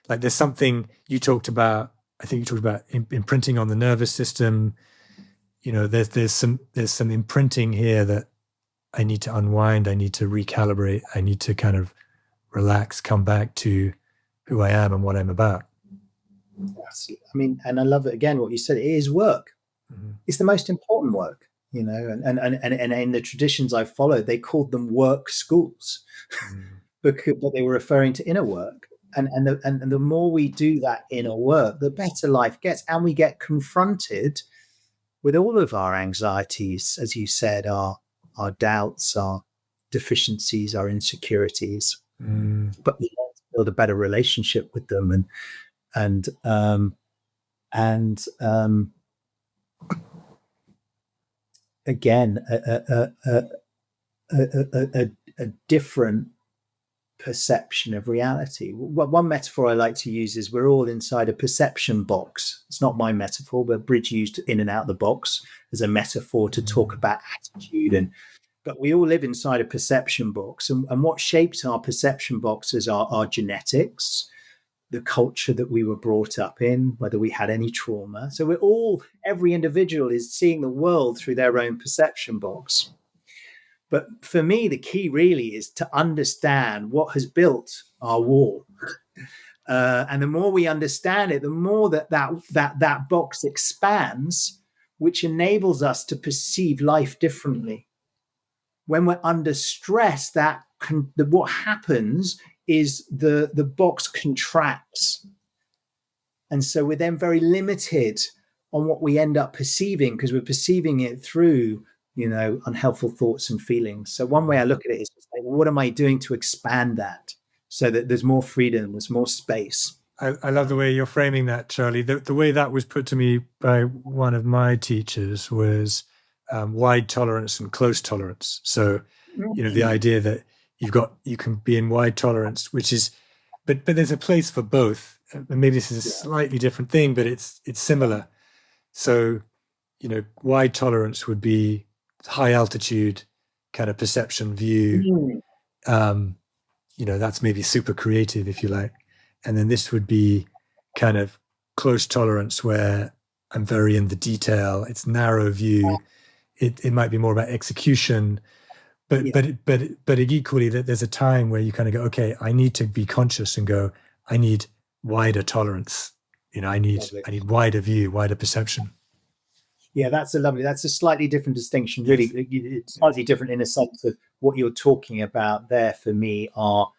like, there's something you talked about. I think you talked about imprinting on the nervous system. There's some imprinting here that I need to unwind. I need to recalibrate. I need to kind of relax, come back to who I am and what I'm about. Absolutely. I mean, and I love it again. What you said, it is work. Mm-hmm. It's the most important work. And in the traditions I followed, they called them work schools, but they were referring to inner work. And the more we do that inner work, the better life gets, and we get confronted with all of our anxieties, as you said, our doubts, our deficiencies, our insecurities. Mm. But we learn to build a better relationship with them, and and again, a different perception of reality. One metaphor I like to use is we're all inside a perception box. It's not my metaphor, but Bridge used in and out of the box as a metaphor to talk about attitude. But we all live inside a perception box. And what shapes our perception boxes are our genetics, the culture that we were brought up in, whether we had any trauma. So every individual is seeing the world through their own perception box. But for me, the key really is to understand what has built our wall. And the more we understand it, the more that box expands, which enables us to perceive life differently. When we're under stress, what happens is the box contracts. And so we're then very limited on what we end up perceiving, because we're perceiving it through, unhelpful thoughts and feelings. So one way I look at it is to say, well, what am I doing to expand that so that there's more freedom, there's more space? I love the way you're framing that, Charlie. The way that was put to me by one of my teachers was wide tolerance and close tolerance. So, the idea that you can be in wide tolerance, which is, but there's a place for both. And maybe this is a slightly different thing, but it's similar. So, wide tolerance would be high altitude kind of perception view. That's maybe super creative, if you like. And then this would be kind of close tolerance, where I'm very in the detail. It's narrow view. It might be more about execution, but equally that there's a time where you kind of go, okay, I need to be conscious and go, I need wider tolerance. I need wider view, wider perception. Yeah, that's a slightly different distinction. Really, it's slightly different in a sense of what you're talking about there. For me, are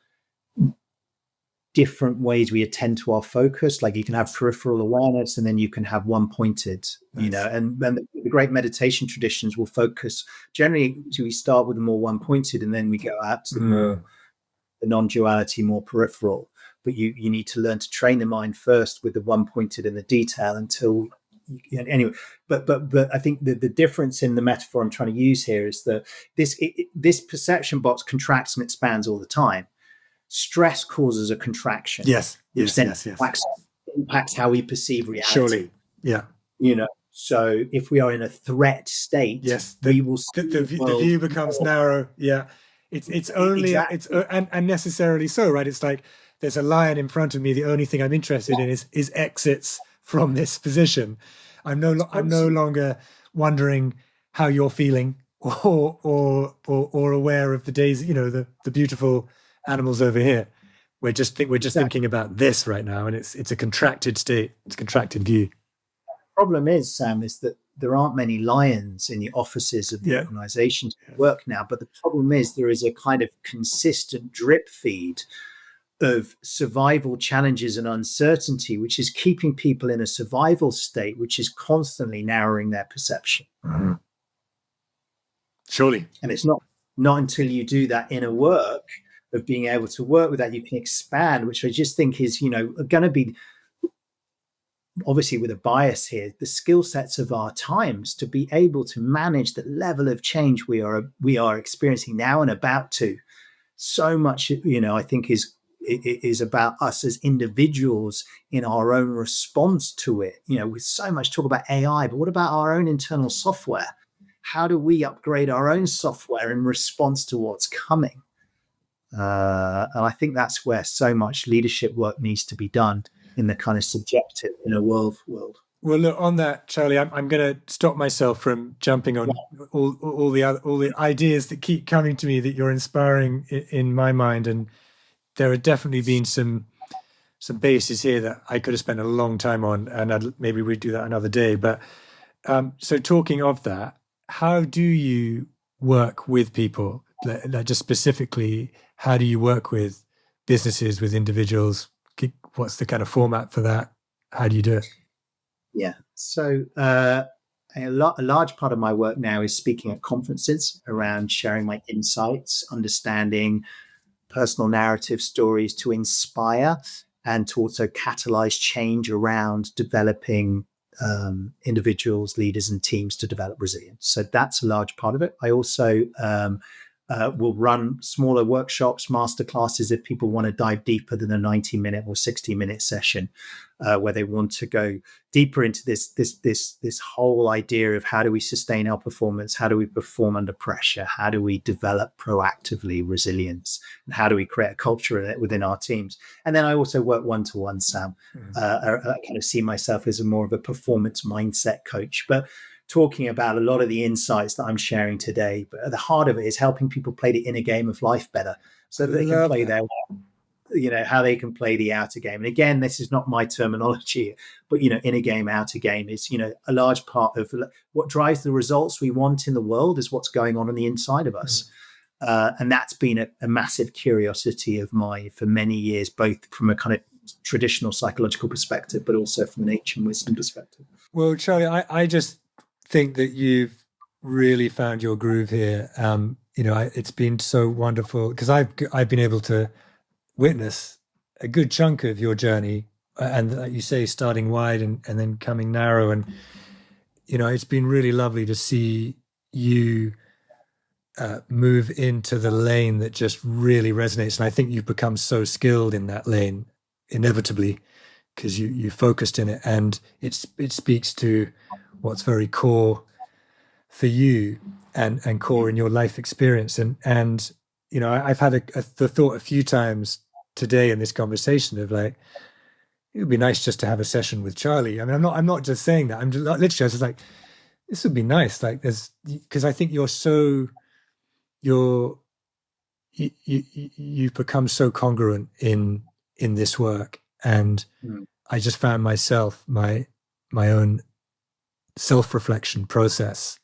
different ways we attend to our focus. Like you can have peripheral awareness, and then you can have one-pointed. Nice. And the great meditation traditions will focus. Generally, we start with the more one-pointed, and then we go out to the non-duality, more peripheral. But you need to learn to train the mind first with the one-pointed and the detail until. Anyway, but I think the difference in the metaphor I'm trying to use here is that this perception box contracts and expands all the time. Stress causes a contraction. Yes. Impacts how we perceive reality. Surely, yeah. So if we are in a threat state, we will see the view becomes narrow. Yeah, it's only exactly. And necessarily so, right? It's like there's a lion in front of me. The only thing I'm interested in is exits from this position. I'm no longer wondering how you're feeling or aware of the days, the beautiful animals over here. We're just thinking about this right now, and it's a contracted state. It's a contracted view. The problem is, Sam, is that there aren't many lions in the offices of the organizations that work now. But the problem is there is a kind of consistent drip feed of survival challenges and uncertainty, which is keeping people in a survival state, which is constantly narrowing their perception. Mm-hmm. Surely. And it's not until you do that inner work of being able to work with that, you can expand, which I just think is, going to be, obviously with a bias here, the skill sets of our times to be able to manage the level of change we are experiencing now and about to. So much, I think is about us as individuals in our own response to it. With so much talk about AI, but what about our own internal software? How do we upgrade our own software in response to what's coming? And I think that's where so much leadership work needs to be done in the kind of subjective inner world. Well, look, on that, Charlie, I'm going to stop myself from jumping on all the ideas that keep coming to me that you're inspiring in my mind. And there have definitely been some bases here that I could have spent a long time on, and maybe we'd do that another day. But so talking of that, how do you work with people? Like just specifically, how do you work with businesses, with individuals? What's the kind of format for that? How do you do it? Yeah. So a large part of my work now is speaking at conferences around sharing my insights, understanding personal narrative stories to inspire and to also catalyze change around developing individuals, leaders, and teams to develop resilience. So that's a large part of it. I also We'll run smaller workshops, master classes if people want to dive deeper than a 90-minute or 60-minute session, where they want to go deeper into this whole idea of how do we sustain our performance, how do we perform under pressure, how do we develop proactively resilience, and how do we create a culture within our teams. And then I also work one-to-one, Sam. I kind of see myself as more of a performance mindset coach, but talking about a lot of the insights that I'm sharing today. But at the heart of it is helping people play the inner game of life better, so that they can play their, how they can play the outer game. And again, this is not my terminology, but inner game, outer game is a large part of what drives the results we want in the world is what's going on the inside of us. And that's been a massive curiosity of mine for many years, both from a kind of traditional psychological perspective, but also from an ancient wisdom perspective. Well, Charlie, I just think that you've really found your groove here. It's been so wonderful because I've been able to witness a good chunk of your journey, and like you say, starting wide and then coming narrow, and it's been really lovely to see you move into the lane that just really resonates. And I think you've become so skilled in that lane inevitably because you focused in it, and it speaks to what's very core for you and core in your life experience. And I've had the thought a few times today in this conversation of like, it would be nice just to have a session with Charlie. I mean, I'm not just saying that. I'm just literally, I was just like, this would be nice. Like because I think you've become so congruent in this work. And I just found myself, my own self-reflection process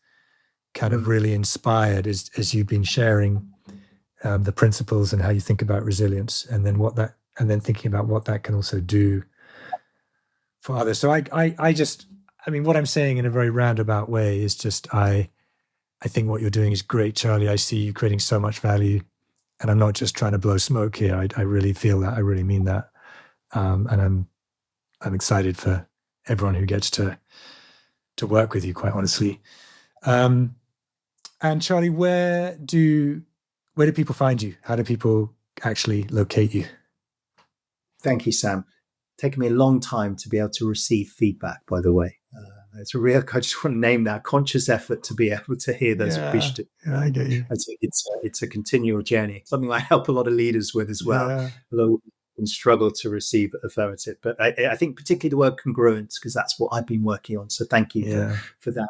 kind of really inspired as you've been sharing the principles and how you think about resilience, and then thinking about what that can also do for others. So I mean, what I'm saying in a very roundabout way is just, I think what you're doing is great, Charlie. I see you creating so much value, and I'm not just trying to blow smoke here. I really feel that. I really mean that. And I'm excited for everyone who gets to work with you, quite honestly. And Charlie, where do people find you? How do people actually locate you? Thank you, Sam. It's taken me a long time to be able to receive feedback, by the way. It's a real, I just want to name that, conscious effort to be able to hear those appreciative. Yeah, I get you. It's a continual journey, something I help a lot of leaders with as well. Yeah. Although and struggle to receive affirmative. But I think particularly the word congruence, because that's what I've been working on. So thank you for that.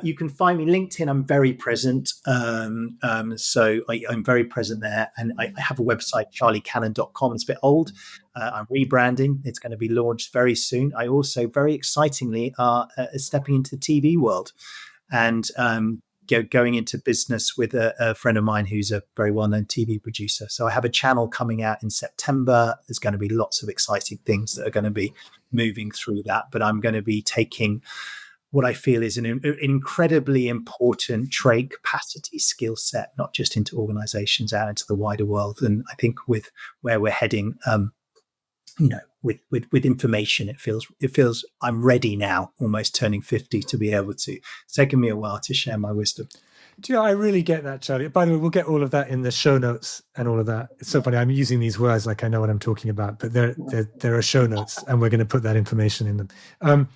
You can find me LinkedIn. I'm very present. So I'm very present there. And I have a website, charliecannon.com. It's a bit old. I'm rebranding. It's going to be launched very soon. I also, very excitingly, are stepping into the TV world and going into business with a friend of mine who's a very well-known TV producer. So I have a channel coming out in September. There's going to be lots of exciting things that are going to be moving through that. But I'm going to be taking what I feel is an incredibly important trait, capacity, skill set, not just into organizations, out into the wider world. And I think with where we're heading, with information, it feels I'm ready now, almost turning 50, to be able to. It's taken me a while to share my wisdom. Do you know, I really get that, Charlie. By the way, we'll get all of that in the show notes and all of that. It's so funny. I'm using these words like I know what I'm talking about, but there are show notes, and we're going to put that information in them.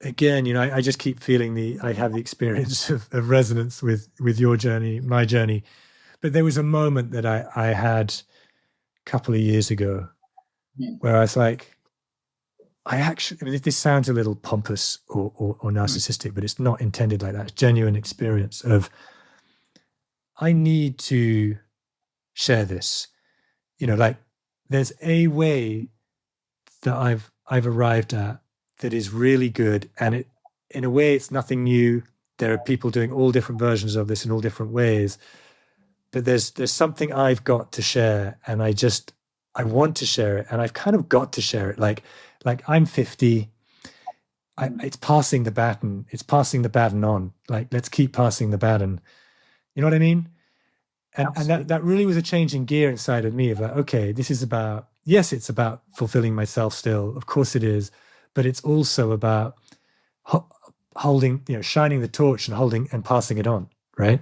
Again, I just keep feeling I have the experience of resonance with your journey, my journey. But there was a moment that I had a couple of years ago where I was like, I mean, this sounds a little pompous or narcissistic, but it's not intended like that. It's genuine experience of, I need to share this. Like there's a way that I've arrived at that is really good. And in a way, it's nothing new. There are people doing all different versions of this in all different ways. But there's something I've got to share, and I want to share it, and I've kind of got to share it. Like I'm 50. It's passing the baton. It's passing the baton on. Like, let's keep passing the baton. You know what I mean? And that really was a change in gear inside of me of like, okay, this is about, yes, it's about fulfilling myself still. Of course it is. But it's also about holding, shining the torch and holding and passing it on, right?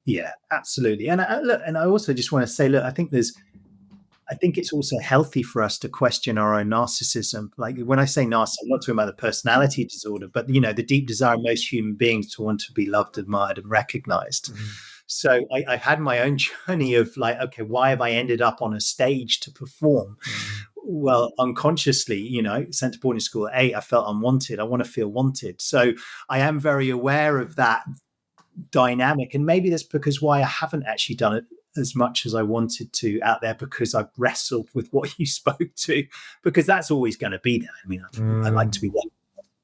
Yeah, absolutely. And I also just want to say, look, I think it's also healthy for us to question our own narcissism. Like when I say narcissism, I'm not talking about the personality disorder, but the deep desire of most human beings to want to be loved, admired, and recognized. Mm-hmm. So I had my own journey of like, okay, why have I ended up on a stage to perform? Mm-hmm. Well, unconsciously, sent to boarding school at 8, I felt unwanted. I want to feel wanted. So I am very aware of that dynamic. And maybe that's because why I haven't actually done it as much as I wanted to out there, because I've wrestled with what you spoke to, because that's always going to be there. I mean, I like to be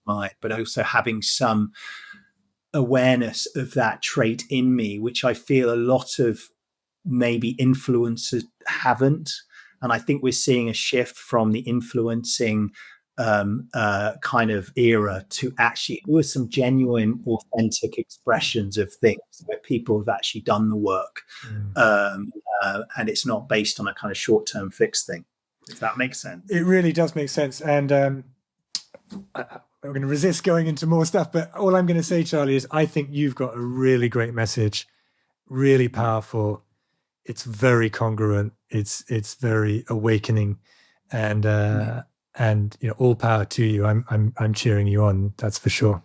admired, but also having some awareness of that trait in me, which I feel a lot of maybe influencers haven't. And I think we're seeing a shift from the influencing kind of era to actually there were some genuine, authentic expressions of things where people have actually done the work. And it's not based on a kind of short-term fix thing, if that makes sense. It really does make sense. And I'm going to resist going into more stuff, but all I'm going to say, Charlie, is I think you've got a really great message, really powerful. It's very congruent. It's very awakening, and all power to you. I'm cheering you on. That's for sure.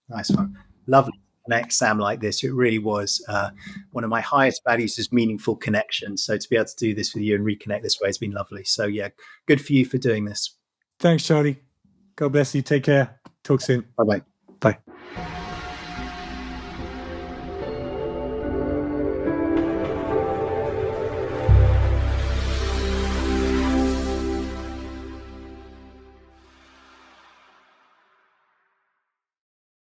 Nice one. Lovely. Connect Sam like this. It really was one of my highest values is meaningful connection. So to be able to do this with you and reconnect this way has been lovely. So yeah, good for you for doing this. Thanks, Charlie. God bless you. Take care. Talk soon. Bye-bye.